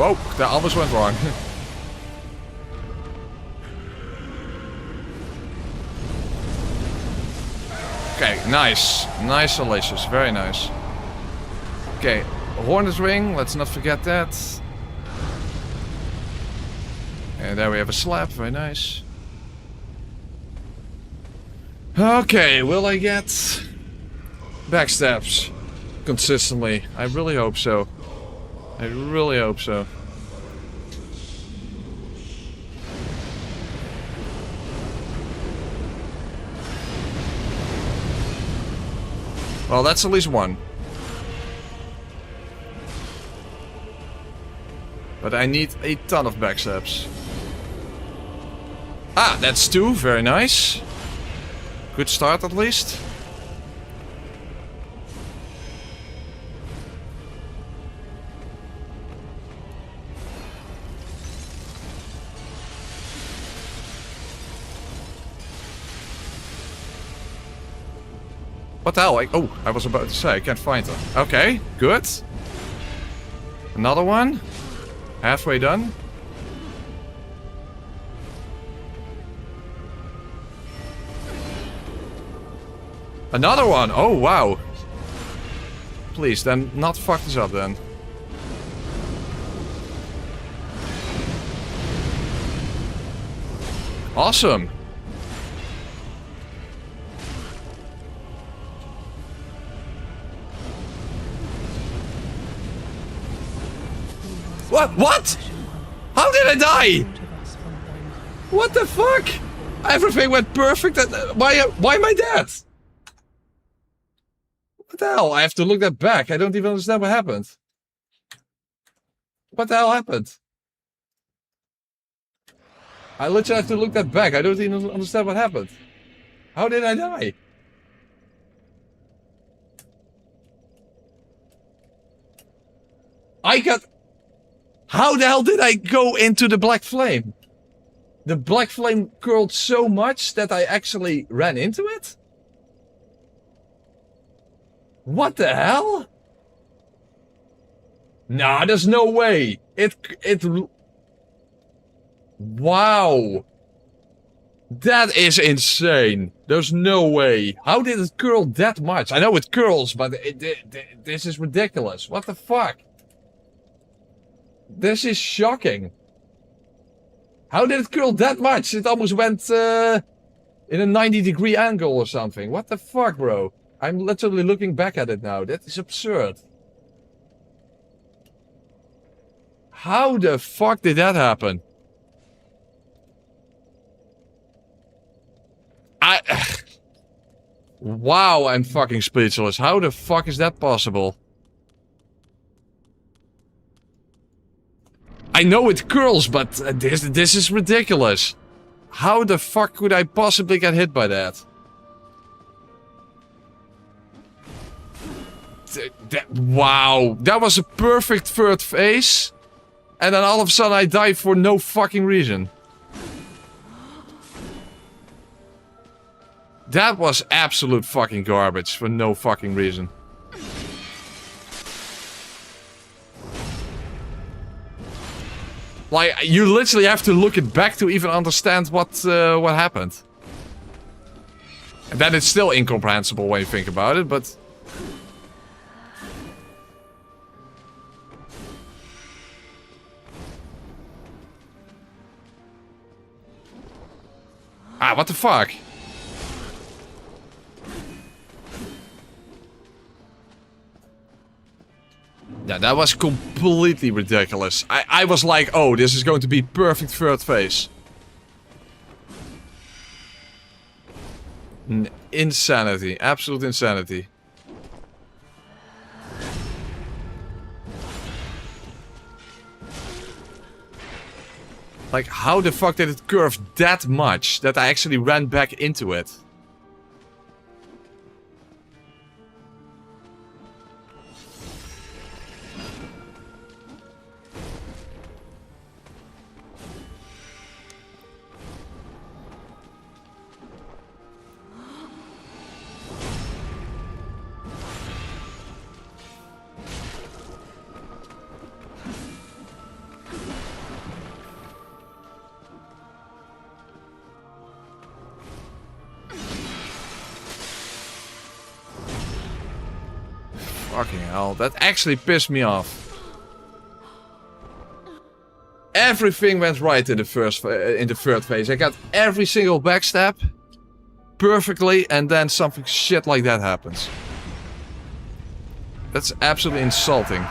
Whoa, that almost went wrong. Okay, nice. Nice salacious, very nice. Okay, Hornet Ring, let's not forget that. And there we have a slap, very nice. Okay, will I get backstabs consistently? I really hope so. I really hope so. Well, that's at least one. But I need a ton of backstabs. Ah, that's two. Very nice. Good start at least. What the hell? Oh, I was about to say, I can't find her. Okay, good. Another one. Halfway done. Another one! Oh, wow. Please, then not fuck this up then. Awesome. What? How did I die? What the fuck? Everything went perfect and why am I dead? What the hell? I have to look that back. I don't even understand what happened. What the hell happened? I literally have to look that back. I don't even understand what happened. How did I die? How the hell did I go into the black flame? The black flame curled so much that I actually ran into it? What the hell? Nah, there's no way. Wow. That is insane. There's no way. How did it curl that much? I know it curls, but this is ridiculous. What the fuck? This is shocking. How did it curl that much? It almost went in a 90-degree angle or something. What the fuck, bro? I'm literally looking back at it now. That is absurd. How the fuck did that happen? Wow, I'm fucking speechless. How the fuck is that possible? I know it curls, but this is ridiculous. How the fuck could I possibly get hit by that? Wow, that was a perfect third phase. And then all of a sudden I died for no fucking reason. That was absolute fucking garbage for no fucking reason. Like, you literally have to look it back to even understand what happened. And then it's still incomprehensible when you think about it, but... Ah, what the fuck? Yeah, that was completely ridiculous. I was like, oh, this is going to be perfect third phase. Insanity. Absolute insanity. Like, how the fuck did it curve that much that I actually ran back into it? Fucking hell, that actually pissed me off. Everything went right in the third phase. I got every single backstab perfectly, and then something shit like that happens. That's absolutely insulting.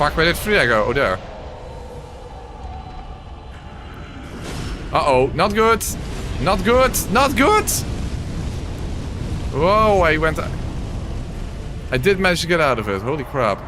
Fuck, where did Frida go? Oh, there. Uh-oh, not good. Not good. Not good. Whoa, I went... I did manage to get out of it. Holy crap.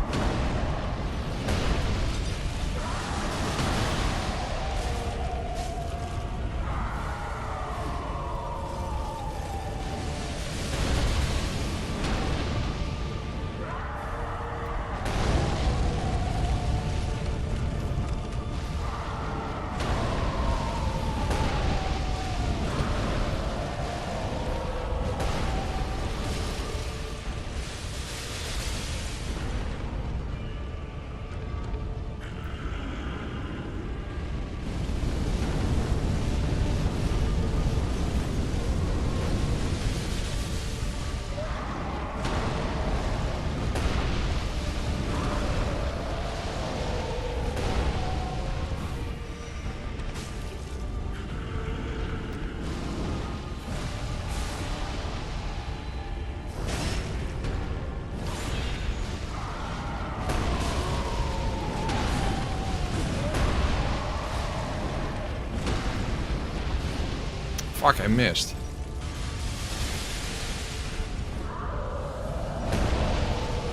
Fuck, I missed.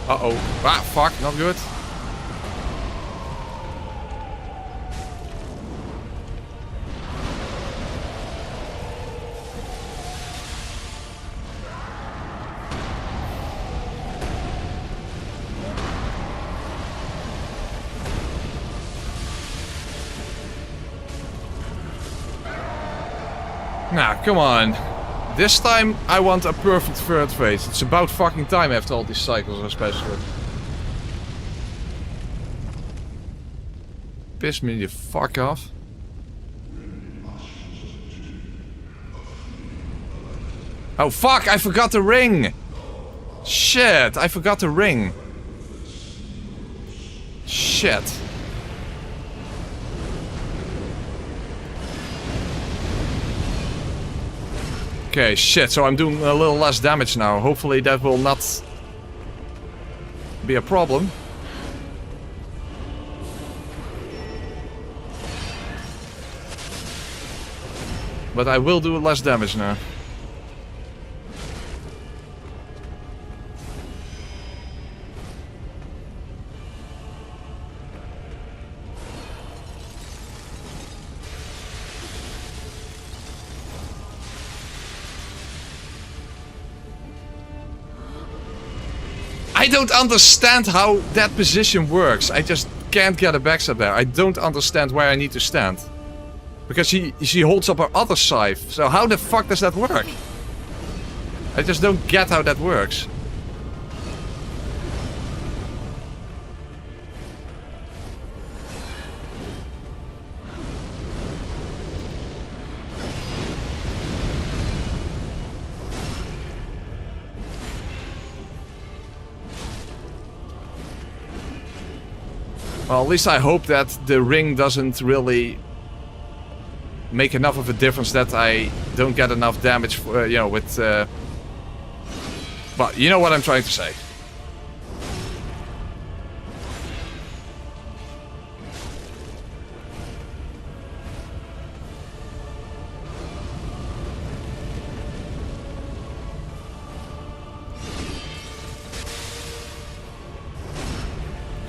Uh-oh. Ah, fuck, not good. Nah, come on. This time I want a perfect third phase. It's about fucking time after all these cycles, especially. Piss me the fuck off. Oh fuck, I forgot the ring! Shit, I forgot the ring. Shit. Okay, shit, so I'm doing a little less damage now. Hopefully that will not be a problem. But I will do less damage now. I don't understand how that position works. I just can't get a backstab there. I don't understand where I need to stand. Because she holds up her other scythe. So how the fuck does that work? I just don't get how that works. Well, at least I hope that the ring doesn't really make enough of a difference that I don't get enough damage for, you know, with... But you know what I'm trying to say.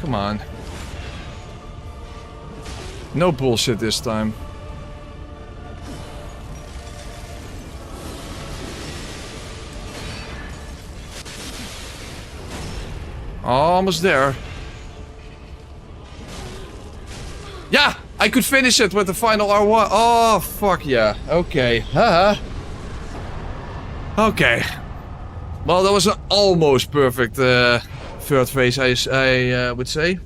Come on. No bullshit this time. Almost there. Yeah! I could finish it with the final R1. Oh, fuck yeah. Okay. Haha. Okay. Well, that was an almost perfect third phase, I would say.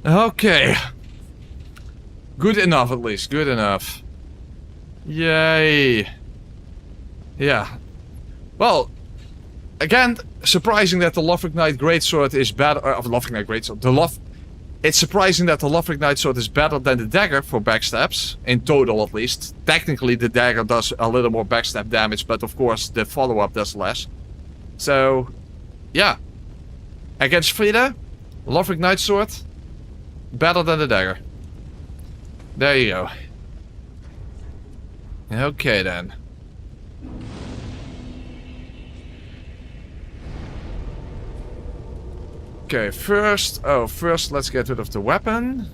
Okay. Good enough, at least. Good enough. Yay. Yeah. Well, again, surprising that the Lothric Knight Greatsword is better. Lothric Knight Greatsword. It's surprising that the Lothric Knight Sword is better than the dagger for backstabs. In total, at least. Technically, the dagger does a little more backstab damage, but of course, the follow-up does less. So, yeah. Against Frida, Lothric Knight Sword, better than the dagger. There you go. Okay, then. Okay, first let's get rid of the weapon.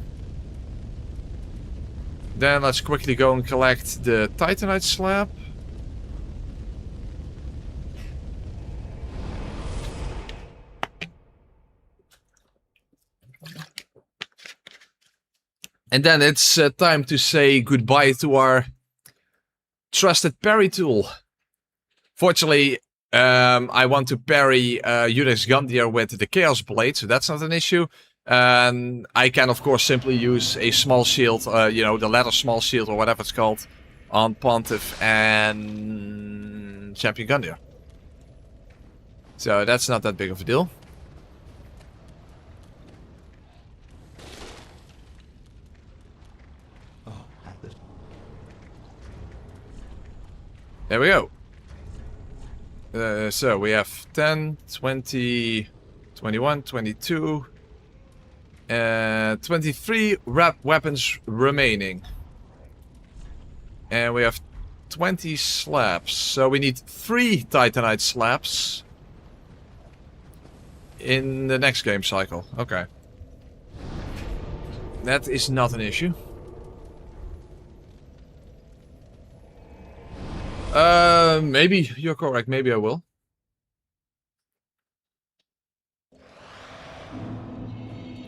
Then let's quickly go and collect the Titanite slab. And then it's time to say goodbye to our trusted parry tool. Fortunately, I want to parry Udex Gundyr with the Chaos Blade, so that's not an issue. And I can, of course, simply use a small shield, you know, the ladder small shield or whatever it's called, on Pontiff and Champion Gundyr. So that's not that big of a deal. There we go. So we have 10, 20, 21, 22, 23 weapons remaining. And we have 20 slabs. So we need 3 Titanite slabs in the next game cycle. Okay. That is not an issue. Maybe you're correct. Maybe I will.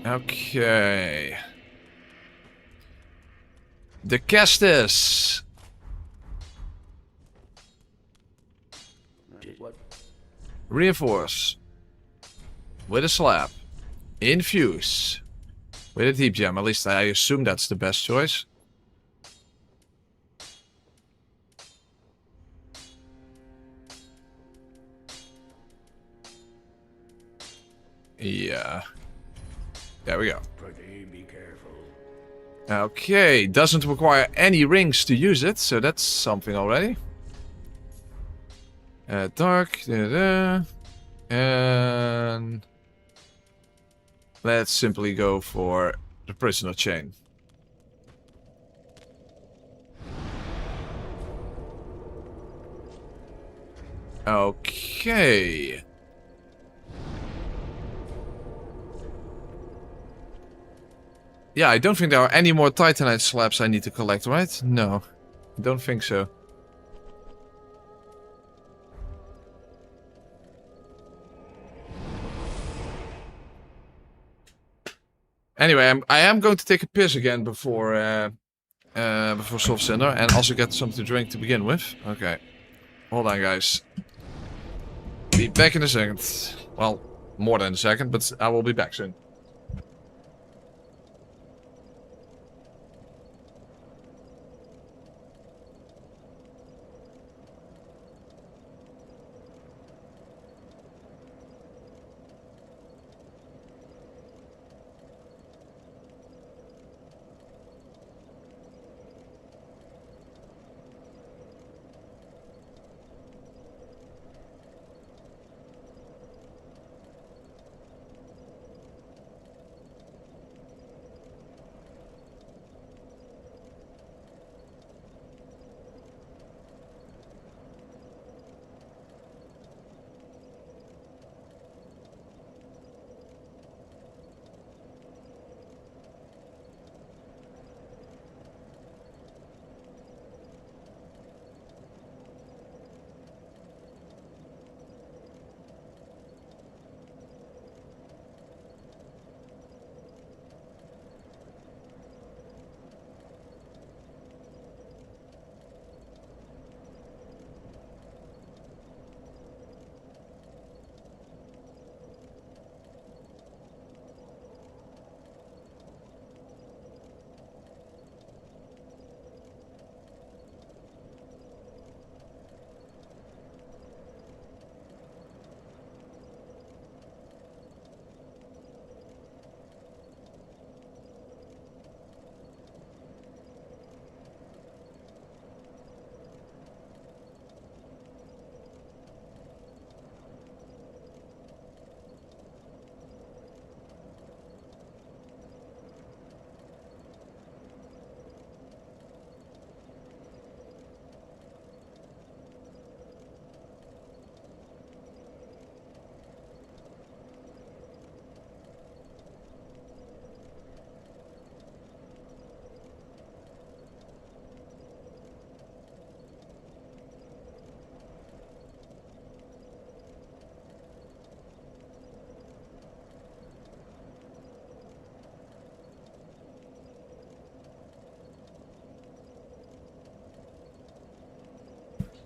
Okay. The Kestis. What? Reinforce. With a slab. Infuse. With a deep gem. At least I assume that's the best choice. Yeah. There we go. Pretty be careful. Okay, doesn't require any rings to use it, so that's something already. Dark, and let's simply go for the prisoner chain. Okay. Yeah, I don't think there are any more Titanite slabs I need to collect, right? No, I don't think so. Anyway, I am going to take a piss again before Soft Cinder, and also get something to drink to begin with. Okay, hold on, guys. Be back in a second. Well, more than a second, but I will be back soon.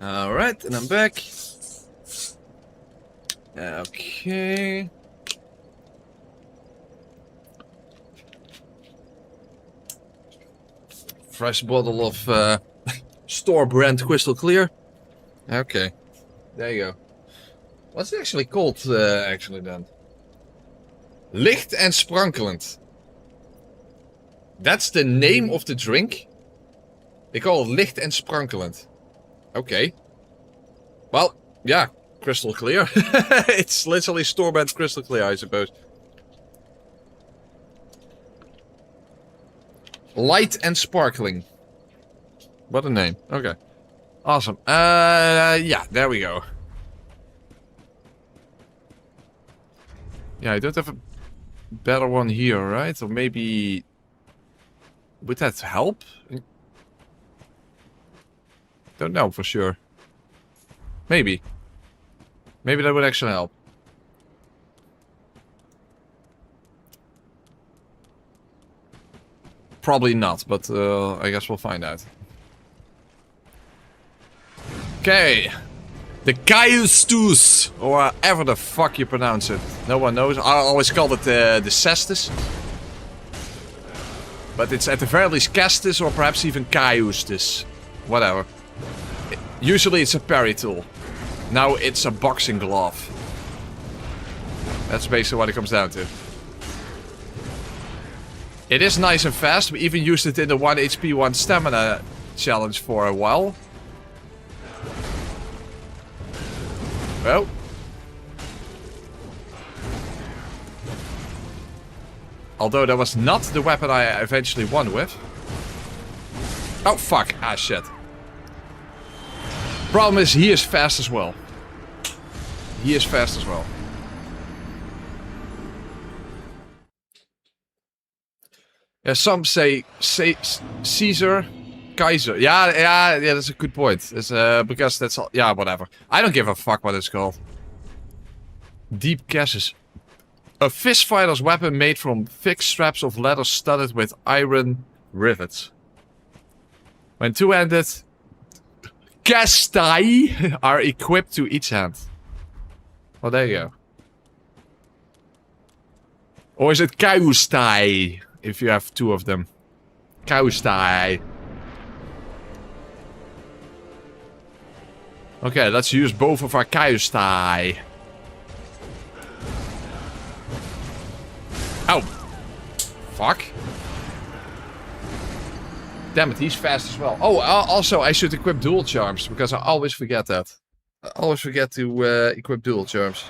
Alright, and I'm back. Okay. Fresh bottle of store brand Crystal Clear. Okay. There you go. What's it actually called, actually then? Licht en sprankelend. That's the name of the drink? They call it licht en sprankelend. Okay. Well, yeah, crystal clear. It's literally store-bought crystal clear, I suppose. Light and sparkling. What a name. Okay. Awesome. Yeah, there we go. Yeah, I don't have a better one here, right? Or maybe... Would that help? Don't know for sure. Maybe. Maybe that would actually help. Probably not, but I guess we'll find out. Okay. The Caiustus, or however the fuck you pronounce it. No one knows. I always called it the Cestus. But it's at the very least Castus or perhaps even Caiustus. Whatever. Usually it's a parry tool. Now it's a boxing glove. That's basically what it comes down to. It is nice and fast. We even used it in the 1 HP 1 stamina challenge for a while. Well. Although that was not the weapon I eventually won with. Oh fuck. Ah shit. Problem is, he is fast as well. He is fast as well. Yeah, some say Caesar, Kaiser. Yeah, that's a good point. It's, because that's all. Yeah, whatever. I don't give a fuck what it's called. Deep caches. A fist fighter's weapon made from thick straps of leather studded with iron rivets. When two-handed castai are equipped to each hand. Well, there you go. Or is it kaustai? If you have two of them. Kaustai. Okay, let's use both of our kaustai. Ow. Fuck. Damn it, he's fast as well. Oh, also, I should equip dual charms, because I always forget that. I always forget to equip dual charms.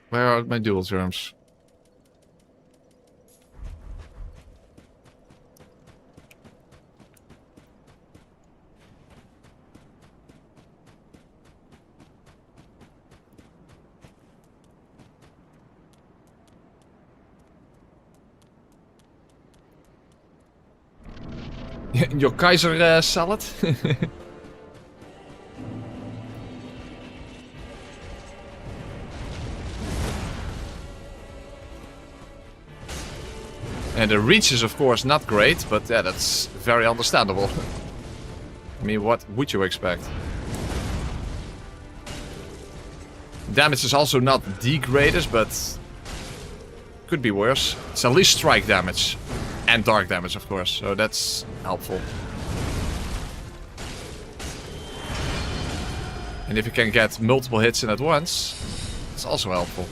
Where are my dual charms? Your Kaiser salad? And the reach is of course not great, but yeah, that's very understandable. I mean, what would you expect? Damage is also not the greatest, but could be worse. It's at least strike damage. And dark damage, of course, so that's helpful. And if you can get multiple hits in at once, it's also helpful.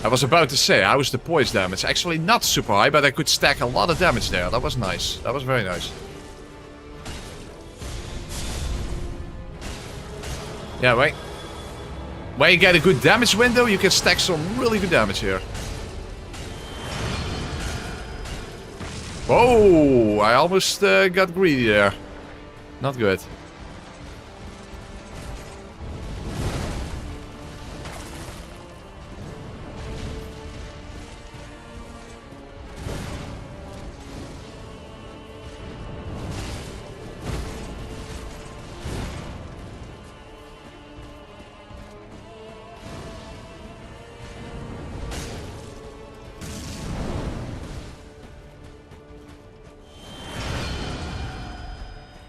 I was about to say, how is the poise damage? Actually not super high, but I could stack a lot of damage there. That was nice. That was very nice. Yeah, wait. When you get a good damage window, you can stack some really good damage here. Whoa! I almost got greedy there. Not good.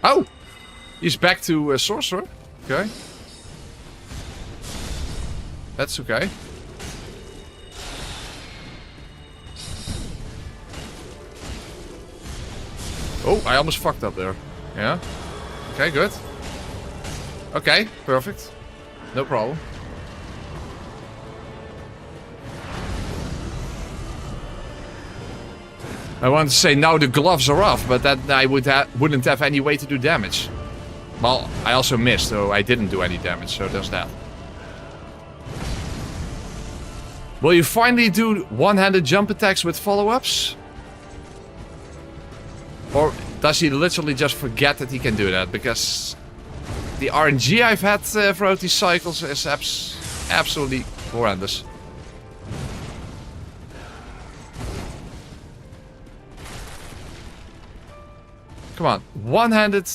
Oh! He's back to Sorcerer. Okay. That's okay. Oh, I almost fucked up there. Yeah. Okay, good. Okay, perfect. No problem. I wanted to say now the gloves are off, but that I wouldn't have any way to do damage. Well, I also missed, so I didn't do any damage, so there's that. Will you finally do one-handed jump attacks with follow-ups? Or does he literally just forget that he can do that? Because the RNG I've had throughout these cycles is absolutely horrendous. Come on, one-handed...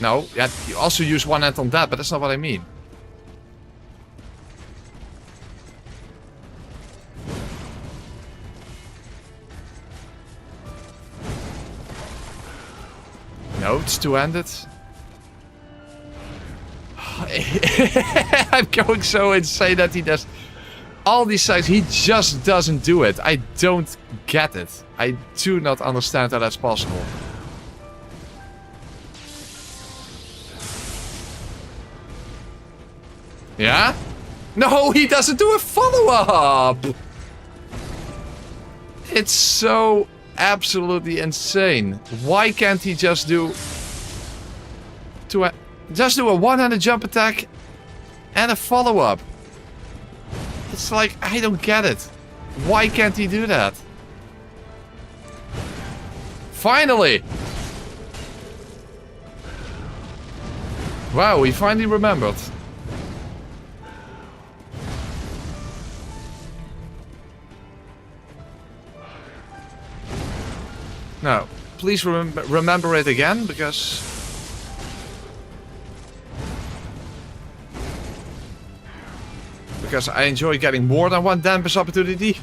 No, yeah, you also use one hand on that, but that's not what I mean. No, it's two-handed. I'm going so insane that he does all these sides. He just doesn't do it. I don't get it. I do not understand how that's possible. Yeah? No, he doesn't do a follow-up! It's so absolutely insane. Why can't he just do... Just do a one-handed jump attack and a follow-up? It's like, I don't get it. Why can't he do that? Finally! Wow, he finally remembered. No, please remember it again, because... Because I enjoy getting more than one damage opportunity.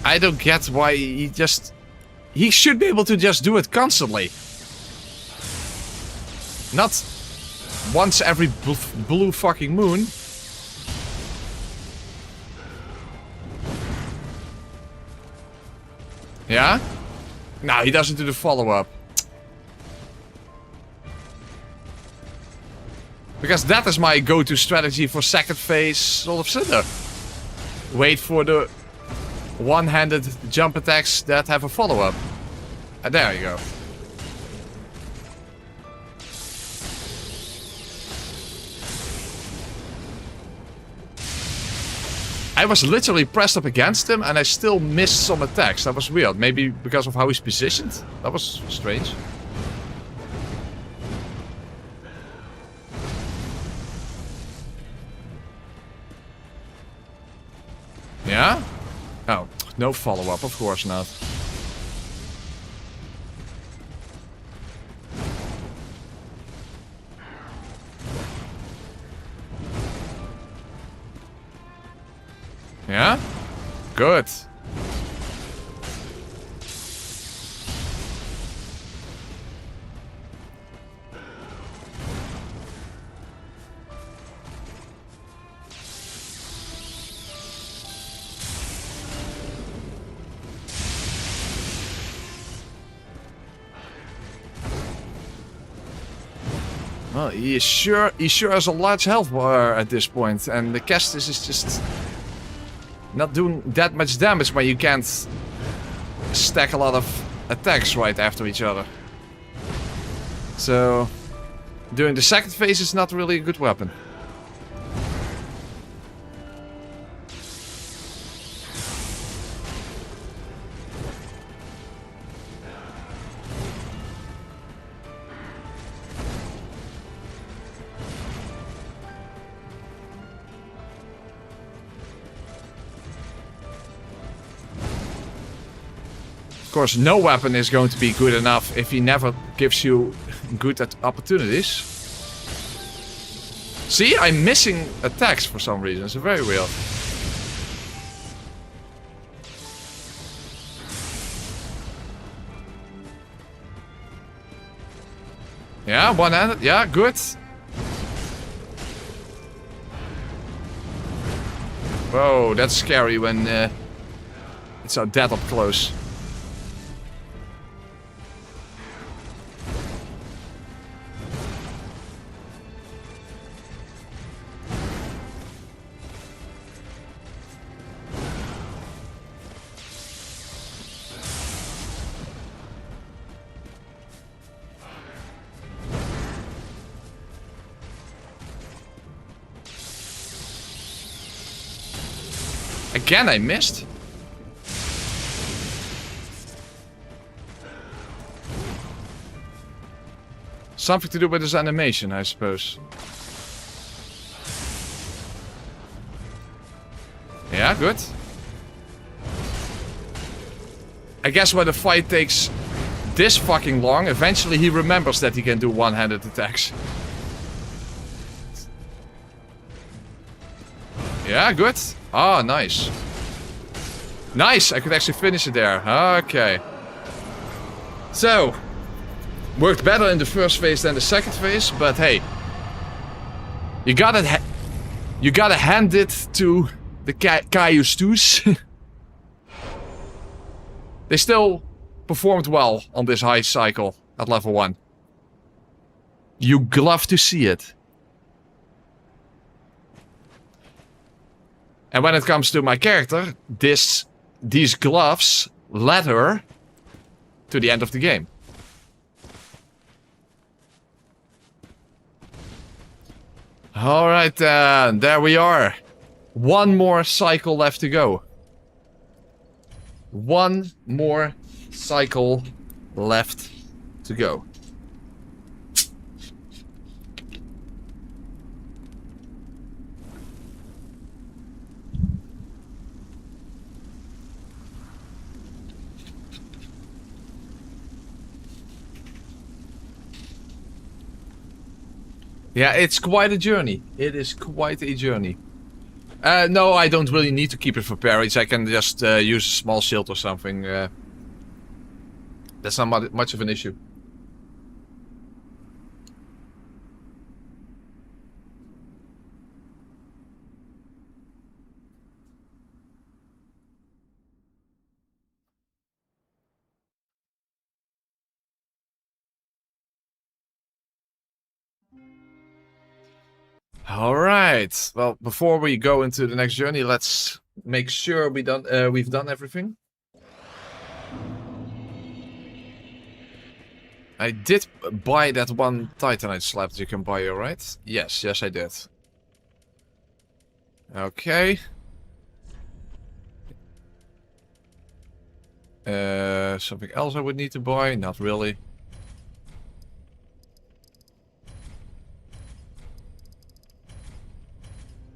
I don't get why he just... He should be able to just do it constantly. Not once every blue fucking moon. Yeah? No, he doesn't do the follow-up. Because that is my go-to strategy for second phase Soul of Cinder. Wait for the one-handed jump attacks that have a follow-up. And there you go. I was literally pressed up against him and I still missed some attacks. That was weird. Maybe because of how he's positioned. That was strange. Yeah? Oh, no follow-up, of course not. Yeah? Good. Well, he sure has a large health bar at this point, and the Kestis is just not doing that much damage when you can't stack a lot of attacks right after each other. So, doing the second phase is not really a good weapon. Of course, no weapon is going to be good enough if he never gives you good opportunities. See, I'm missing attacks for some reason. It's very weird. Yeah, one-handed. Yeah, good. Whoa, that's scary when it's so dead up close. Again, I missed. Something to do with his animation, I suppose. Yeah, good. I guess when the fight takes this fucking long, eventually he remembers that he can do one-handed attacks. Yeah, good. Ah, nice. Nice! I could actually finish it there. Okay. So, worked better in the first phase than the second phase, but hey. You gotta hand it to the Caiustus. They still performed well on this high cycle at level 1. You love to see it. And when it comes to my character, these gloves led her to the end of the game. Alright then, there we are. One more cycle left to go. One more cycle left to go. Yeah, it's quite a journey. It is quite a journey. No, I don't really need to keep it for parries. I can just use a small shield or something. That's not much of an issue. Alright, well, before we go into the next journey, let's make sure we've done everything. I did buy that one Titanite slab that you can buy, right? Yes, I did. Okay. Something else I would need to buy? Not really.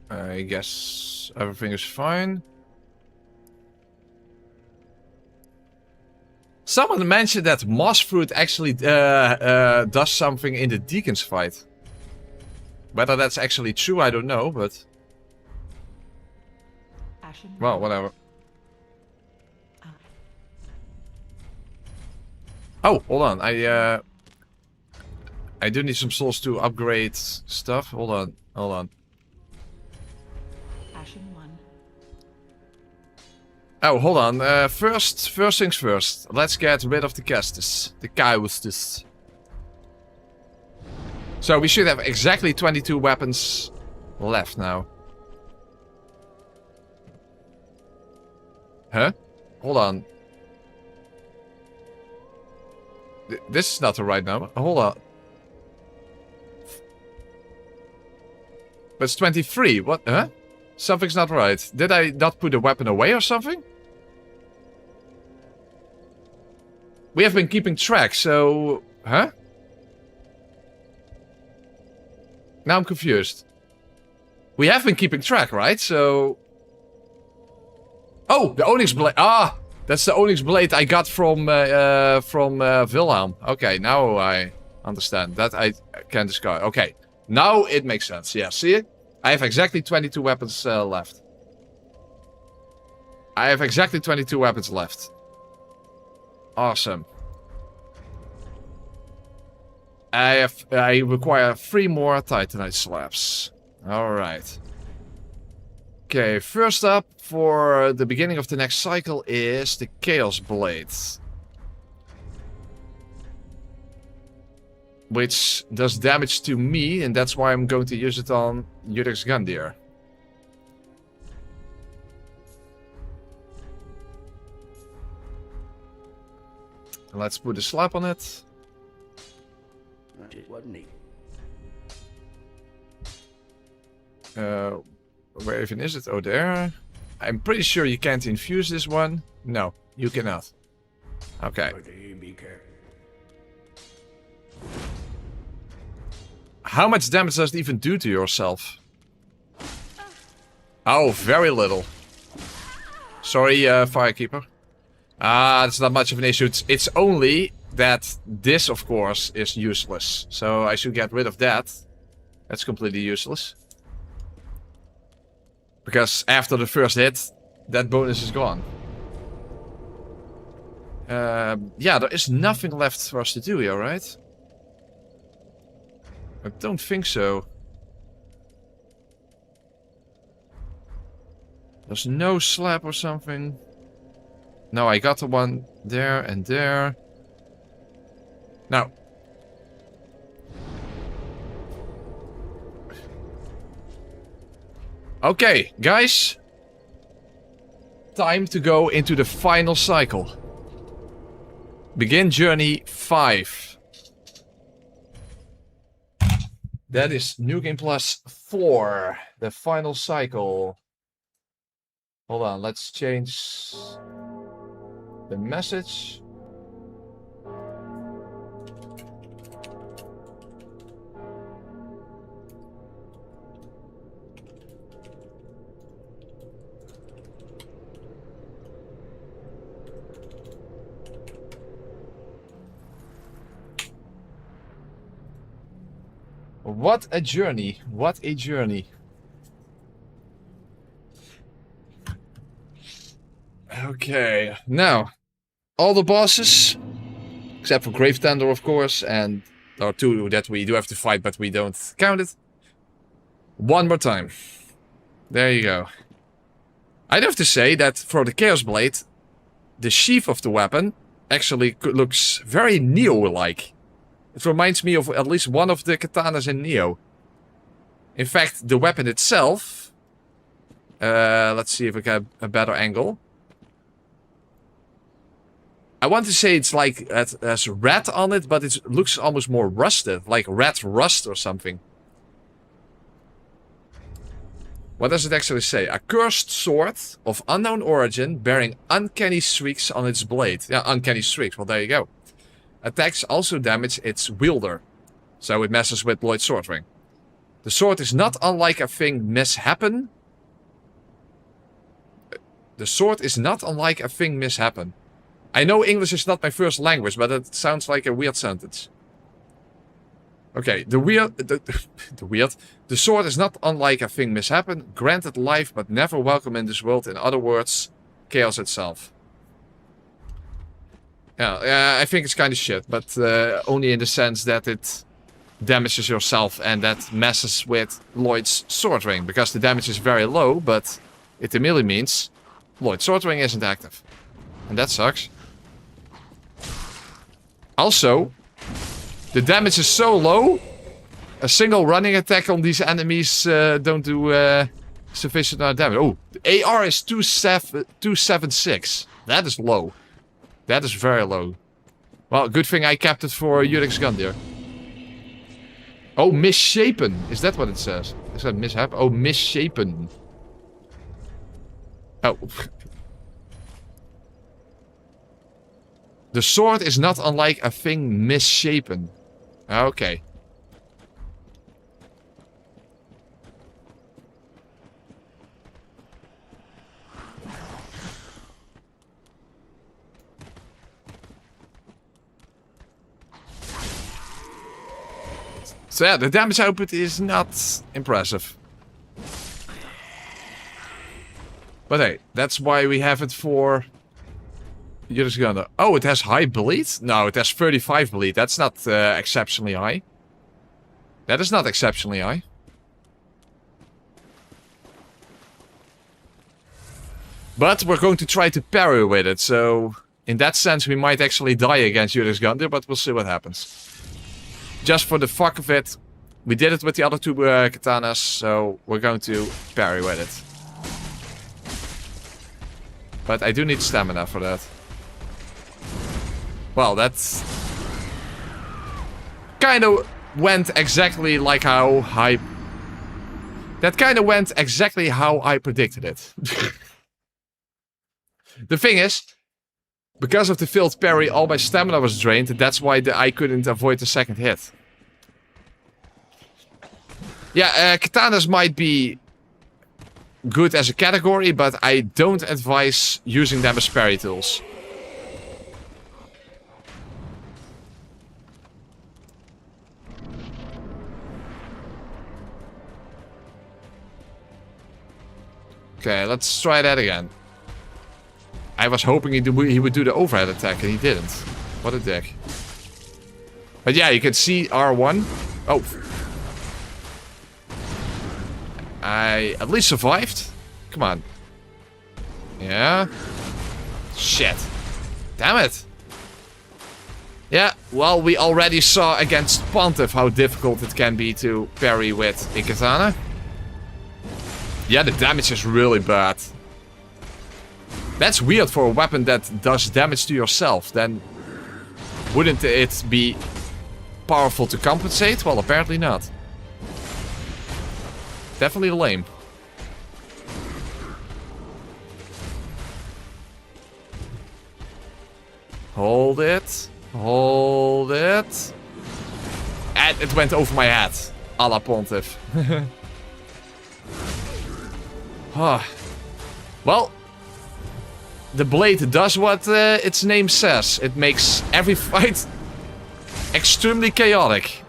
I guess everything is fine. Someone mentioned that moss fruit actually does something in the Deacon's fight. Whether that's actually true, I don't know, but... well, whatever. Oh, hold on. I do need some souls to upgrade stuff. Hold on. Oh, hold on. First things first. Let's get rid of the Castus. The Caiustus. So we should have exactly 22 weapons left now. Huh? Hold on. This is not the right number. Hold on. But it's 23. What? Huh? Something's not right. Did I not put a weapon away or something? We have been keeping track, so... huh? Now I'm confused. We have been keeping track, right? So... oh, the Onyx Blade. Ah! That's the Onyx blade I got from Wilhelm. Okay, now I understand. That I can discard. Okay, now it makes sense. Yeah, see it? I have exactly 22 weapons left. I have exactly 22 weapons left. Awesome. I require 3 more Titanite slabs. Alright. Okay, first up for the beginning of the next cycle is the Chaos Blade. Which does damage to me, and that's why I'm going to use it on Yudex Gundyr. Let's put a slap on it. It wasn't he? Where even is it? Oh, there. I'm pretty sure you can't infuse this one. No, you cannot. Okay. Be careful. How much damage does it even do to yourself? Oh, very little. Sorry, Firekeeper. It's not much of an issue. It's only that this, of course, is useless. So I should get rid of that. That's completely useless. Because after the first hit, that bonus is gone. Yeah, there is nothing left for us to do here, right? I don't think so. There's no slab or something. No, I got the one there and there. Now. Okay, guys. Time to go into the final cycle. Begin journey 5. That is New Game Plus 4. The final cycle. Hold on, let's change the message. What a journey. What a journey. Okay, now, all the bosses, except for Gravetender, of course, and there are 2 that we do have to fight, but we don't count it. One more time. There you go. I'd have to say that for the Chaos Blade, the sheath of the weapon actually looks very Neo-like. It reminds me of at least one of the katanas in Neo. In fact, the weapon itself... let's see if we get a better angle. I want to say it's like it has red on it, but it looks almost more rusted. Like red rust or something. What does it actually say? A cursed sword of unknown origin bearing uncanny streaks on its blade. Yeah, uncanny streaks. Well, there you go. Attacks also damage its wielder. So it messes with Lloyd's sword ring. The sword is not unlike a thing mishappen. The sword is not unlike a thing mishappen. I know English is not my first language, but it sounds like a weird sentence. Okay, the sword is not unlike a thing mishappen, granted life but never welcome in this world. In other words, chaos itself. Yeah, I think it's kind of shit, but only in the sense that it damages yourself and that messes with Lloyd's sword ring, because the damage is very low, but it immediately means Lloyd's sword ring isn't active. And that sucks. Also, the damage is so low, a single running attack on these enemies don't do sufficient amount of damage. Oh, the AR is 276. That is low. That is very low. Well, good thing I kept it for Yudex Gundyr. Oh, misshapen. Is that what it says? Is that mishap? Oh, misshapen. Oh. The sword is not unlike a thing misshapen. Okay. So yeah, the damage output is not impressive. But hey, that's why we have it for... You're just gonna... Oh, it has high bleed? No, it has 35 bleed. That's not exceptionally high. That is not exceptionally high. But we're going to try to parry with it, so... In that sense, we might actually die against Judas Gundyr, but we'll see what happens. Just for the fuck of it, we did it with the other two katanas, so we're going to parry with it. But I do need stamina for that. Well, that's... kind of went exactly like how I... That kind of went exactly how I predicted it. The thing is... Because of the failed parry, all my stamina was drained. And that's why I couldn't avoid the second hit. Yeah, katanas might be good as a category, but I don't advise using them as parry tools. Okay, let's try that again. I was hoping he would do the overhead attack, and he didn't. What a dick. But yeah, you can see R1. Oh. I at least survived. Come on. Yeah. Shit. Damn it. Yeah, well, we already saw against Pontiff how difficult it can be to parry with a katana. Yeah, the damage is really bad. That's weird for a weapon that does damage to yourself. Then wouldn't it be powerful to compensate? Well, apparently not. Definitely lame. Hold it. Hold it. And it went over my head. A la Pontiff. Well... The blade does what its name says. It makes every fight extremely chaotic.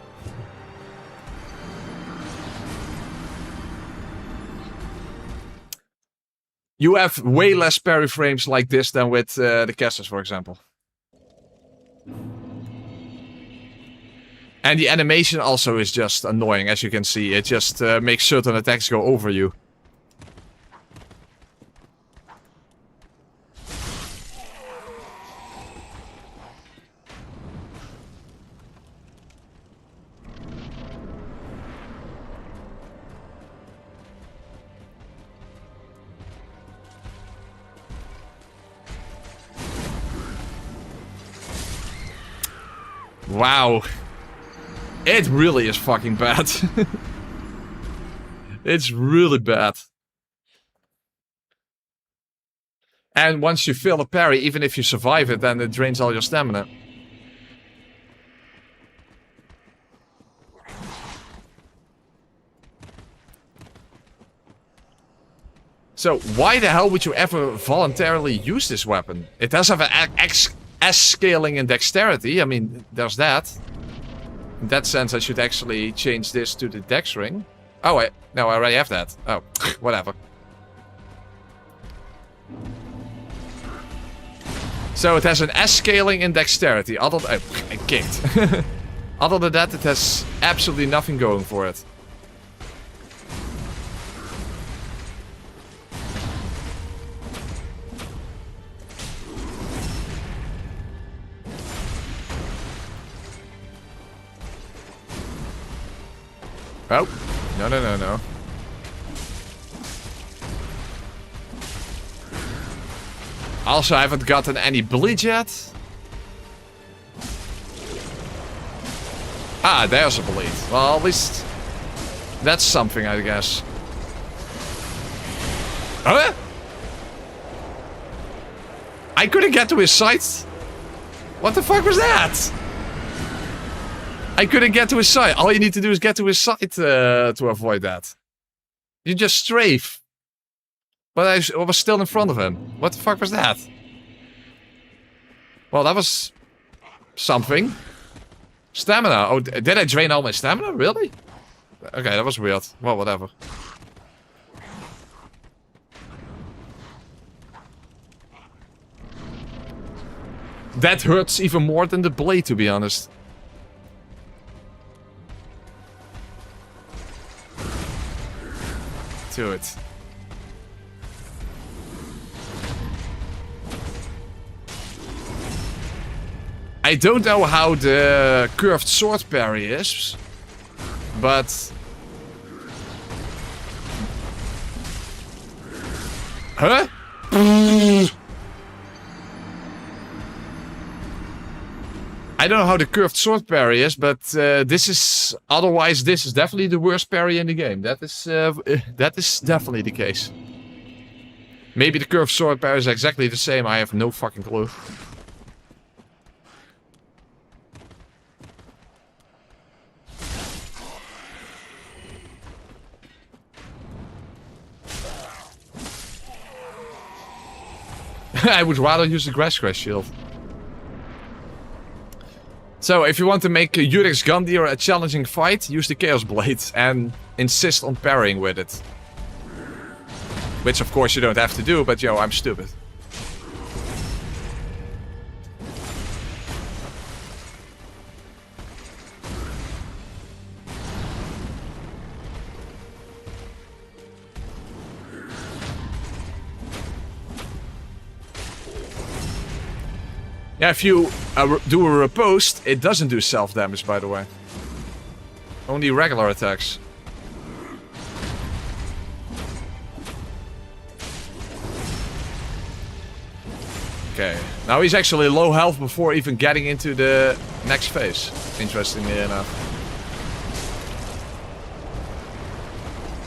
You have way less parry frames like this than with the casters, for example. And the animation also is just annoying, as you can see. It just makes certain attacks go over you. Wow. It really is fucking bad. It's really bad. And once you fail a parry, even if you survive it, then it drains all your stamina. So, why the hell would you ever voluntarily use this weapon? It does have an S scaling in dexterity. I mean, there's that. In that sense, I should actually change this to the dex ring. Oh, wait. No, I already have that. Oh, whatever. So, it has an S scaling in dexterity. Other than... Oh, I kicked. Other than that, it has absolutely nothing going for it. Oh, no, no, no, no. Also, I haven't gotten any bleed yet. Ah, there's a bleed. Well, at least that's something, I guess. Huh? I couldn't get to his sight. What the fuck was that? I couldn't get to his side. All you need to do is get to his side to avoid that. You just strafe. But I was still in front of him. What the fuck was that? Well, that was something. Stamina. Oh, did I drain all my stamina? Really? Okay, that was weird. Well, whatever. That hurts even more than the blade, to be honest. To it. I don't know how the curved sword parry is, but... Huh? I don't know how the curved sword parry is, but this is... Otherwise, this is definitely the worst parry in the game. That is definitely the case. Maybe the curved sword parry is exactly the same. I have no fucking clue. I would rather use the grass crash shield. So, if you want to make Yurek's Gundyr a challenging fight, use the Chaos Blade and insist on parrying with it. Which, of course, you don't have to do, but yo, I'm stupid. Yeah, if you do a riposte, it doesn't do self-damage, by the way. Only regular attacks. Okay, now he's actually low health before even getting into the next phase, interestingly enough.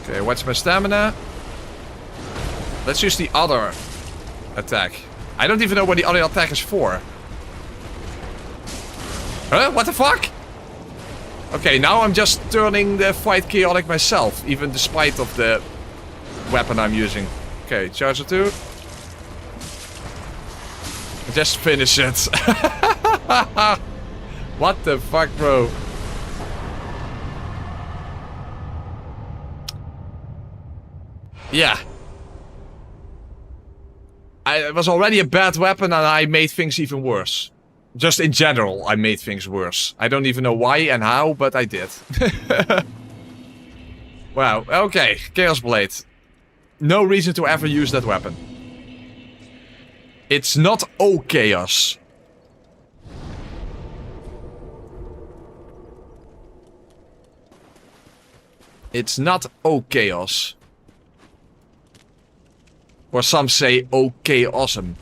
Okay, what's my stamina? Let's use the other attack. I don't even know what the other attack is for. Huh? What the fuck? Okay, now I'm just turning the fight chaotic myself, even despite of the weapon I'm using. Okay, charger 2. Just finish it. What the fuck, bro? Yeah. It was already a bad weapon and I made things even worse. Just in general, I made things worse. I don't even know why and how, but I did. Wow, okay. Chaos Blade. No reason to ever use that weapon. It's not O-Chaos. It's not O-Chaos. Or some say okay awesome.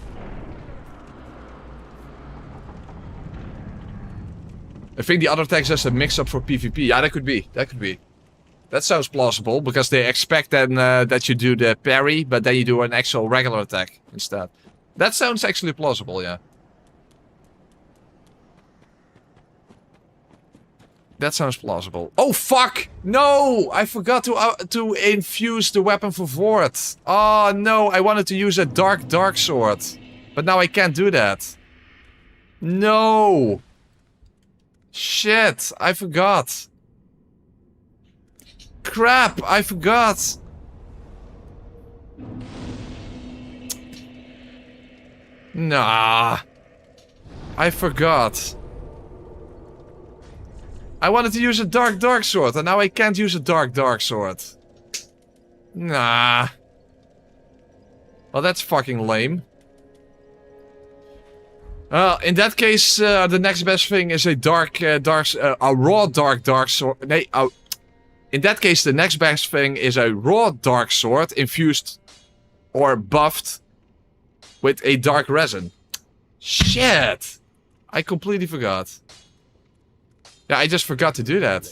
I think the other attack is just a mix-up for PvP. Yeah, that could be. That could be. That sounds plausible, because they expect then that you do the parry, but then you do an actual regular attack instead. That sounds actually plausible, yeah. That sounds plausible. Oh, fuck! No! I forgot to infuse the weapon for Vord. Oh, no. I wanted to use a dark sword. But now I can't do that. No! Shit, I forgot. Crap, I forgot. Nah. I forgot. I wanted to use a dark sword, and now I can't use a dark sword. Nah. Well, that's fucking lame. In that case, the next best thing is a raw dark sword. Nee, in that case, the next best thing is a raw dark sword infused or buffed with a dark resin. Shit! I completely forgot. Yeah, I just forgot to do that.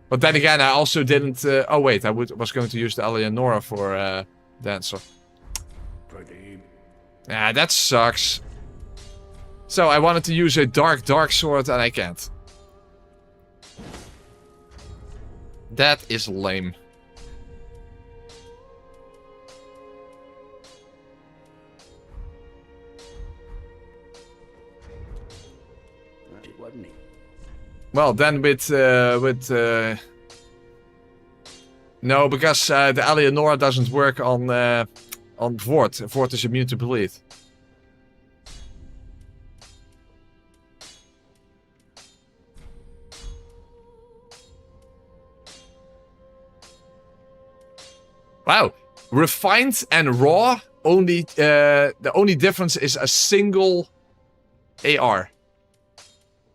But then again, I also didn't... oh wait, I was going to use the Eleonora for Dancer. Yeah, that sucks. So, I wanted to use a dark sword and I can't. That is lame. Well, then no, because the Eleonora doesn't work on Vort. Vort is immune to bleed. Wow, refined and raw. Only the only difference is a single AR.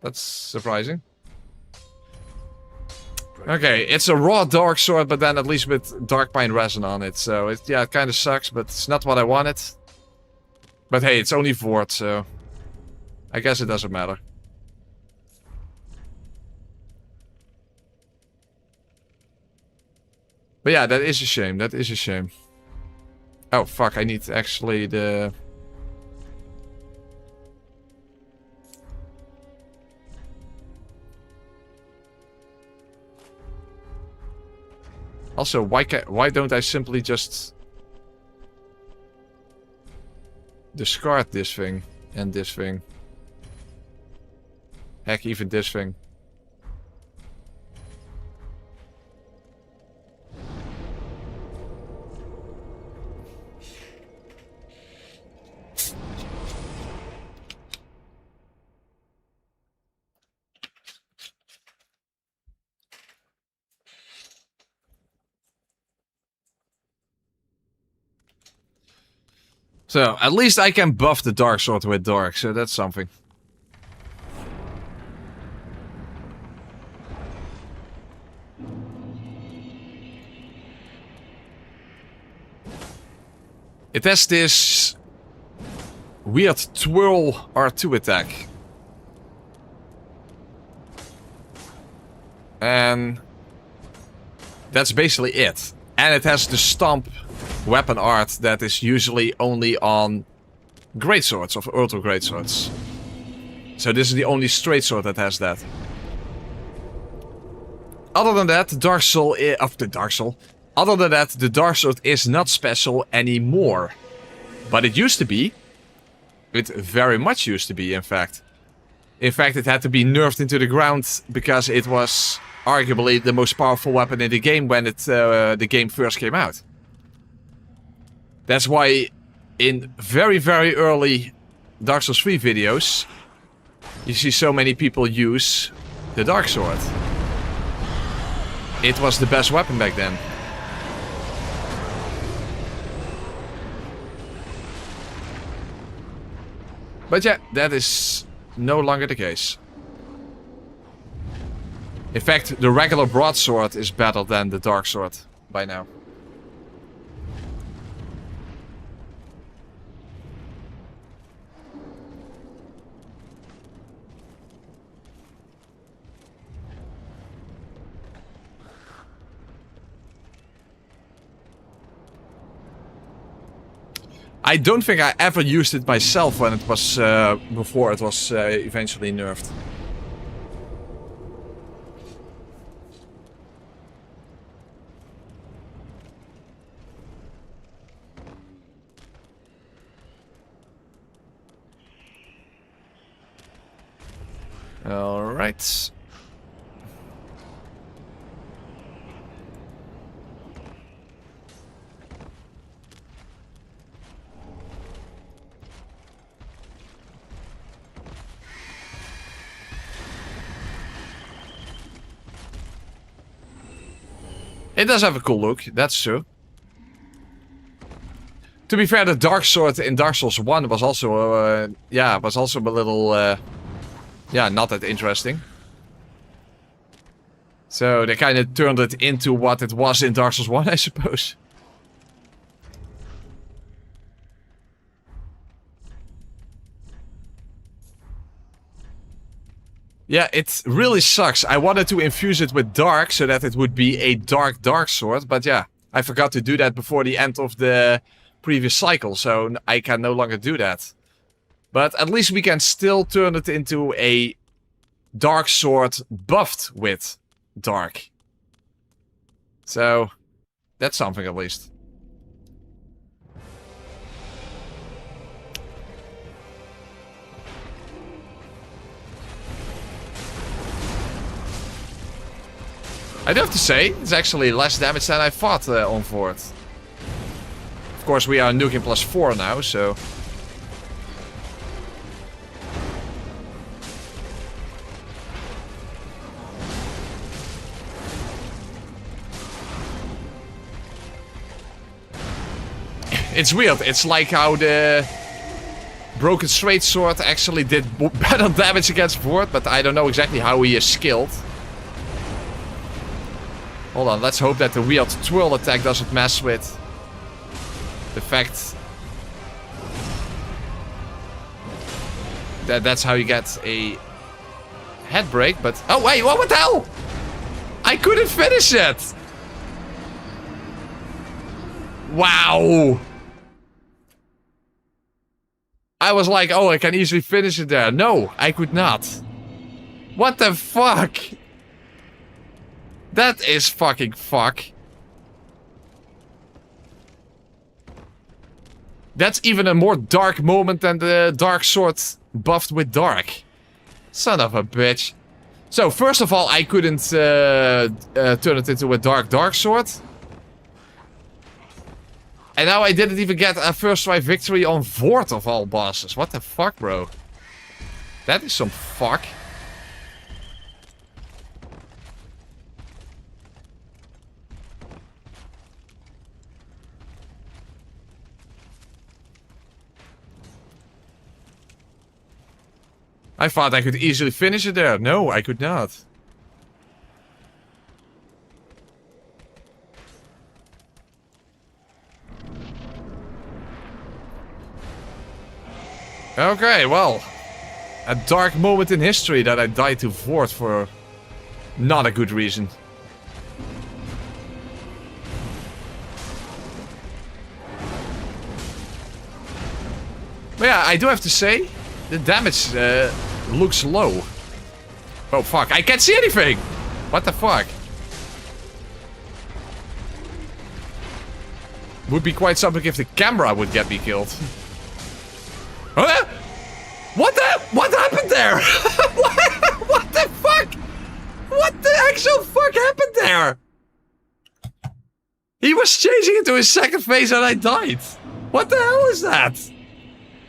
That's surprising. Okay, it's a raw dark sword, but then at least with dark pine resin on it. So it kind of sucks, but it's not what I wanted. But hey, it's only Vort, so I guess it doesn't matter. But yeah, that is a shame. That is a shame. Oh, fuck. I need actually the... Also, why don't I simply just... discard this thing and this thing? Heck, even this thing. So, at least I can buff the Dark Sword with Dark, so that's something. It has this weird twirl R2 attack. And that's basically it. And it has the stomp weapon art that is usually only on greatswords or ultra greatswords. So this is the only straight sword that has that. Other than that, the Dark Soul Other than that, the Dark Sword is not special anymore. But it used to be. It very much used to be, in fact. In fact, it had to be nerfed into the ground because it was arguably the most powerful weapon in the game when the game first came out. That's why in very, very early Dark Souls 3 videos, you see so many people use the Dark Sword. It was the best weapon back then. But yeah, that is no longer the case. In fact, the regular broadsword is better than the Dark Sword by now. I don't think I ever used it myself when it was before it was eventually nerfed. All right. It does have a cool look, that's true. To be fair, the Dark Sword in Dark Souls 1 was also, a little, not that interesting. So they kind of turned it into what it was in Dark Souls 1, I suppose. Yeah, it really sucks. I wanted to infuse it with dark so that it would be a dark sword. But yeah, I forgot to do that before the end of the previous cycle. So I can no longer do that. But at least we can still turn it into a dark sword buffed with dark. So that's something at least. I do have to say, it's actually less damage than I thought on Vord. Of course, we are nuking +4 now, so... It's weird. It's like how the Broken Straight Sword actually did better damage against Vord, but I don't know exactly how he is skilled. Hold on, let's hope that the Wield Twirl attack doesn't mess with the fact that that's how you get a head break, but... Oh wait, what the hell? I couldn't finish it! Wow! I was like, oh, I can easily finish it there. No, I could not. What the fuck? That is fucking fuck. That's even a more dark moment than the Dark Sword buffed with dark. Son of a bitch. So, first of all, I couldn't turn it into a Dark Sword. And now I didn't even get a first try victory on Vord of all bosses. What the fuck, bro? That is some fuck. I thought I could easily finish it there. No, I could not. Okay, well. A dark moment in history that I died to Vord for not a good reason. But yeah, I do have to say, the damage looks low. Oh fuck, I can't see anything! What the fuck? Would be quite something if the camera would get me killed. Huh? What happened there? what the fuck? What the actual fuck happened there? He was changing into his second phase and I died. What the hell is that?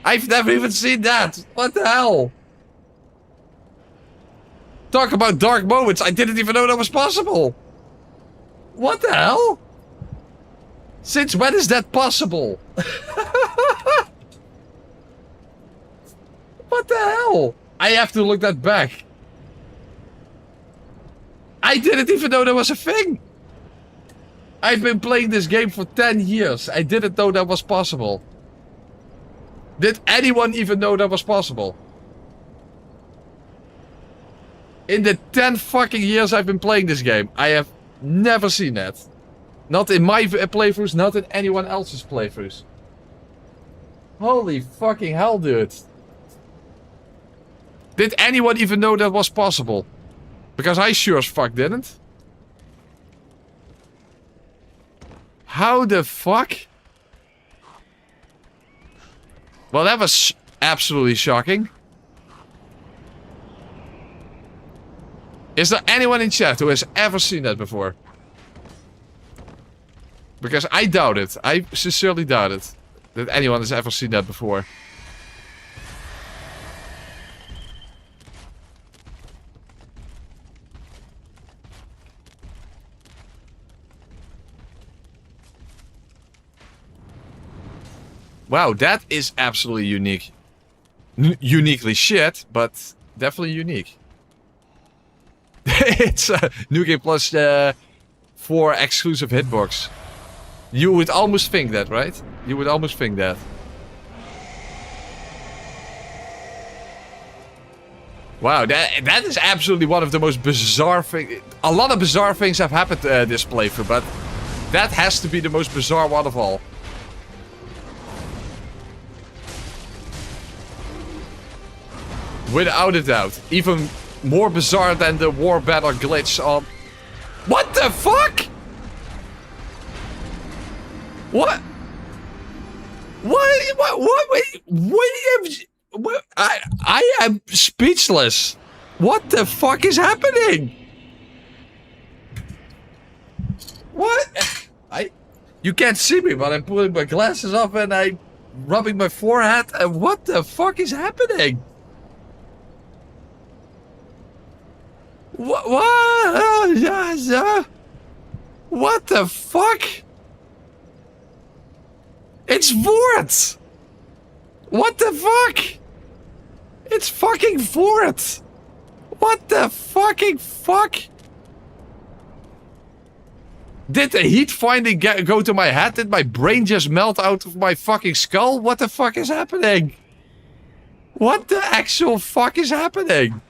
I've never even seen that. What the hell? Talk about dark moments. I didn't even know that was possible. What the hell? Since when is that possible? What the hell? I have to look that back. I didn't even know there was a thing. I've been playing this game for 10 years. I didn't know that was possible. Did anyone even know that was possible? In the 10 fucking years I've been playing this game, I have never seen that. Not in my playthroughs, not in anyone else's playthroughs. Holy fucking hell, dude. Did anyone even know that was possible? Because I sure as fuck didn't. How the fuck? Well, that was absolutely shocking. Is there anyone in chat who has ever seen that before? Because I doubt it. I sincerely doubt it. That anyone has ever seen that before. Wow, that is absolutely unique. Uniquely shit, but definitely unique. It's New Game Plus 4 exclusive hitbox. You would almost think that, right? You would almost think that. Wow, that is absolutely one of the most bizarre things. A lot of bizarre things have happened this playthrough, but that has to be the most bizarre one of all. Without a doubt. Even more bizarre than the war battle glitch on... What the fuck? What? What? I am speechless. What the fuck is happening? What? You can't see me, but I'm putting my glasses up and I'm rubbing my forehead. And what the fuck is happening? What? What the fuck? It's Vort! What the fuck? It's fucking Vort! What the fucking fuck? Did the heat finally go to my head? Did my brain just melt out of my fucking skull? What the fuck is happening? What the actual fuck is happening?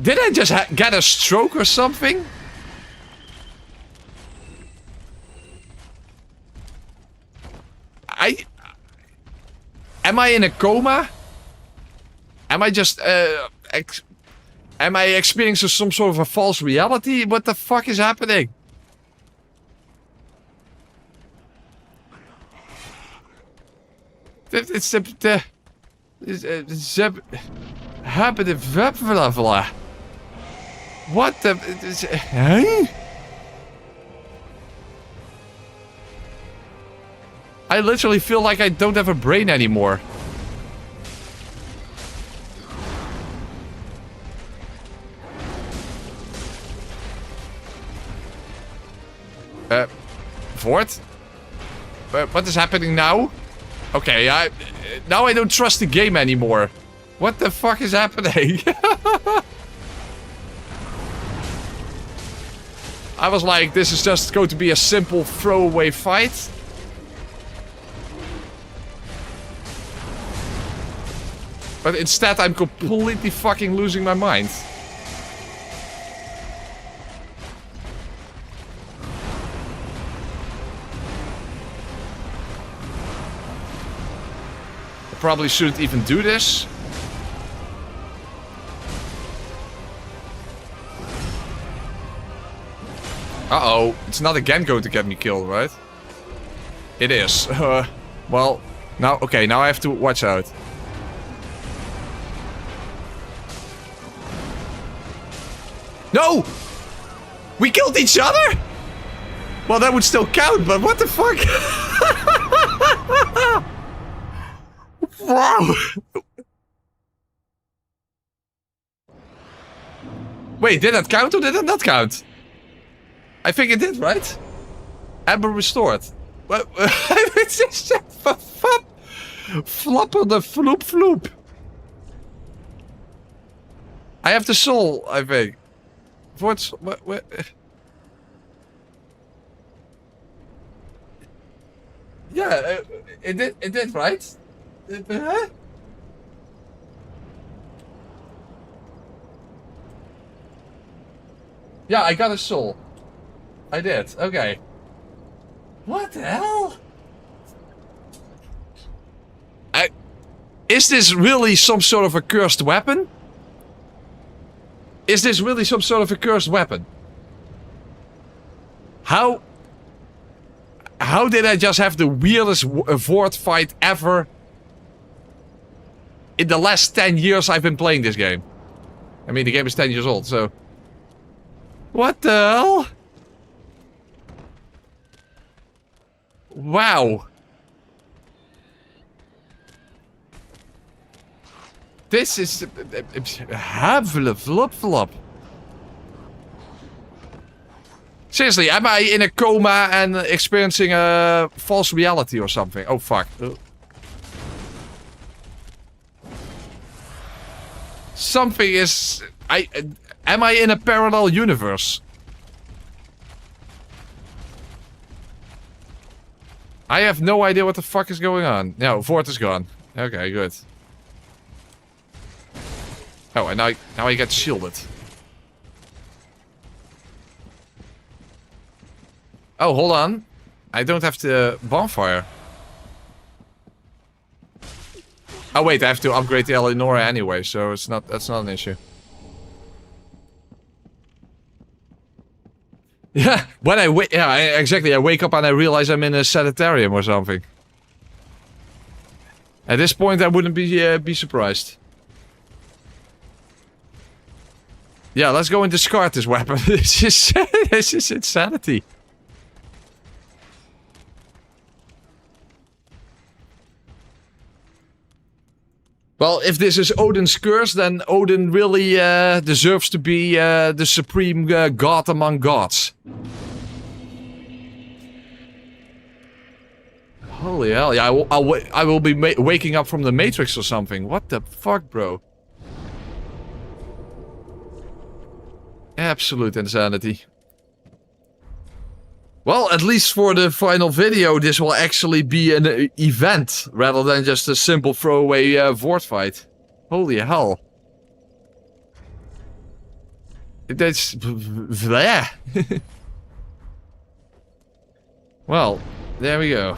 Did I just get a stroke or something? Am I in a coma? Am I just, am I experiencing some sort of a false reality? What the fuck is happening? It's the what the? Huh? I literally feel like I don't have a brain anymore. Vort? What is happening now? Okay, now I don't trust the game anymore. What the fuck is happening? I was like, this is just going to be a simple throwaway fight. But instead, I'm completely fucking losing my mind. I probably shouldn't even do this. Uh-oh. It's not again going to get me killed, right? It is. Well, now, okay, now I have to watch out. No! We killed each other?! Well, that would still count, but what the fuck? Wow! Wait, did that count or did that not count? I think it did, right? Amber restored. What? It's just a flop on the floop floop. I have the soul, I think. What's what? Yeah, it did. It did, right? Huh? Yeah, I got a soul. I did. Okay. What the hell? Is this really some sort of a cursed weapon? Is this really some sort of a cursed weapon? How did I just have the weirdest Vort fight ever in the last 10 years I've been playing this game? I mean, the game is 10 years old, so... What the hell? Wow. This is... flop flop. Seriously, am I in a coma and experiencing a false reality or something? Oh, fuck. Something is... Am I in a parallel universe? I have no idea what the fuck is going on. No, Vort is gone. Okay, good. Oh, and now I get shielded. Oh, hold on. I don't have the bonfire. Oh wait, I have to upgrade the Eleonora anyway, so that's not an issue. Yeah, when I wake, yeah, exactly. I wake up and I realize I'm in a sanitarium or something. At this point, I wouldn't be surprised. Yeah, let's go and discard this weapon. This is insanity. Well, if this is Odin's curse, then Odin really deserves to be the supreme god among gods. Holy hell, yeah, I will be waking up from the Matrix or something. What the fuck, bro? Absolute insanity. Well, at least for the final video, this will actually be an event, rather than just a simple throwaway board fight. Holy hell. That's... bleh. Well, there we go.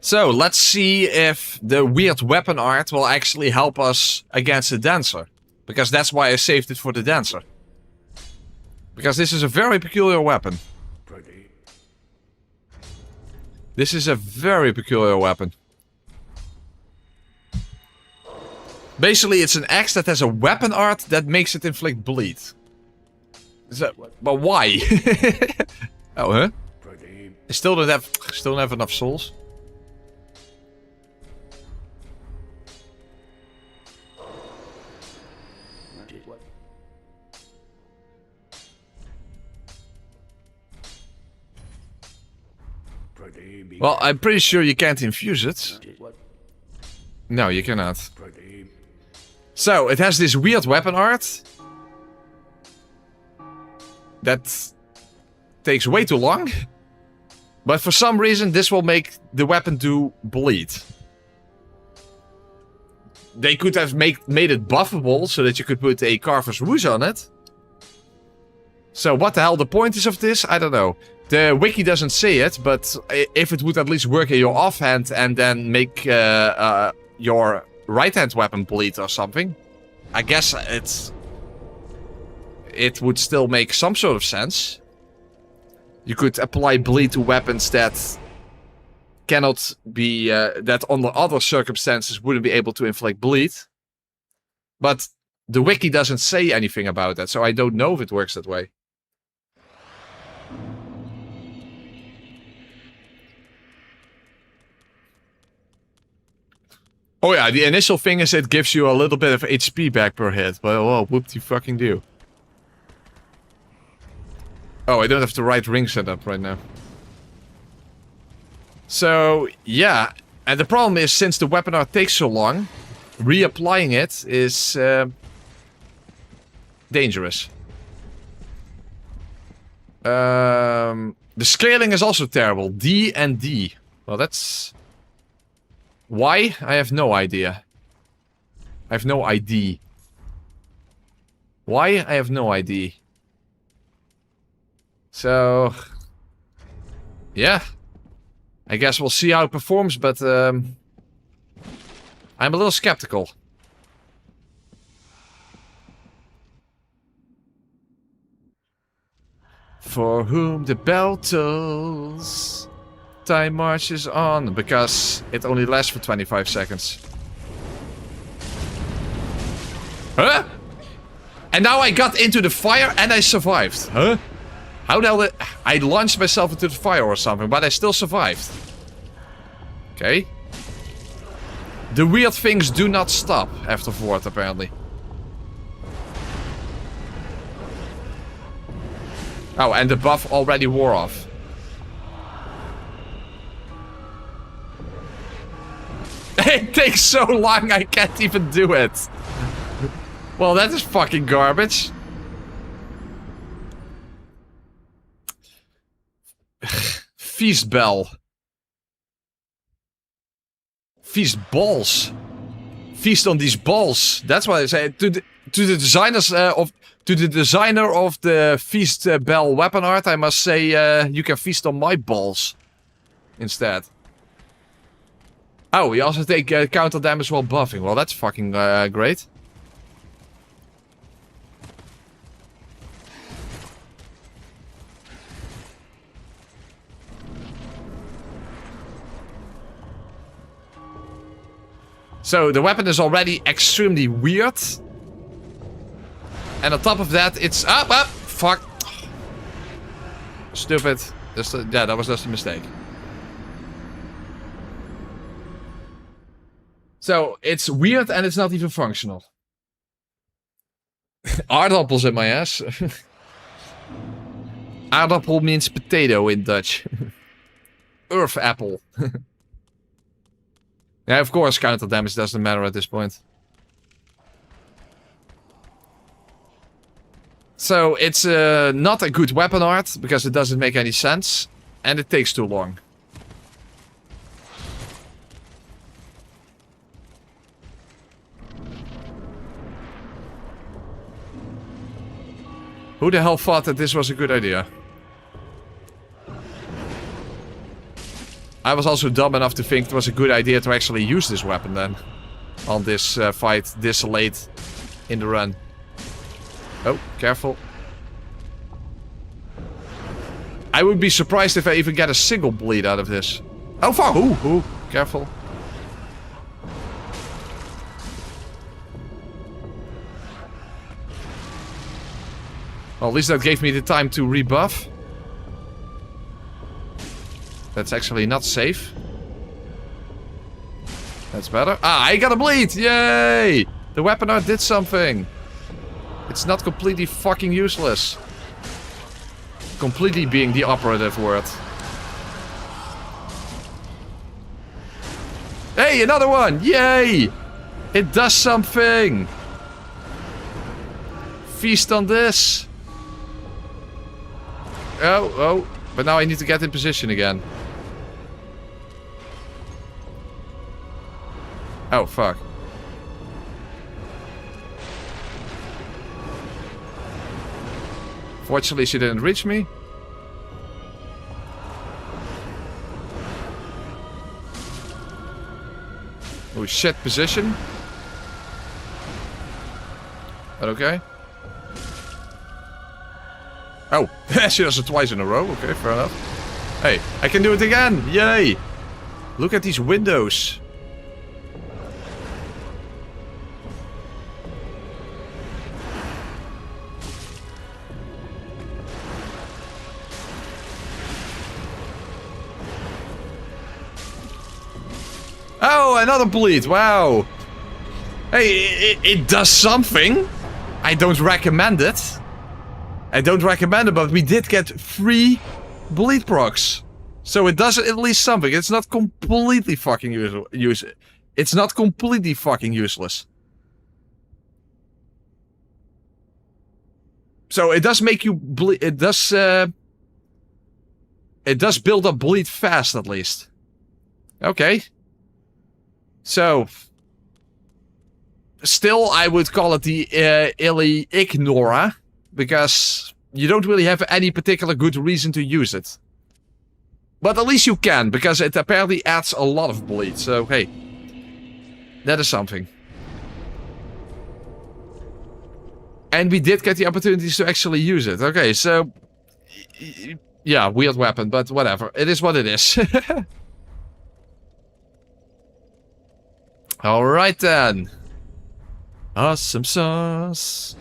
So, let's see if the weird weapon art will actually help us against the dancer. Because that's why I saved it for the dancer. Because this is a very peculiar weapon. This is a very peculiar weapon. Basically, it's an axe that has a weapon art that makes it inflict bleed. So, but why? Oh, huh? I still don't have enough souls. Well, I'm pretty sure you can't infuse it. No, you cannot. So, it has this weird weapon art. That takes way too long. But for some reason, this will make the weapon do bleed. They could have made it buffable so that you could put a Carver's Rouge on it. So what the hell the point is of this? I don't know. The wiki doesn't say it, but if it would at least work in your offhand and then make your right-hand weapon bleed or something, I guess it would still make some sort of sense. You could apply bleed to weapons that cannot be, that under other circumstances wouldn't be able to inflict bleed. But the wiki doesn't say anything about that, so I don't know if it works that way. Oh yeah, the initial thing is it gives you a little bit of HP back per hit, but well, whoop-de-fucking-do. Oh, I don't have the right ring set up right now. So, yeah. And the problem is, since the weapon art takes so long, reapplying it is dangerous. The scaling is also terrible. D and D. Well, that's... Why? I have no idea. I have no idea. Why? I have no idea. So... yeah. I guess we'll see how it performs, but I'm a little skeptical. For whom the bell tolls, time marches on, because it only lasts for 25 seconds. Huh? And now I got into the fire and I survived. Huh? How the hell did... I launched myself into the fire or something, but I still survived. Okay. The weird things do not stop afterward, apparently. Oh, and the buff already wore off. It takes so long, I can't even do it. Well, that is fucking garbage. Feast bell. Feast balls. Feast on these balls. That's what I say. To the designers to the designer of the feast bell weapon art, I must say you can feast on my balls instead. Oh, we also take counter damage while buffing. Well, that's fucking great. So, the weapon is already extremely weird. And on top of that, it's... Up, up! Fuck. Stupid. Yeah, that was just a mistake. So, it's weird and it's not even functional. Aardappels in my ass. Aardappel means potato in Dutch. Earth apple. Yeah, of course, counter damage doesn't matter at this point. So, it's not a good weapon art, because it doesn't make any sense. And it takes too long. Who the hell thought that this was a good idea? I was also dumb enough to think it was a good idea to actually use this weapon then. On this fight this late in the run. Oh, careful. I would be surprised if I even get a single bleed out of this. Oh fuck! Ooh, careful. Well, at least that gave me the time to rebuff. That's actually not safe. That's better. Ah, I got a bleed! Yay! The weapon art did something. It's not completely fucking useless. Completely being the operative word. Hey, another one! Yay! It does something! Feast on this! Oh, but now I need to get in position again. Oh, fuck. Fortunately, she didn't reach me. Oh shit, position. That okay? Oh, she does it twice in a row. Okay, fair enough. Hey, I can do it again! Yay! Look at these windows. Oh, another bleed. Wow. Hey, it does something. I don't recommend it. I don't recommend it, but we did get 3 bleed procs. So it does at least something. It's not completely fucking useless. It's not completely fucking useless. So it does make you bleed. It does build up bleed fast at least. Okay. So, still, I would call it the Illy Ignora, because you don't really have any particular good reason to use it. But at least you can, because it apparently adds a lot of bleed, so hey, that is something. And we did get the opportunities to actually use it. Okay, so, yeah, weird weapon, but whatever. It is what it is. Alright then. Awesome sauce.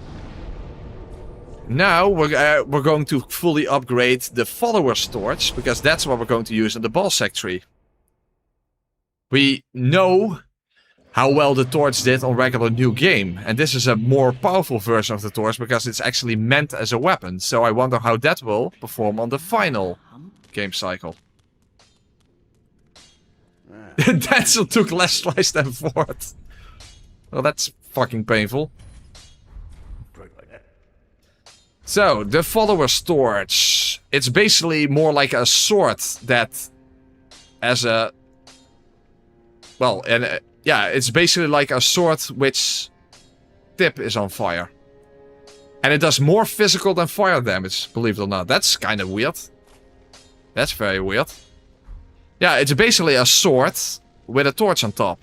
Now we're going to fully upgrade the follower's torch, because that's what we're going to use in the ball sack tree. We know how well the torch did on regular new game, and this is a more powerful version of the torch because it's actually meant as a weapon. So I wonder how that will perform on the final game cycle. Denzel took less slice than Ford. Well, that's fucking painful. So, the follower's torch. It's basically more like a sword that as a... Well, and yeah, it's basically like a sword which tip is on fire. And it does more physical than fire damage, believe it or not. That's kind of weird. That's very weird. Yeah, it's basically a sword with a torch on top.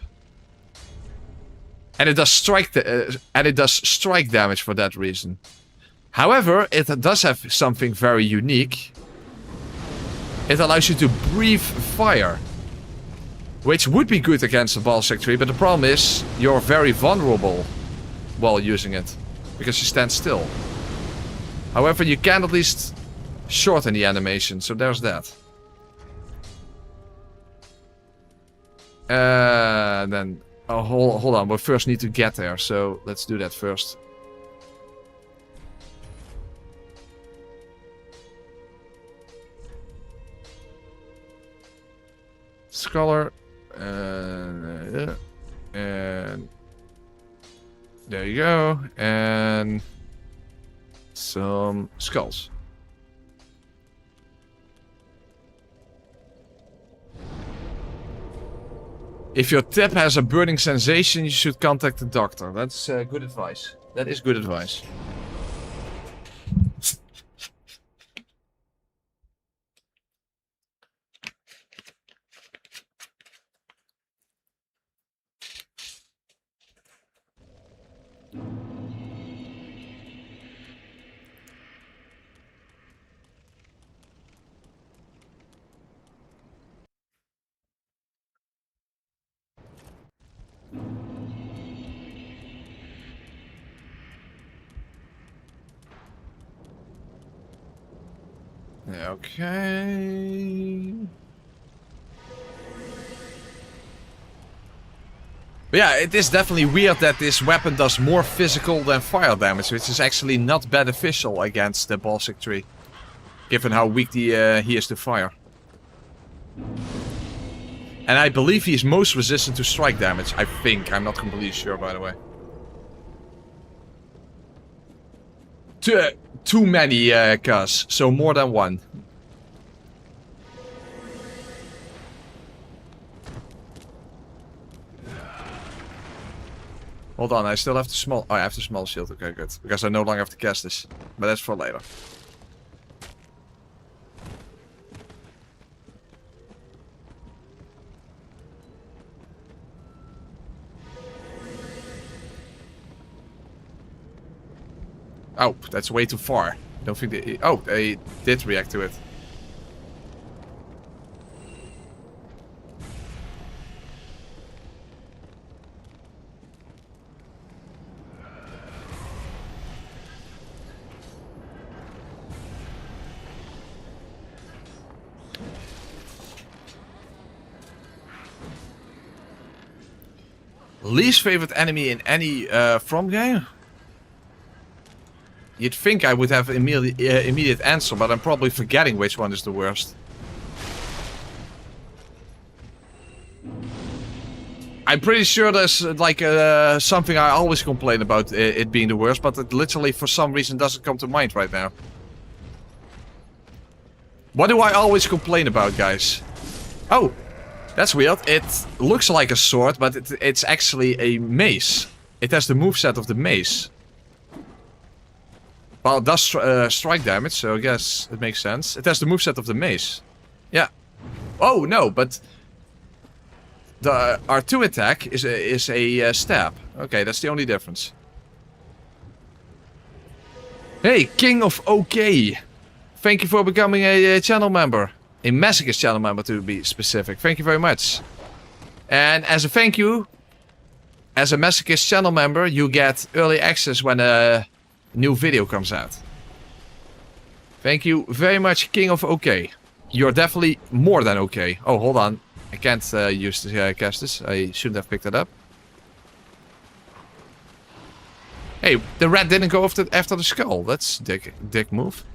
And it does strike damage for that reason. However, it does have something very unique. It allows you to breathe fire. Which would be good against the ballistic tree, but the problem is you're very vulnerable while using it. Because you stand still. However, you can at least shorten the animation, so there's that. Then... Oh, hold on, we first need to get there, so let's do that first. Scholar. And there you go. And some skulls. If your tip has a burning sensation, you should contact the doctor. That's good advice. That is good advice. Okay. But yeah, it is definitely weird that this weapon does more physical than fire damage, which is actually not beneficial against the ballistic tree, given how weak he is to fire. And I believe he's most resistant to strike damage, I think. I'm not completely sure, by the way. Too many, cuz. So more than one. Hold on, I still have the small... Oh, I have the small shield. Okay, good. Because I no longer have to cast this. But that's for later. Oh, that's way too far. Don't think they... Oh, they did react to it. Least favorite enemy in any From game? You'd think I would have immediate answer, but I'm probably forgetting which one is the worst. I'm pretty sure there's like something I always complain about it being the worst, but it literally for some reason doesn't come to mind right now. What do I always complain about, guys? Oh, that's weird. It looks like a sword, but it's actually a mace. It has the moveset of the mace. Well, it does strike damage, so I guess it makes sense. It has the moveset of the mace. Yeah. Oh, no, but... the R2 attack is a stab. Okay, that's the only difference. Hey, King of OK. Thank you for becoming a channel member. A Masochist channel member, to be specific. Thank you very much. And as a thank you, as a Masochist channel member, you get early access when a new video comes out. Thank you very much, King of OK. You're definitely more than OK. Oh, hold on. I can't use the cast this. I shouldn't have picked that up. Hey, the rat didn't go after the skull. That's dick move.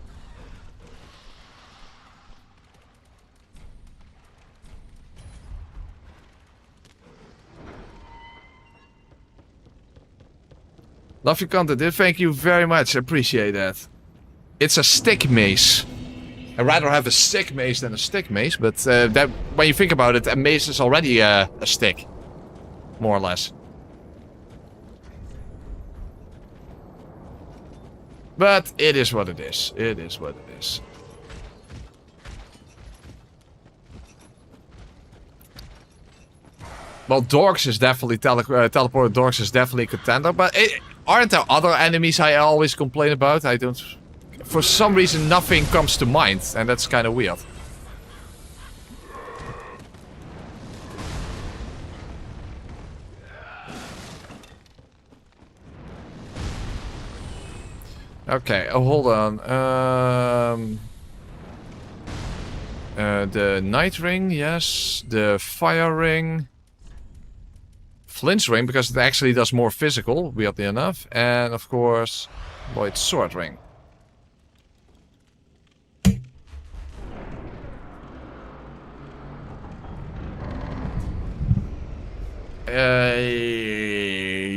Love your content, dude. Thank you very much. Appreciate that. It's a stick mace. I'd rather have a stick mace than a stick mace, but that, when you think about it, a mace is already a stick. More or less. But it is what it is. It is what it is. Well, Dorks is definitely... Teleported Dorks is definitely a contender. But aren't there other enemies I always complain about? I don't... For some reason, nothing comes to mind. And that's kind of weird. Okay, oh, hold on. The Night Ring, yes. The Fire Ring. Flinch Ring, because it actually does more physical, weirdly enough. And, of course, Lloyd's Sword Ring.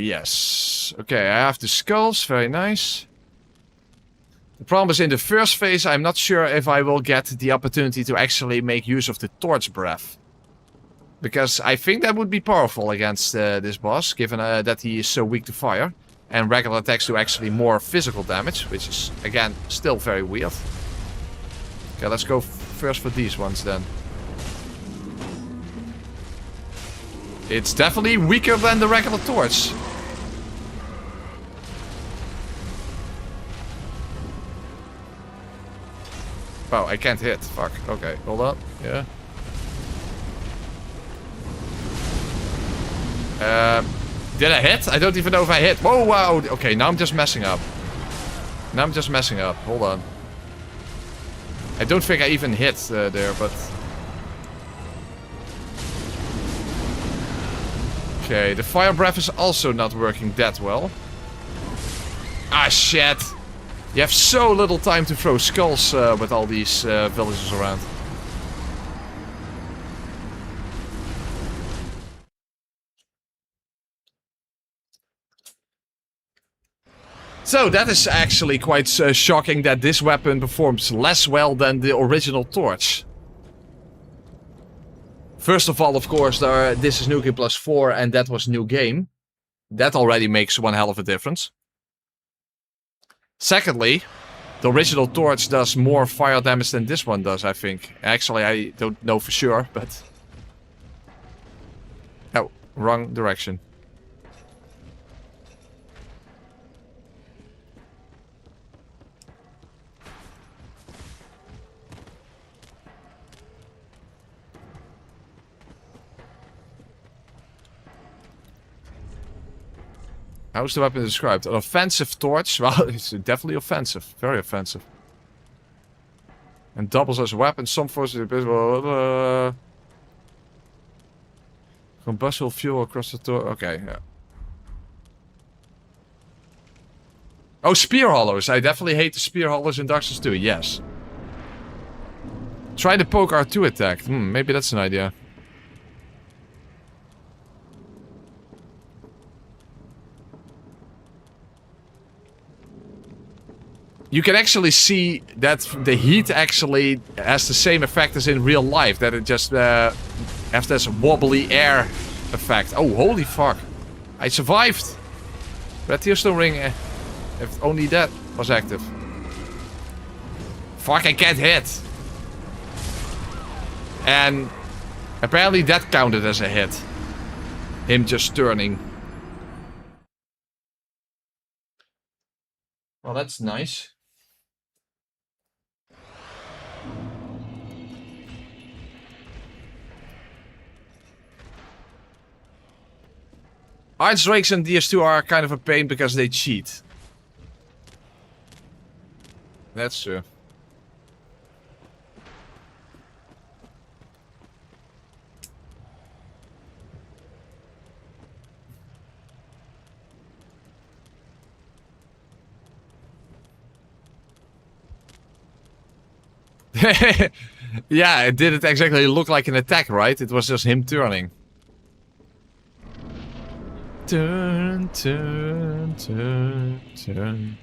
Yes. Okay, I have the skulls, very nice. The problem is in the first phase, I'm not sure if I will get the opportunity to actually make use of the Torch Breath. Because I think that would be powerful against this boss, given that he is so weak to fire. And regular attacks do actually more physical damage, which is, again, still very weird. Okay, let's go first for these ones then. It's definitely weaker than the regular torch. Wow, I can't hit. Fuck. Okay, hold on. Yeah. Did I hit? I don't even know if I hit. Whoa, wow. Okay, now I'm just messing up. Hold on. I don't think I even hit there, but... Okay, the fire breath is also not working that well. Ah, shit. You have so little time to throw skulls with all these villagers around. So that is actually quite shocking that this weapon performs less well than the original torch. First of all, of course, this is New Game Plus 4 and that was New Game. That already makes one hell of a difference. Secondly, the original torch does more fire damage than this one does, I think. Actually, I don't know for sure, but... Oh, wrong direction. How's the weapon described? An offensive torch? Well, it's definitely offensive. Very offensive. And doubles as a weapon. Some forces... Combustible fuel across the torch. Okay, yeah. Oh, spear hollows. I definitely hate the spear hollows in Dark Souls 2. Yes. Try the poke R2 attack. Maybe that's an idea. You can actually see that the heat actually has the same effect as in real life. That it just has this wobbly air effect. Oh, holy fuck. I survived. Red Tearstone Ring, if only that was active. Fuck, I can't hit. And apparently that counted as a hit. Him just turning. Well, that's nice. Ice Drakes and DS2 are kind of a pain because they cheat. That's true. Yeah, it didn't exactly look like an attack, right? It was just him turning. Turn, turn, turn, turn.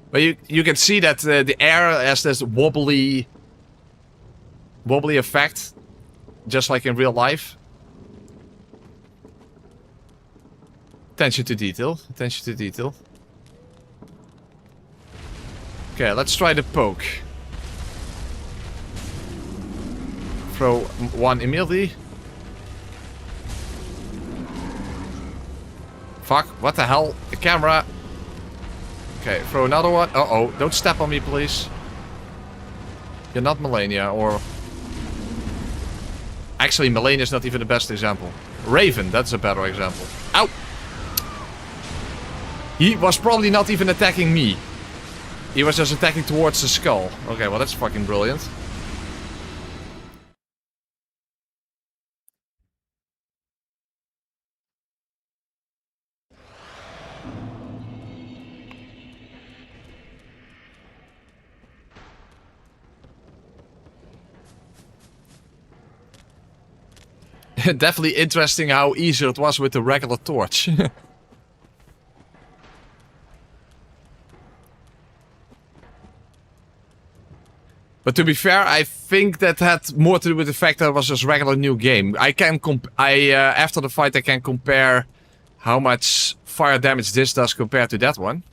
But you can see that the air has this wobbly effect, just like in real life. Attention to detail. Attention to detail. Okay, let's try the poke. Throw one immediately. Fuck, what the hell? The camera. Okay, throw another one. Uh-oh, don't step on me, please. You're not Melania, or... Actually, Melania is not even the best example. Raven, that's a better example. Ow! He was probably not even attacking me. He was just attacking towards the skull. Okay, well that's fucking brilliant. Definitely interesting how easy it was with the regular torch. But to be fair, I think that had more to do with the fact that it was just regular new game. I can after the fight I can compare how much fire damage this does compared to that one.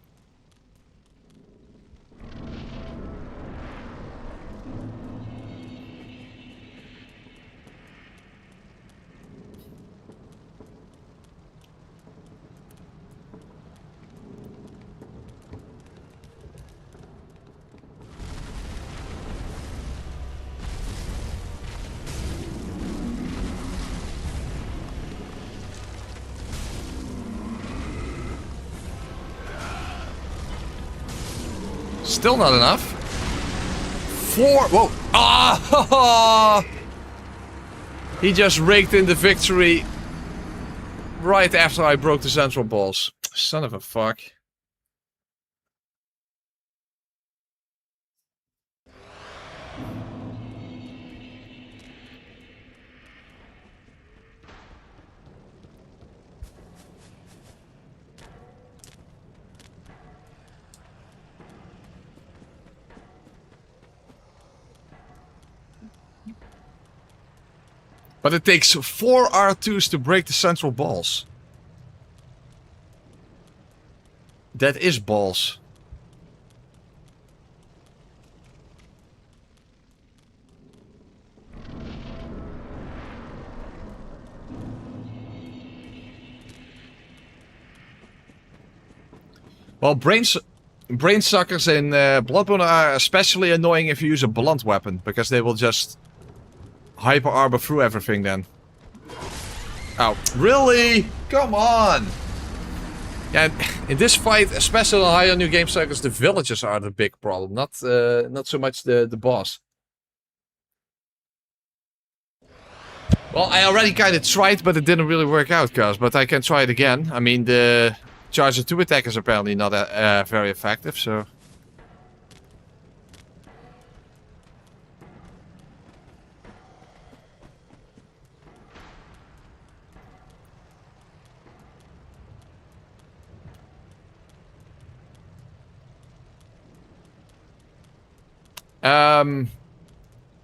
Still not enough. 4. Whoa. Ah! He just raked in the victory right after I broke the central balls. Son of a fuck. But it takes 4 R2s to break the central balls. That is balls. Well, brain suckers in Bloodborne are especially annoying if you use a blunt weapon, because they will just hyper arbor through everything then. Oh, really? Come on! Yeah, in this fight, especially on higher new game cycles, the villagers are the big problem, not so much the boss. Well, I already kind of tried, but it didn't really work out, guys. But I can try it again. I mean, the Charger 2 attack is apparently not very effective, so...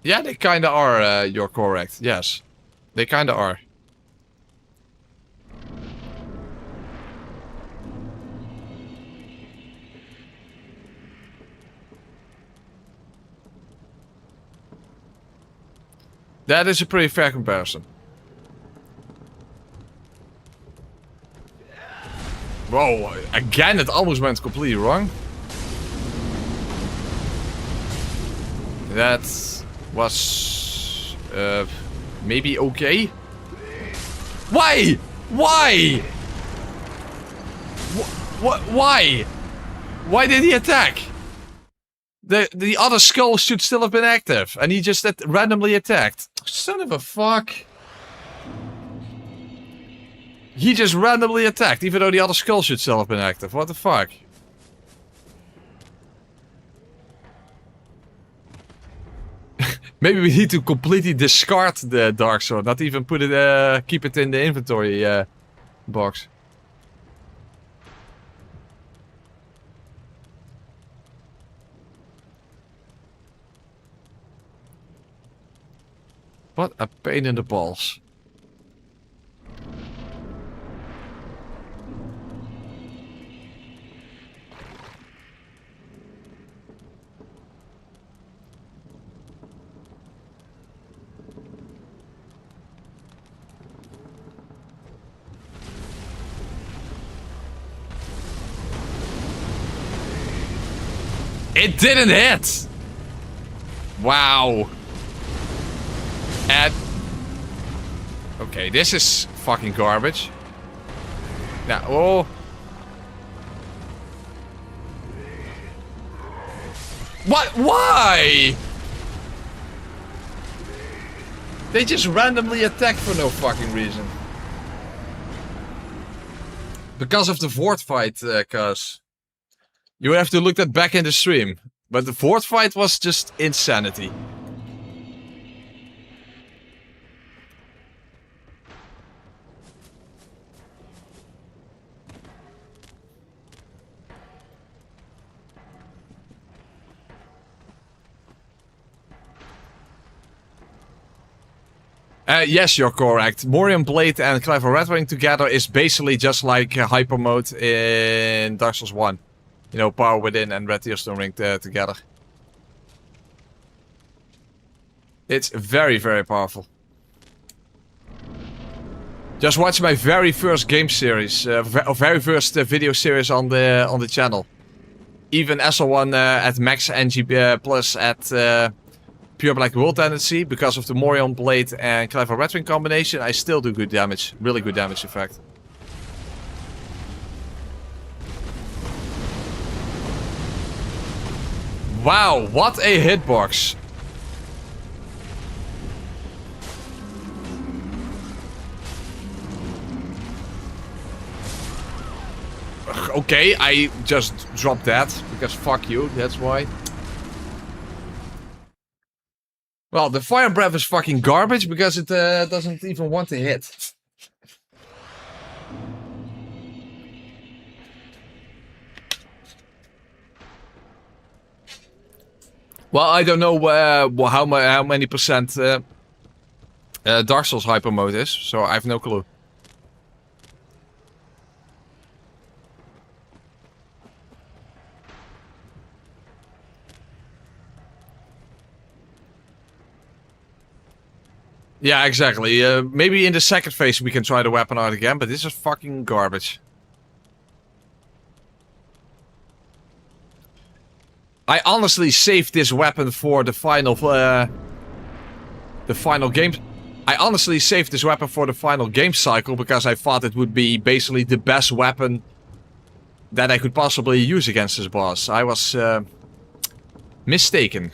Yeah, they kinda are, you're correct, yes. They kinda are. That is a pretty fair comparison. Whoa, again it almost went completely wrong. That was maybe okay. Why? Why? Why? Why did he attack? The other skull should still have been active, and he just randomly attacked. Son of a fuck. He just randomly attacked, even though the other skull should still have been active. What the fuck? Maybe we need to completely discard the dark sword, not even put it, keep it in the inventory box. What a pain in the balls. It didn't hit! Wow. And... Okay, this is fucking garbage. Now, oh... What? Why? They just randomly attack for no fucking reason. Because of the board fight, cuz. You would have to look that back in the stream. But the board fight was just insanity. Yes, you're correct. Morion Blade and Clever Red Wing together is basically just like Hyper Mode in Dark Souls 1. You know, Power Within and Red Tearstone Ring together. It's very, very powerful. Just watch my very first game series, very first video series on the channel. Even SL1 at max NG plus at pure black world tendency, because of the Morion Blade and Clever Red Wing combination, I still do good damage. Really good damage, in fact. Wow, what a hitbox. Okay, I just dropped that, because fuck you, that's why. Well, the fire breath is fucking garbage because it doesn't even want to hit. Well, I don't know how many percent Dark Souls hyper mode is, so I have no clue. Yeah, exactly. Maybe in the second phase we can try the weapon out again, but this is fucking garbage. I honestly saved this weapon for the final game. I honestly saved this weapon for the final game cycle because I thought it would be basically the best weapon that I could possibly use against this boss. I was mistaken.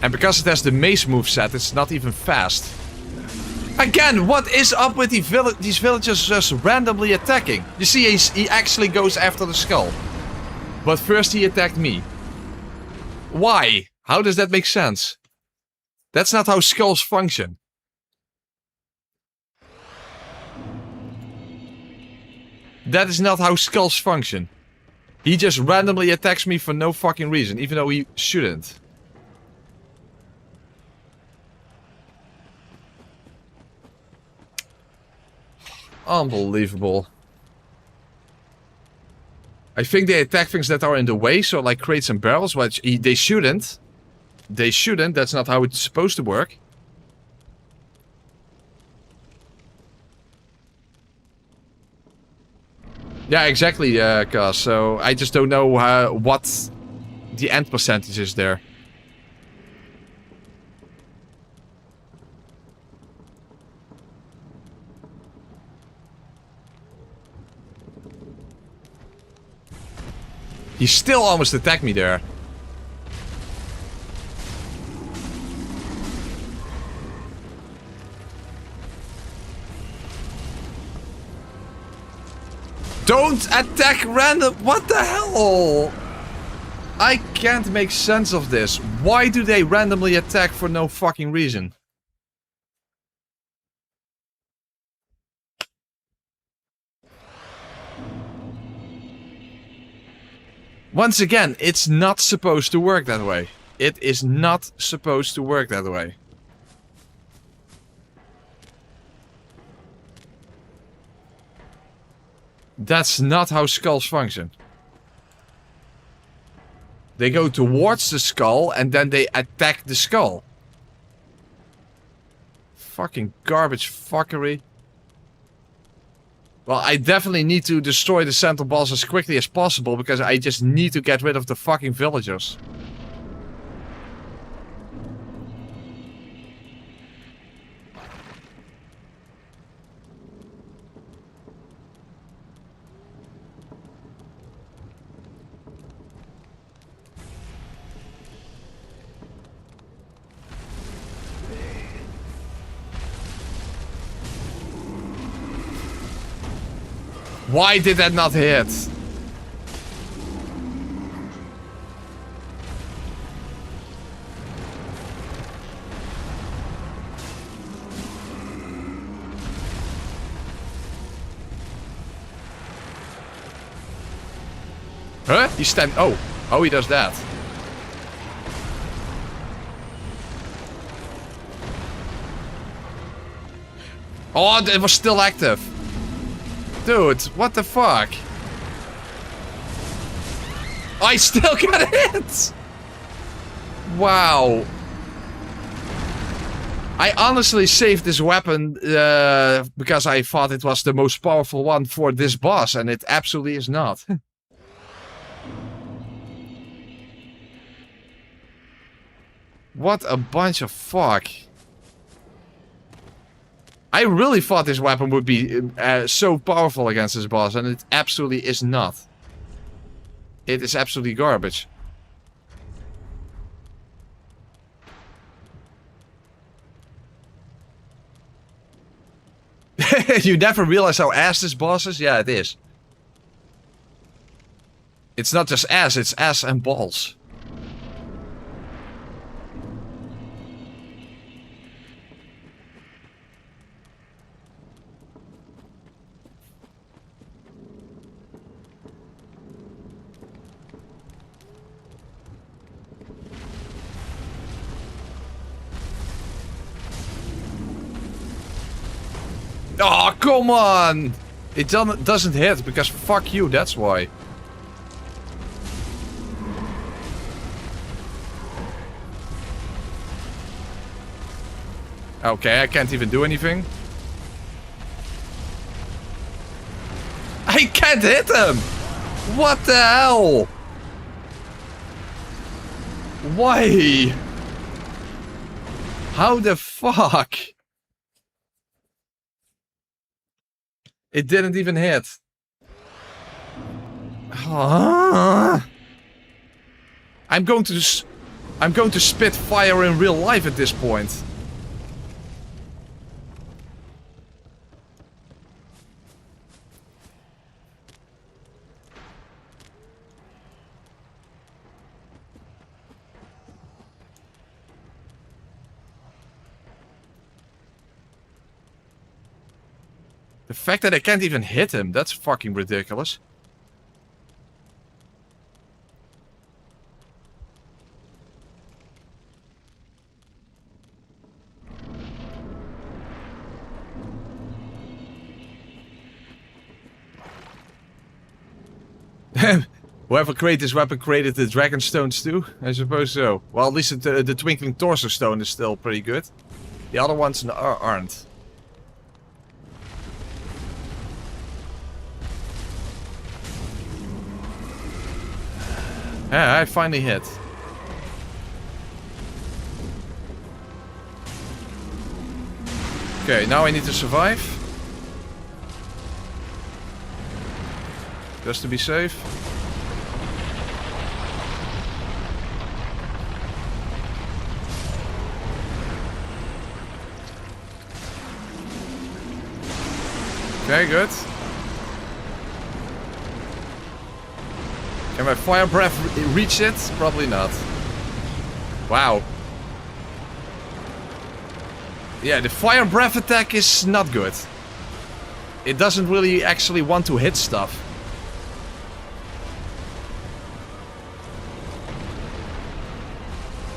And because it has the mace moveset, it's not even fast. Again, what is up with these villagers just randomly attacking? You see, he actually goes after the skull. But first he attacked me. Why? How does that make sense? That's not how skulls function. That is not how skulls function. He just randomly attacks me for no fucking reason, even though he shouldn't. Unbelievable. I think they attack things that are in the way, so like crates and barrels, which they shouldn't. They shouldn't, that's not how it's supposed to work. Yeah, exactly, Cuz. So I just don't know what the end percentage is there. He still almost attacked me there. Don't attack random. What the hell? I can't make sense of this. Why do they randomly attack for no fucking reason? Once again, it's not supposed to work that way. It is not supposed to work that way. That's not how skulls function. They go towards the skull and then they attack the skull. Fucking garbage fuckery. Well, I definitely need to destroy the central boss as quickly as possible, because I just need to get rid of the fucking villagers. Why did that not hit? Huh? He's stand. Oh, he does that. Oh, it was still active. Dude, what the fuck? I still got hit! Wow. I honestly saved this weapon because I thought it was the most powerful one for this boss, and it absolutely is not. What a bunch of fuck. I really thought this weapon would be so powerful against this boss, and it absolutely is not. It is absolutely garbage. You never realize how ass this boss is? Yeah, it is. It's not just ass, it's ass and balls. Oh, come on! It doesn't hit, because fuck you, that's why. Okay, I can't even do anything. I can't hit him! What the hell? Why? How the fuck? It didn't even hit. I'm going to spit fire in real life at this point. The fact that I can't even hit him, that's fucking ridiculous. Whoever created this weapon created the dragon stones too? I suppose so. Well, at least the twinkling torso stone is still pretty good. The other ones aren't. Yeah, I finally hit. Okay, now I need to survive. Just to be safe. Okay, good. Can my fire breath reach it? Probably not. Wow. Yeah, the fire breath attack is not good. It doesn't really actually want to hit stuff.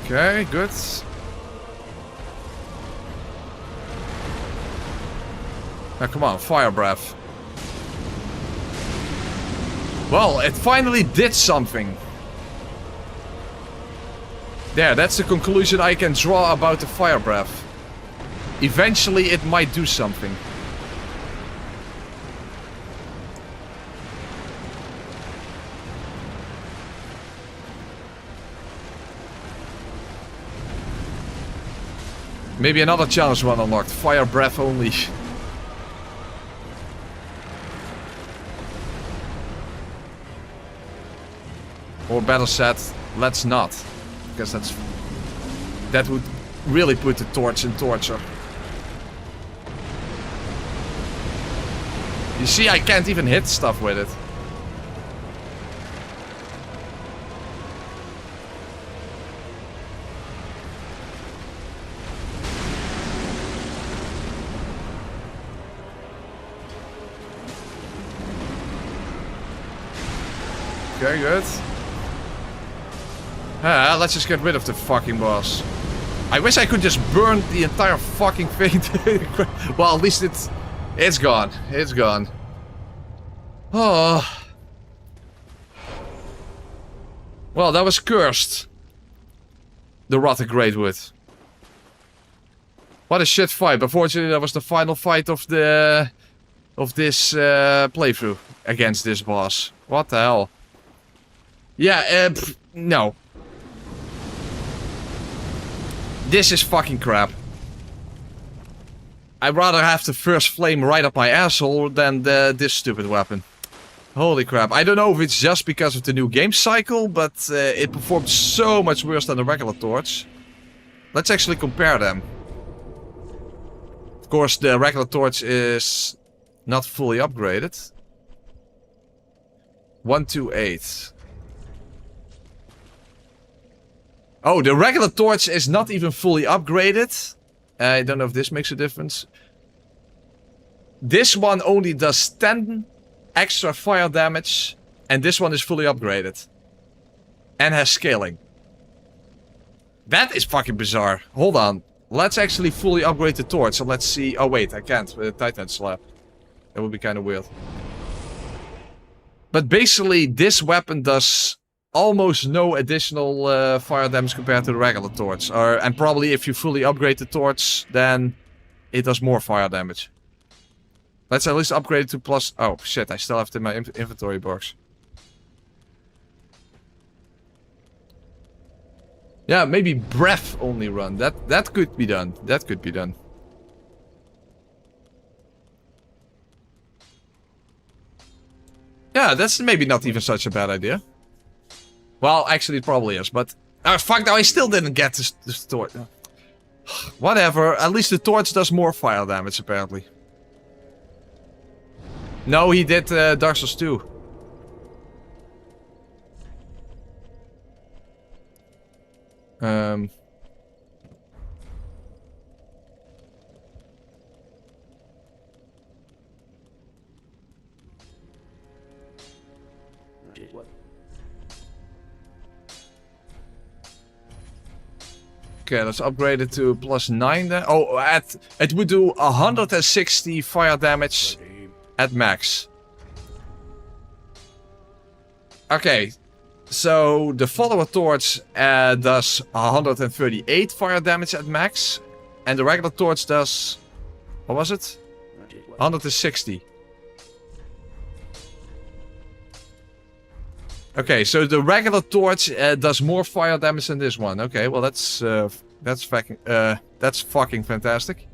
Okay, good. Now come on, fire breath. Well, it finally did something. There, that's the conclusion I can draw about the fire breath. Eventually it might do something. Maybe another challenge one unlocked. Fire breath only. Or better said, let's not. Because that would really put the torch in torture. You see, I can't even hit stuff with it. Okay, good. Let's just get rid of the fucking boss. I wish I could just burn the entire fucking thing. Well, at least it's gone. It's gone. Oh. Well, that was cursed. The Rotted Greatwood. What a shit fight. Unfortunately, that was the final fight of this playthrough against this boss. What the hell? Yeah, no. This is fucking crap. I'd rather have the first flame right up my asshole than this stupid weapon. Holy crap. I don't know if it's just because of the new game cycle, but it performed so much worse than the regular torch. Let's actually compare them. Of course, the regular torch is not fully upgraded. 128. Oh, the regular torch is not even fully upgraded. I don't know if this makes a difference. This one only does 10 extra fire damage. And this one is fully upgraded. And has scaling. That is fucking bizarre. Hold on. Let's actually fully upgrade the torch. And let's see. Oh wait, I can't with a Titan slab. That would be kind of weird. But basically, this weapon does almost no additional fire damage compared to the regular torch. And probably if you fully upgrade the torch, then it does more fire damage. Let's at least upgrade it to plus... Oh shit, I still have it in my inventory box. Yeah, maybe breath only run. That could be done. That could be done. Yeah, that's maybe not even such a bad idea. Well, actually it probably is, but... Oh, fuck, now I still didn't get this torch. Whatever, at least the torch does more fire damage, apparently. No, he did Dark Souls 2. Okay, let's upgrade it to plus 9 then. Oh, it would do 160 fire damage at max. Okay, so the follower torch does 138 fire damage at max. And the regular torch does... What was it? 160. Okay, so the regular torch does more fire damage than this one. Okay, well that's fucking fantastic.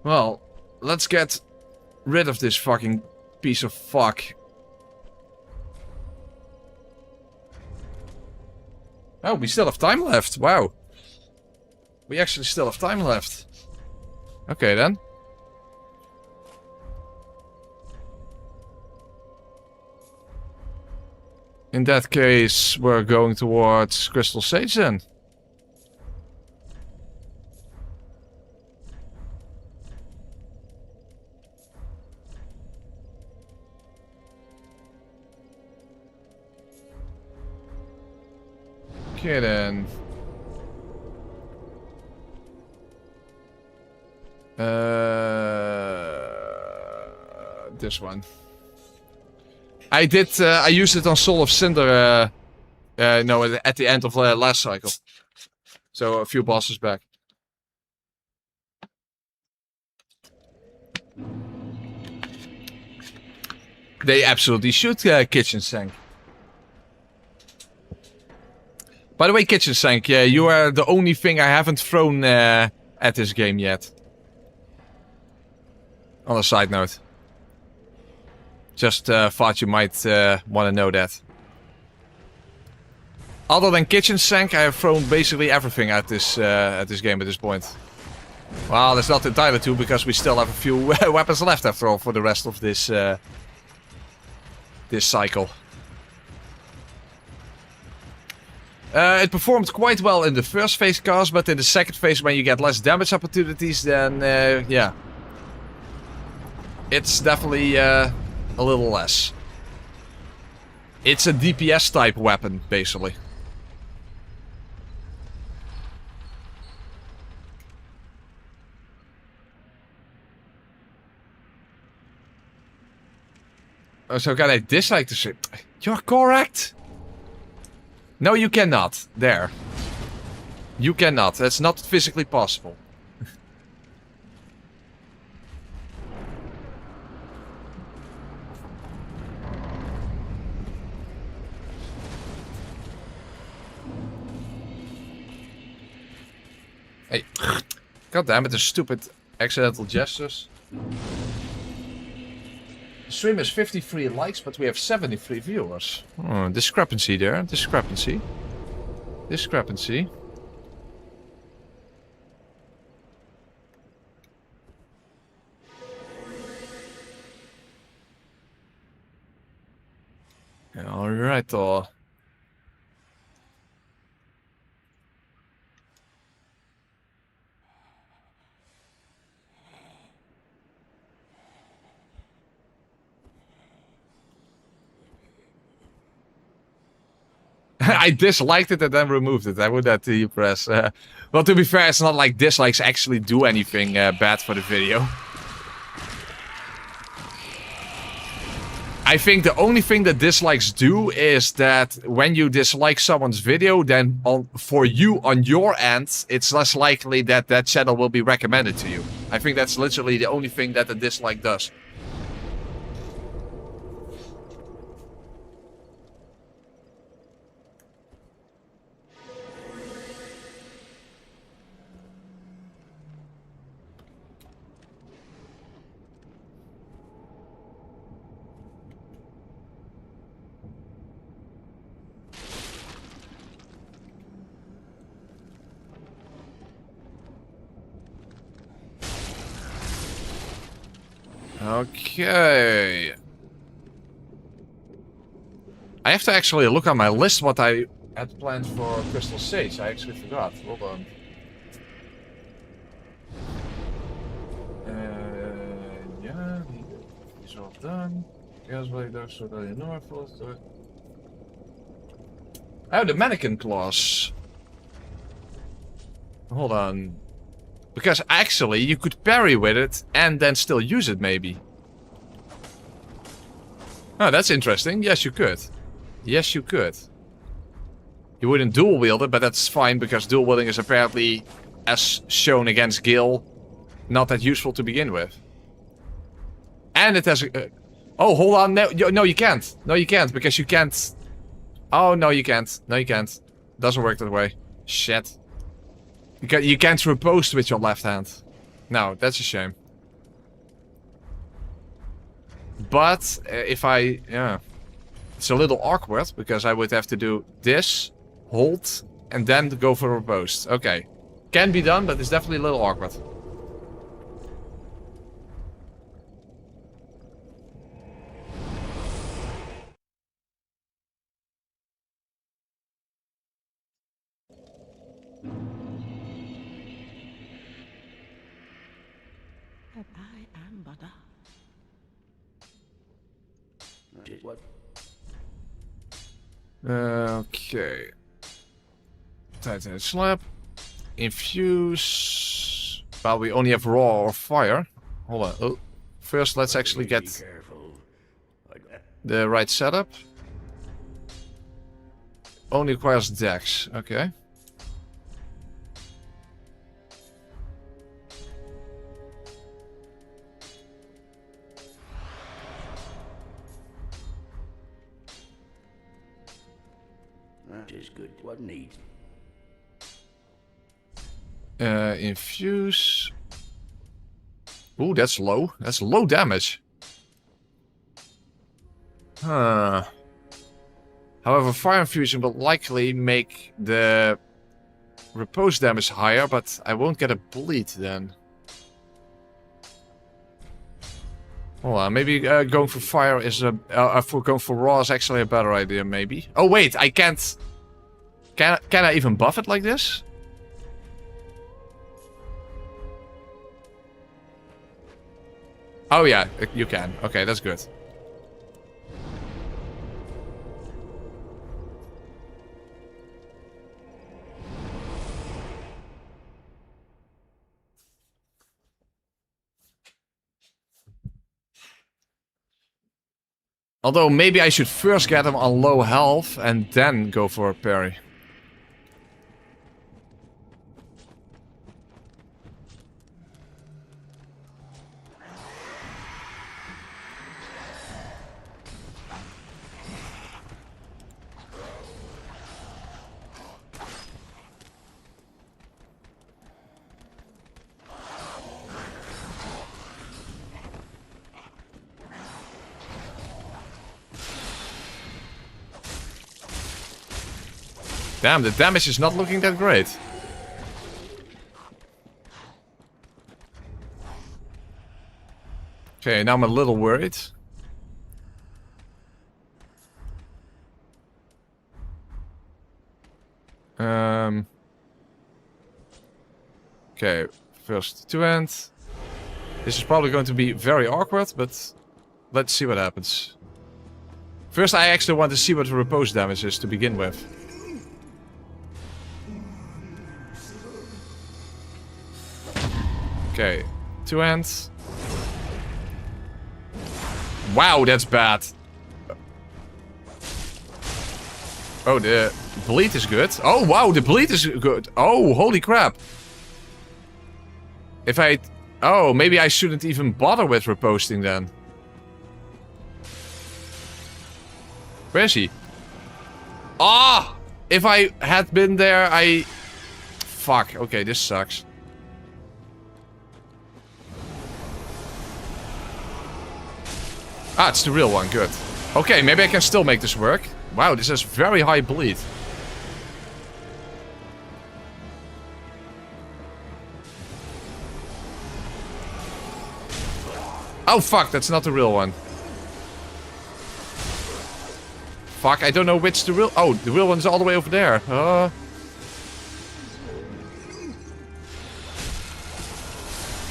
Well, let's get rid of this fucking piece of fuck. Oh, we still have time left. Wow. We actually still have time left. Okay then. In that case, we're going towards Crystal Sage then. Okay then. This one. I used it on Soul of Cinder, no, at the end of last cycle. So a few bosses back. They absolutely should, Kitchen Sink. By the way, Kitchen Sink, you are the only thing I haven't thrown at this game yet. On a side note. Just thought you might want to know that. Other than Kitchen Sink, I have thrown basically everything at this game at this point. Well, that's not entirely true, because we still have a few weapons left after all for the rest of this this cycle. It performed quite well in the first phase cast, but in the second phase, when you get less damage opportunities, then yeah. It's definitely a little less. It's a DPS type weapon, basically. Oh, so can I dislike the ship? You're correct! No, you cannot. There. You cannot. That's not physically possible. Hey. God damn it, the stupid accidental gestures. The stream has 53 likes, but we have 73 viewers. Oh, discrepancy there. Discrepancy. Discrepancy. Alright, I disliked it and then removed it. I would have to press. Well, to be fair, it's not like dislikes actually do anything bad for the video. I think the only thing that dislikes do is that when you dislike someone's video, then for you on your end, it's less likely that that channel will be recommended to you. I think that's literally the only thing that the dislike does. Okay. I have to actually look on my list what I had planned for Crystal Sage. I actually forgot. Hold on. Yeah, these are all done. Gas Blader, so that you know oh, the mannequin claws. Hold on. Because actually, you could parry with it and then still use it, maybe. Oh, that's interesting. Yes, you could. Yes, you could. You wouldn't dual wield it, but that's fine, because dual wielding is apparently, as shown against Gil, not that useful to begin with. And it has a... oh, hold on. No, you can't. No, you can't, because you can't... oh, no, you can't. No, you can't. Doesn't work that way. Shit. You can't riposte with your left hand. No, that's a shame. But if I... yeah. It's a little awkward, because I would have to do this, hold, and then go for riposte. Okay. Can be done, but it's definitely a little awkward. I am Buddha. What? Okay. Titan slap. Infuse. Well, we only have raw or fire. Hold on. Oh. First, let's actually get the right setup. Only requires dex. Okay. That is good. What needs? Infuse. Ooh, that's low. That's low damage. Huh. However, fire infusion will likely make the repose damage higher, but I won't get a bleed then. Hold on, maybe going for fire is going for raw is actually a better idea, maybe. Oh wait, I can't. Can I even buff it like this? Oh yeah, you can. Okay, that's good. Although maybe I should first get him on low health and then go for a parry. Damn, the damage is not looking that great. Okay, now I'm a little worried. Okay, first to end. This is probably going to be very awkward, but let's see what happens. First, I actually want to see what the repose damage is to begin with. Okay, two ends. Wow, that's bad. Oh, the bleed is good. Oh, wow, the bleed is good. Oh, holy crap. If I... Oh, maybe I shouldn't even bother with reposting then. Where is he? Ah! If I had been there, I... Fuck, okay, this sucks. Ah, it's the real one, good. Okay, maybe I can still make this work. Wow, this has very high bleed. Oh fuck, that's not the real one. Fuck, I don't know which the real... Oh, the real one's all the way over there.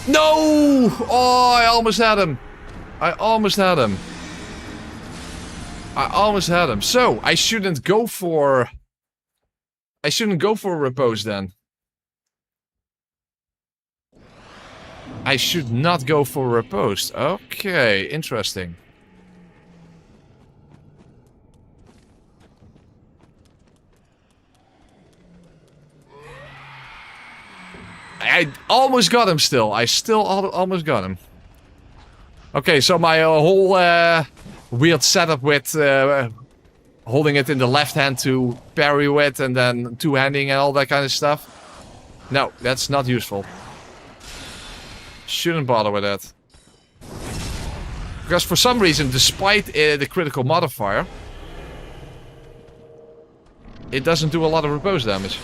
No! Oh, I almost had him. I almost had him. I almost had him. So, I shouldn't go for... I shouldn't go for a repose then. I should not go for a repose. Okay, interesting. I almost got him still. I still almost got him. Okay, so my whole weird setup with holding it in the left hand to parry with and then two-handing and all that kind of stuff. No, that's not useful. Shouldn't bother with that. Because for some reason, despite the critical modifier, it doesn't do a lot of repose damage.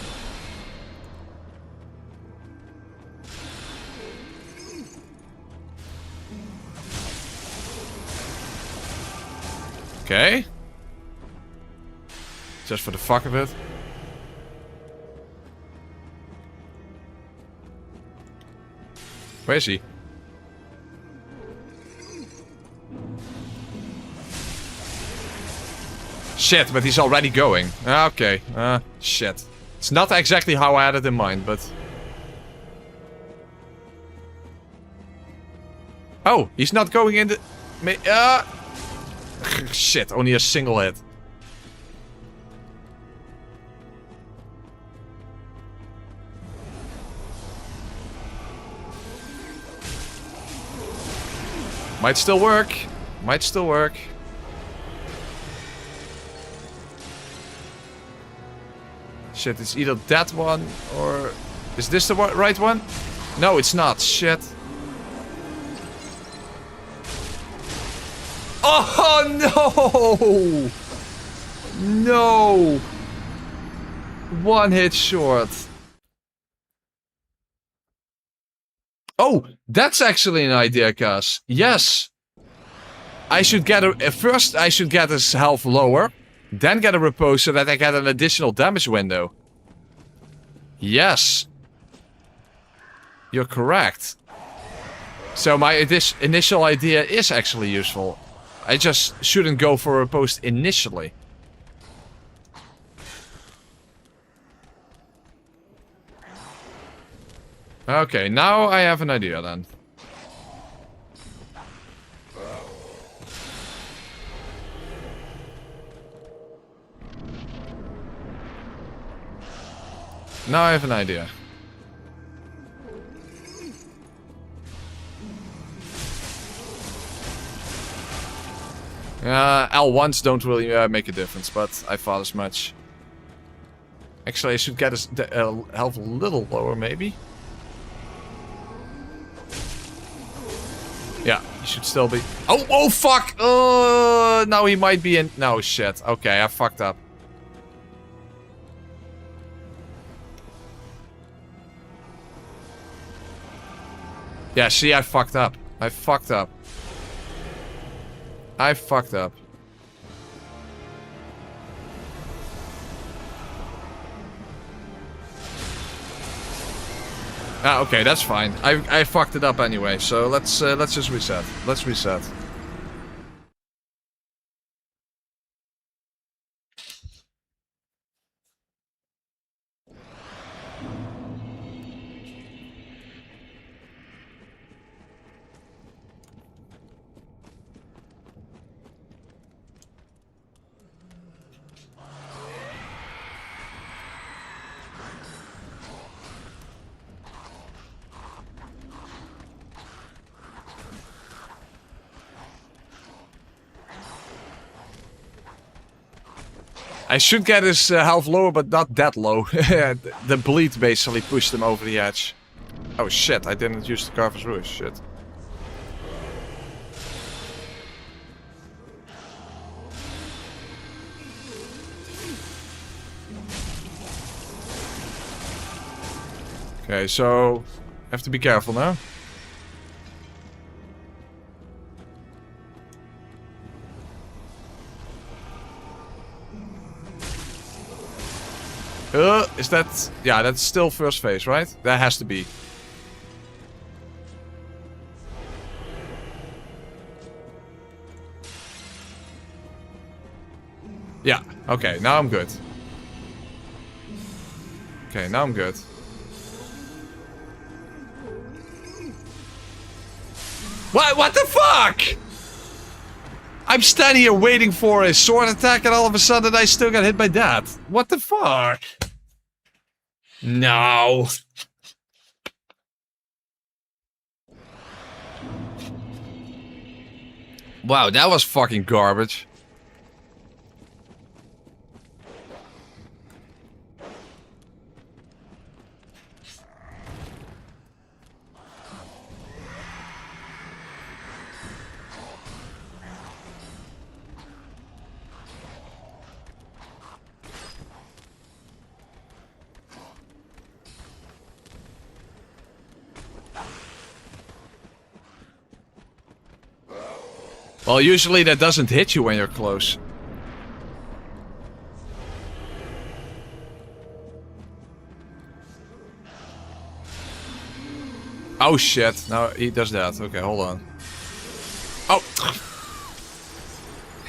Okay. Just for the fuck of it. Where is he? Shit, but he's already going. Okay. Shit. It's not exactly how I had it in mind, but... Oh, he's not going in the... Shit, only a single hit. Might still work. Might still work. Shit, it's either that one or... Is this the right one? No, it's not. Shit. Oh, no! No! One hit short. Oh, that's actually an idea, Cuz. Yes. I should get a... First, I should get his health lower. Then get a repose so that I get an additional damage window. Yes. You're correct. So my initial idea is actually useful. I just shouldn't go for a post initially. Okay, now I have an idea then. Now I have an idea. L1s don't really make a difference, but I thought as much. Actually, I should get his health a little lower, maybe. Yeah, he should still be... Oh, fuck! Now he might be in... No, shit. Okay, I fucked up. Yeah, see, I fucked up. I fucked up. I fucked up. Ah, okay, that's fine. I fucked it up anyway, so let's just reset. Let's reset. I should get his health lower, but not that low. The bleed basically pushed him over the edge. Oh shit, I didn't use the Carver's Rouge, shit. Okay, so... I have to be careful now. Is that... Yeah, that's still first phase, right? That has to be. Yeah, okay, now I'm good. Okay, now I'm good. What the fuck? I'm standing here waiting for a sword attack and all of a sudden I still got hit by that. What the fuck? No. Wow, that was fucking garbage. Well, usually that doesn't hit you when you're close. Oh shit, now he does that. Okay, hold on. Oh!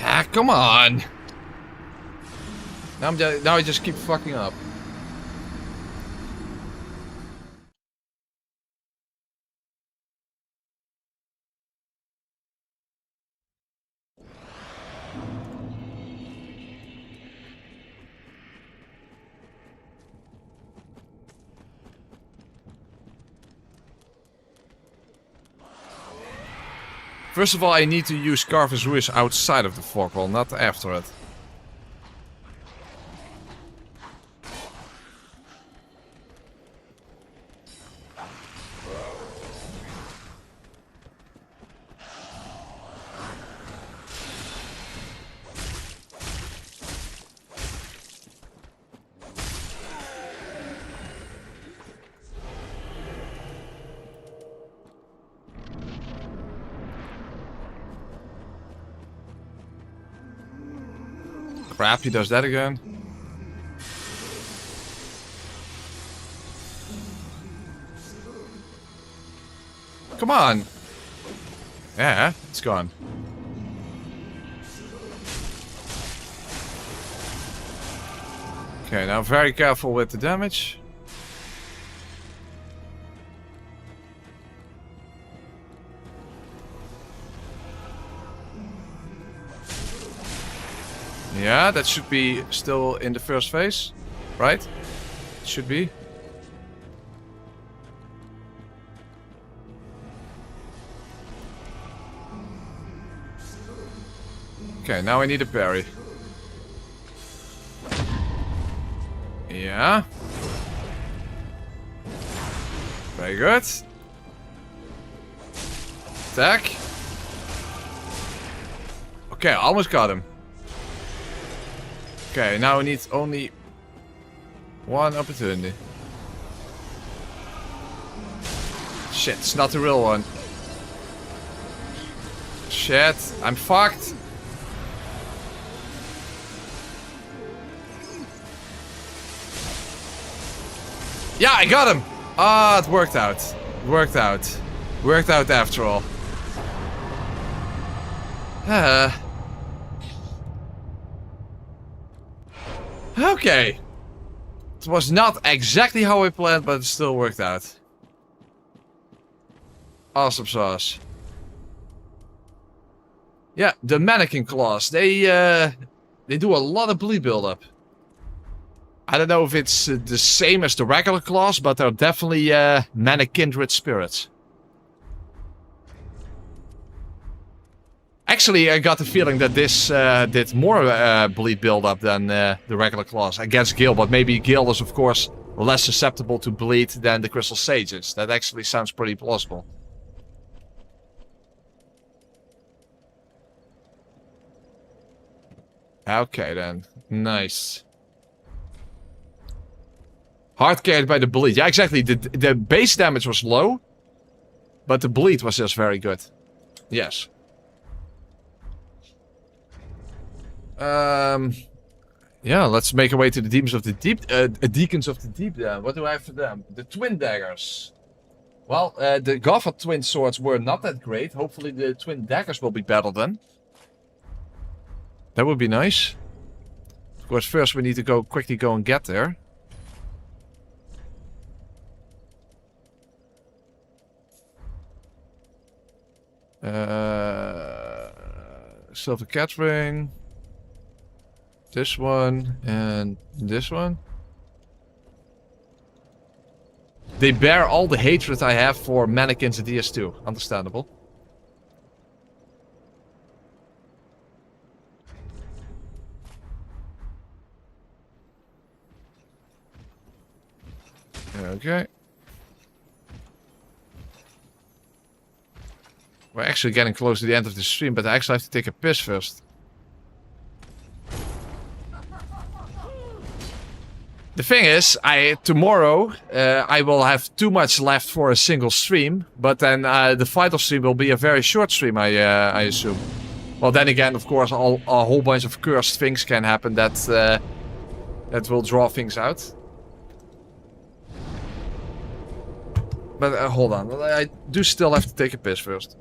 Ah, come on! Now I just keep fucking up. First of all, I need to use Carver's Rouge outside of the fog wall, not after it. Crap, he does that again. Come on. Yeah, it's gone. Okay, now very careful with the damage. Yeah, that should be still in the first phase, right? It should be. Okay, now I need a parry. Yeah. Very good. Attack. Okay, almost got him. Okay, now we need only one opportunity. Shit, it's not the real one. Shit, I'm fucked. Yeah, I got him! Ah, it worked out. It worked out. Worked out after all. Okay. It was not exactly how I planned, but it still worked out. Awesome sauce. Yeah, the mannequin claws. They do a lot of bleed buildup. I don't know if it's the same as the regular claws, but they're definitely mana kindred spirits. Actually, I got the feeling that this did more bleed buildup than the regular claws against Gil, but maybe Gil is, of course, less susceptible to bleed than the Crystal Sages. That actually sounds pretty plausible. Okay, then. Nice. Hard carried by the bleed. Yeah, exactly. The base damage was low, but the bleed was just very good. Yes. Yeah, let's make our way to the Demons of the Deep. Deacons of the Deep then. What do I have for them? The Twin Daggers. Well, the Gotha Twin Swords were not that great. Hopefully the Twin Daggers will be better then. That would be nice. Of course, first we need to quickly go and get there. Silver Cat Ring. This one and this one. They bear all the hatred I have for mannequins in DS2. Understandable. Okay. We're actually getting close to the end of the stream, but I actually have to take a piss first. The thing is, tomorrow I will have too much left for a single stream, but then the final stream will be a very short stream, I assume. Well, then again, of course, a whole bunch of cursed things can happen that will draw things out. But hold on, I do still have to take a piss first.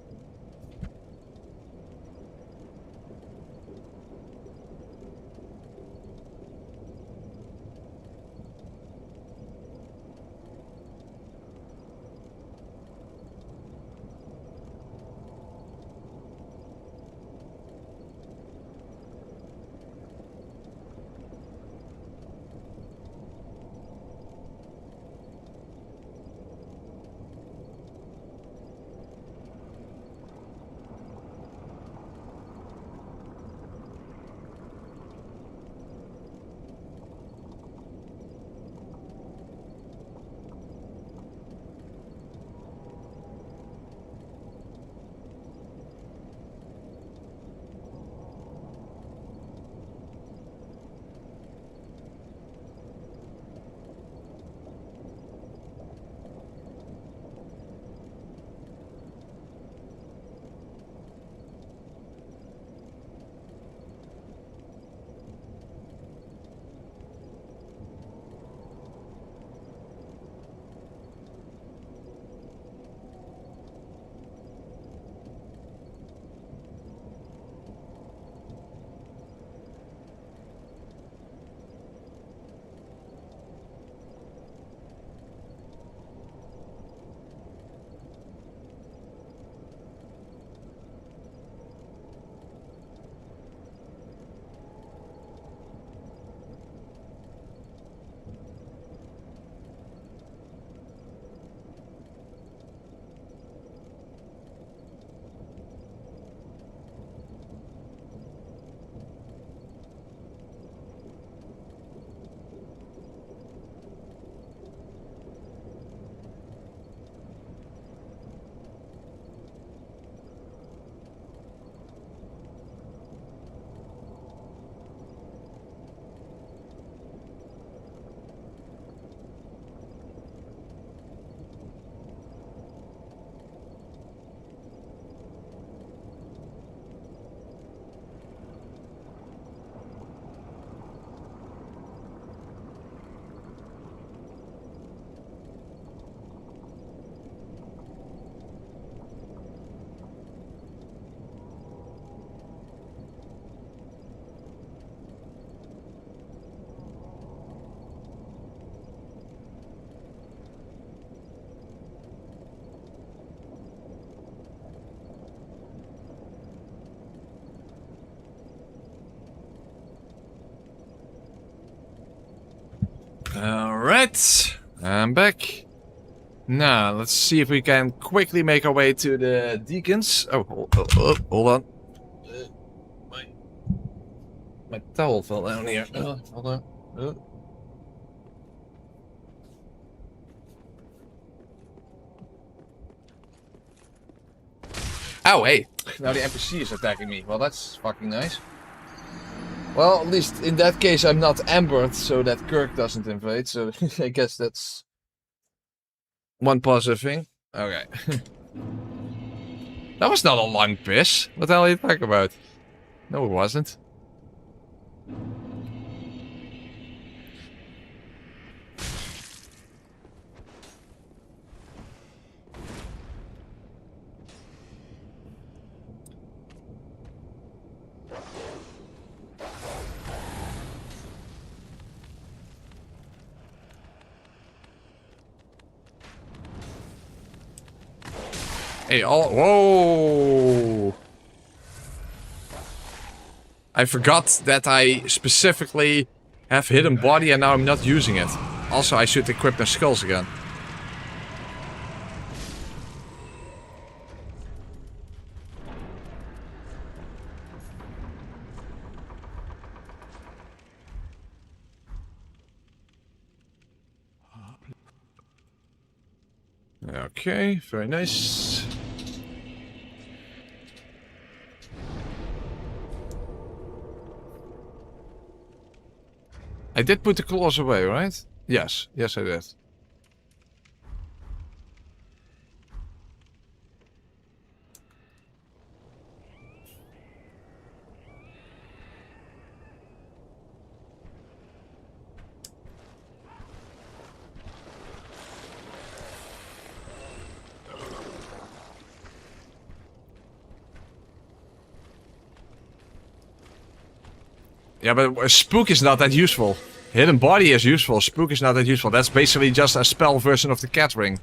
Alright, I'm back. Now, let's see if we can quickly make our way to the deacons. Oh, hold on. My towel fell down here. Hold on. Oh, hey. Now the NPC is attacking me. Well, that's fucking nice. Well, at least in that case I'm not ambered, so that Kirk doesn't invade. So I guess that's one positive thing. Okay. That was not a long piss. What the hell are you talking about? No, it wasn't. Hey, whoa! I forgot that I specifically have hidden body and now I'm not using it. Also, I should equip their skulls again. Okay, very nice. I did put the claws away, right? Yes, yes I did. Yeah, but spook is not that useful. Hidden body is useful, spook is not that useful. That's basically just a spell version of the cat ring.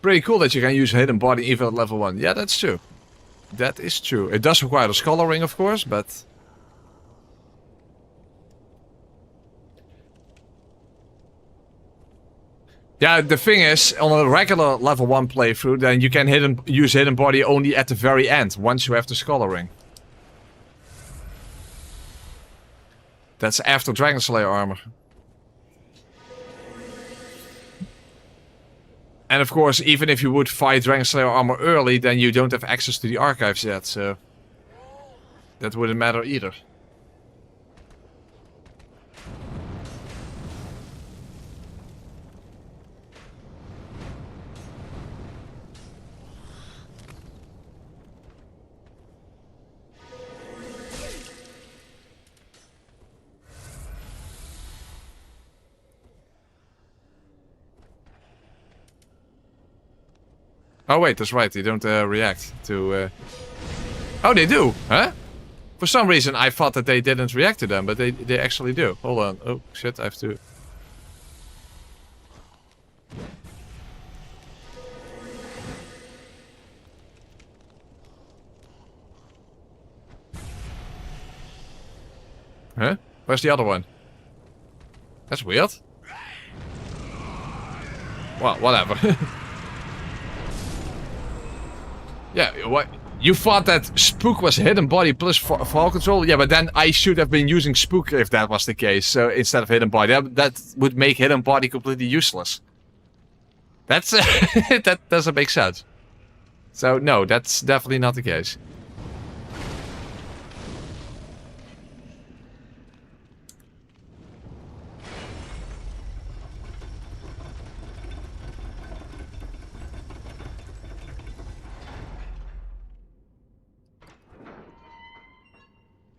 Pretty cool that you can use hidden body even at level 1. Yeah, that's true. That is true. It does require the scholar ring, of course, but... Yeah, the thing is, on a regular level 1 playthrough, then you can use hidden body only at the very end, once you have the scholar ring. That's after Dragon Slayer armor. And of course, even if you would fight Dragon Slayer armor early, then you don't have access to the archives yet, so... that wouldn't matter either. Oh wait, that's right, they don't react to... Oh, they do, huh? For some reason I thought that they didn't react to them, but they actually do. Hold on, oh shit, I have to... Huh? Where's the other one? That's weird. Well, whatever. Yeah, what? You thought that Spook was hidden body plus fall control? Yeah, but then I should have been using Spook if that was the case. So instead of hidden body, that would make hidden body completely useless. That's that doesn't make sense. So no, that's definitely not the case.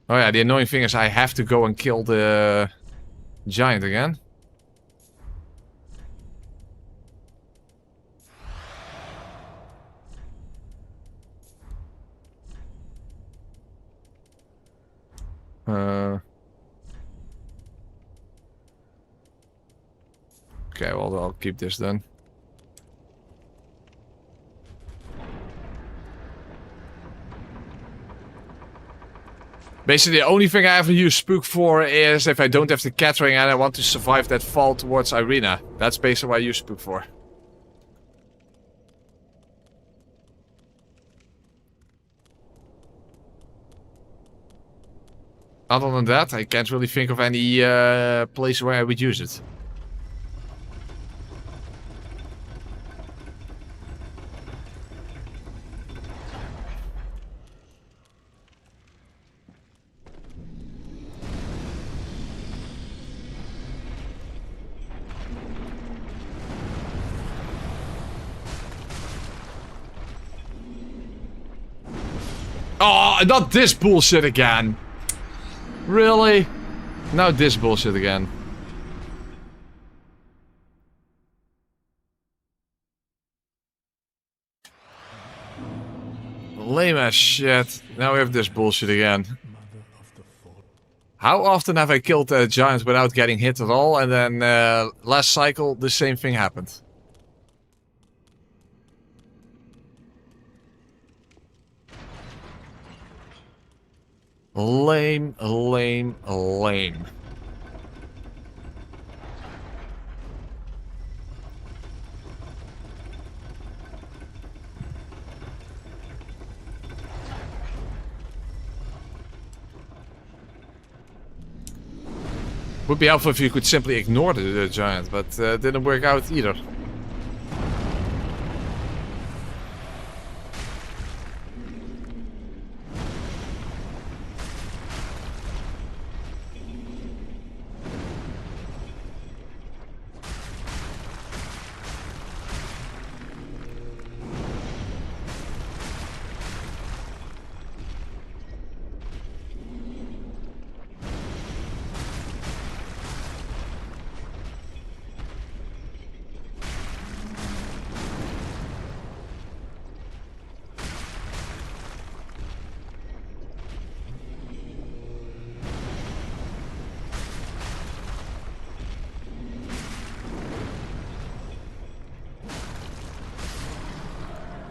Oh yeah, the annoying thing is I have to go and kill the giant again. Okay, well, I'll keep this then. Basically, the only thing I ever use Spook for is if I don't have the catering and I want to survive that fall towards Irina. That's basically what I use Spook for. Other than that, I can't really think of any place where I would use it. Oh, not this bullshit again. Really? Now this bullshit again. Lame as shit. Now we have this bullshit again. How often have I killed giants without getting hit at all, and then last cycle the same thing happened? Lame, lame, lame. Would be helpful if you could simply ignore the giant, but didn't work out either.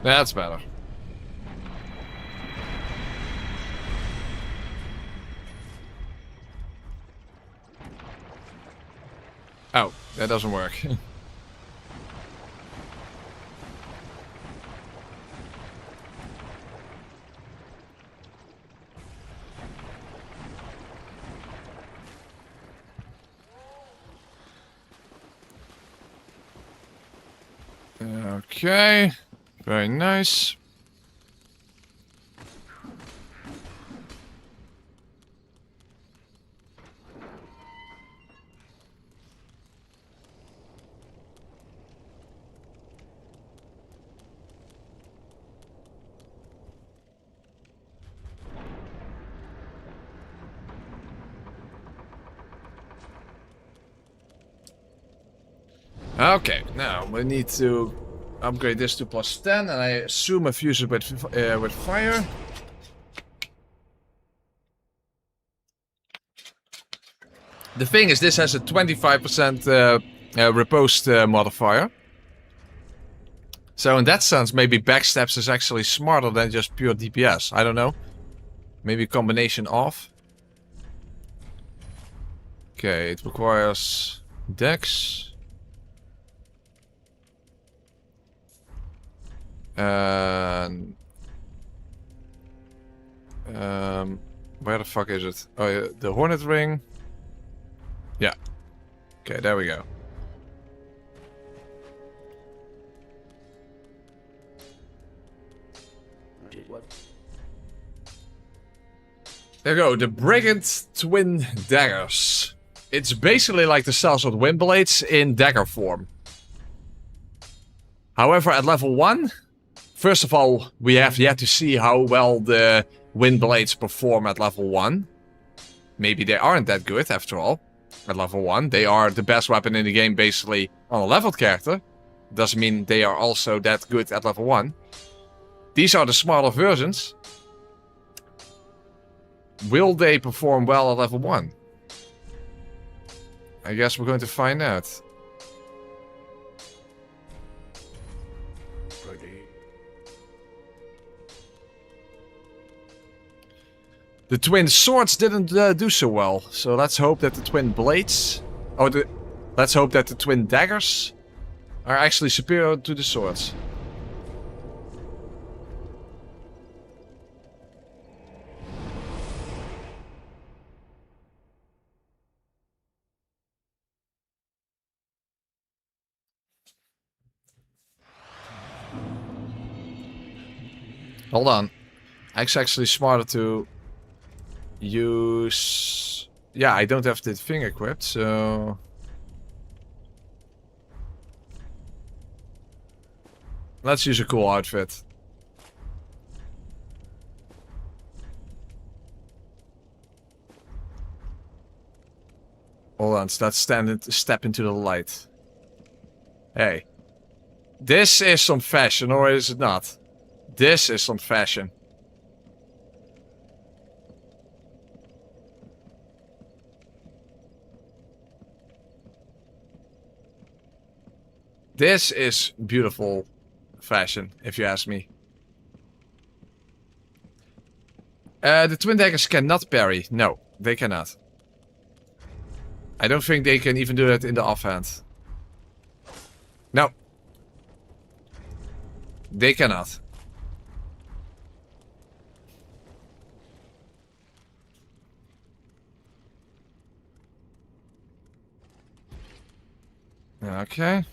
That's better. Oh, that doesn't work. Okay. Very nice. Okay, now we need to upgrade this to +10, and I assume I fuse it with fire. The thing is, this has a 25% riposte modifier. So in that sense, maybe backstabs is actually smarter than just pure DPS. I don't know. Maybe a combination of. Okay, it requires dex. Where the fuck is it? Oh, yeah, the Hornet Ring. Yeah. Okay, there we go. There we go, the Brigand Twin Daggers. It's basically like the Sellsword Wind Blades in dagger form. However, at level 1, first of all, we have yet to see how well the Wind Blades perform at level 1. Maybe they aren't that good, after all, at level 1. They are the best weapon in the game, basically, on a leveled character. Doesn't mean they are also that good at level 1. These are the smaller versions. Will they perform well at level 1? I guess we're going to find out. The twin swords didn't do so well, so let's hope that the twin blades... Oh, let's hope that the twin daggers are actually superior to the swords. Hold on. It's actually smarter to use... Yeah, I don't have the thing equipped, so... Let's use a cool outfit. Hold on, let's step into the light. Hey. This is some fashion, or is it not? This is some fashion. This is beautiful fashion, if you ask me. The twin daggers cannot parry. No, they cannot. I don't think they can even do that in the offhand. No. They cannot. Okay.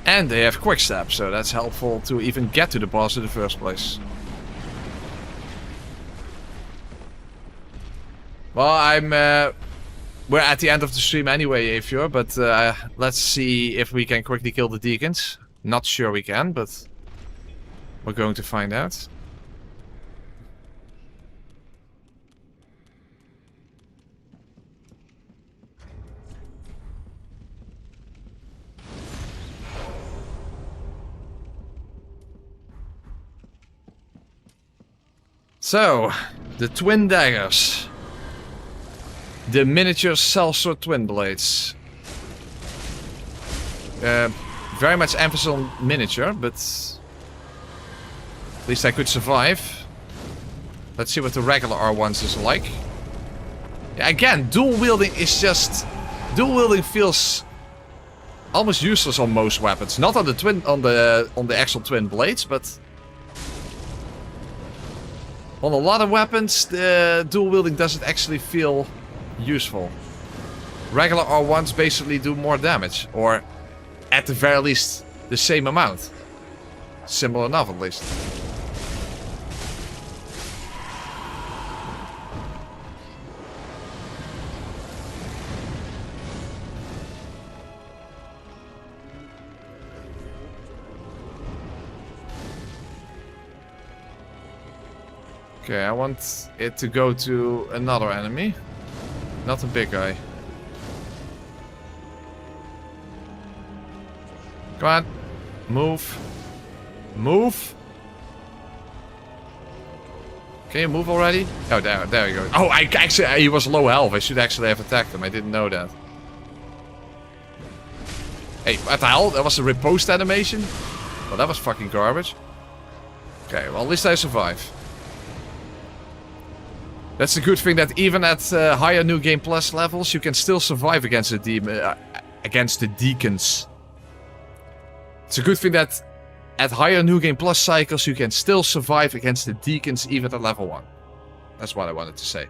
And they have quick step, so that's helpful to even get to the boss in the first place. Well, we're at the end of the stream anyway, Afior, but let's see if we can quickly kill the deacons. Not sure we can, but we're going to find out. So, the twin daggers. The miniature sellsword twin blades. Very much emphasis on miniature, but at least I could survive. Let's see what the regular R1s is like. Yeah, again, dual wielding is just... Dual wielding feels almost useless on most weapons. Not on the twin, on the actual twin blades, but on a lot of weapons, the dual wielding doesn't actually feel useful. Regular R1s basically do more damage, or at the very least the same amount. Similar enough, at least. Okay, I want it to go to another enemy. Not a big guy. Come on. Move. Move. Can you move already? Oh, there you go. Oh, actually, he was low health. I should actually have attacked him. I didn't know that. Hey, what the hell? That was a riposte animation? Well, that was fucking garbage. Okay, well, at least I survive. That's the good thing, that even at higher New Game Plus levels, you can still survive against the deacons. It's a good thing that at higher New Game Plus cycles, you can still survive against the deacons even at level 1. That's what I wanted to say.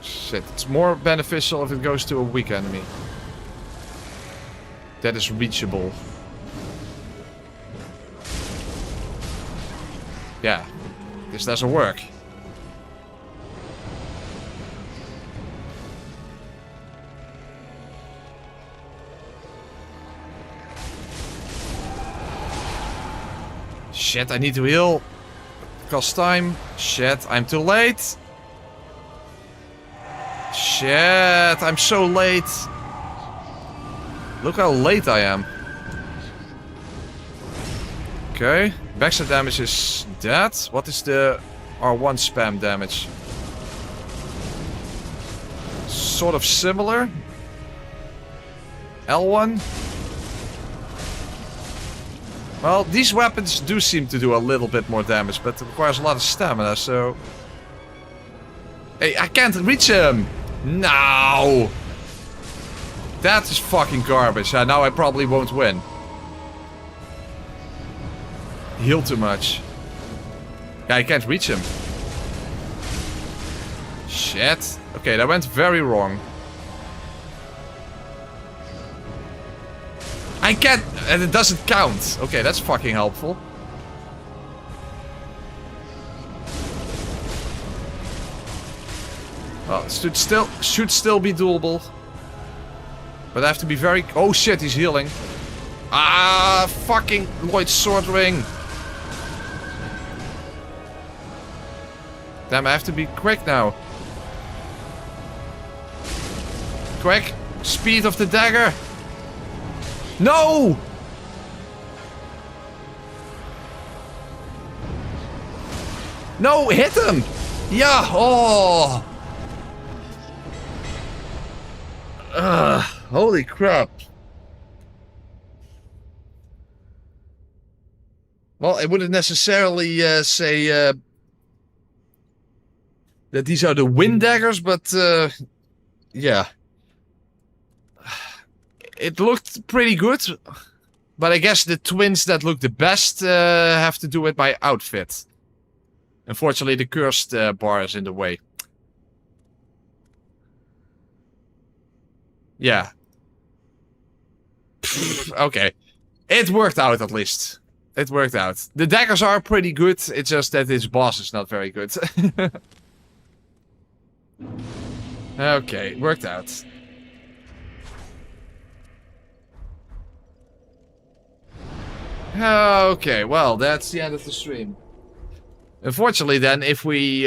Shit, it's more beneficial if it goes to a weak enemy. That is reachable. Yeah, this doesn't work. Shit, I need to heal. Cost time. Shit, I'm too late. Shit, I'm so late. Look how late I am. Okay, backstab damage is dead. What is the R1 spam damage? Sort of similar. L1. Well, these weapons do seem to do a little bit more damage, but it requires a lot of stamina, so... Hey, I can't reach him! No! That is fucking garbage. Now I probably won't win. Heal too much. Yeah, I can't reach him. Shit. Okay, that went very wrong. I can't... And it doesn't count. Okay, that's fucking helpful. Well, it should still be doable. But I have to be very... Oh shit, he's healing. Ah, fucking Lloyd's sword ring. Damn, I have to be quick now. Quick. Speed of the dagger. No! No, hit him! Yeah, oh! Holy crap. Well, I wouldn't necessarily say that these are the wind daggers, but yeah. It looked pretty good, but I guess the twins that look the best have to do with my outfit. Unfortunately, the cursed bar is in the way. Yeah. Okay. It worked out at least. It worked out. The daggers are pretty good, it's just that his boss is not very good. Okay, worked out. Okay, well, that's the end of the stream. Unfortunately, then, if we...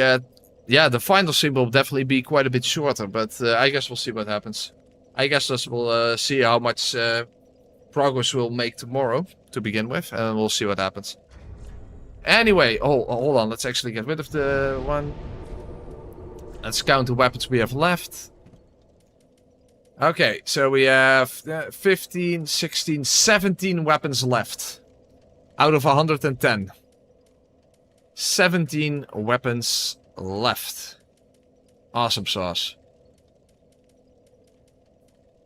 yeah, the final stream will definitely be quite a bit shorter, but I guess we'll see what happens. I guess we'll see how much progress we'll make tomorrow, to begin with, and we'll see what happens. Anyway, hold on, let's actually get rid of the one. Let's count the weapons we have left. Okay, so we have 15, 16, 17 weapons left. Out of 110. 17 weapons left. Awesome sauce.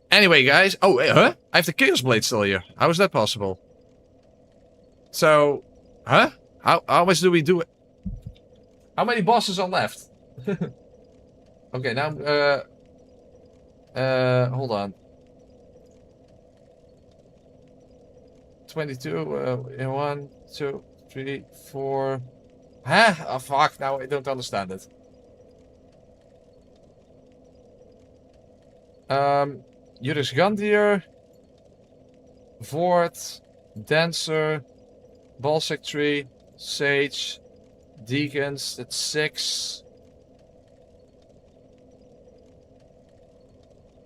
Anyway, guys. Oh, huh? I have the Chaos Blade still here. How is that possible? So, huh? How much do we do it? How many bosses are left? Okay, now, hold on. 22, 1, 2, 3, 4. Huh? Oh, fuck, now I don't understand it. Yuri's Gandir, Vord, Dancer, Ball Secretary, Sage, Deacons, that's 6.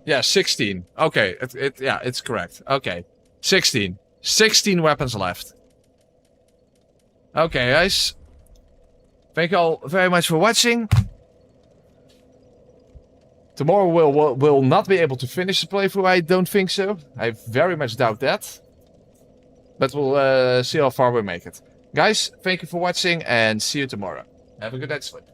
Yeah, 16. Okay, yeah, it's correct. Okay, 16. 16 weapons left. Okay, guys. Thank you all very much for watching. Tomorrow we'll not be able to finish the playthrough, I don't think so. I very much doubt that. But we'll see how far we make it. Guys, thank you for watching and see you tomorrow. Have a good night's sleep.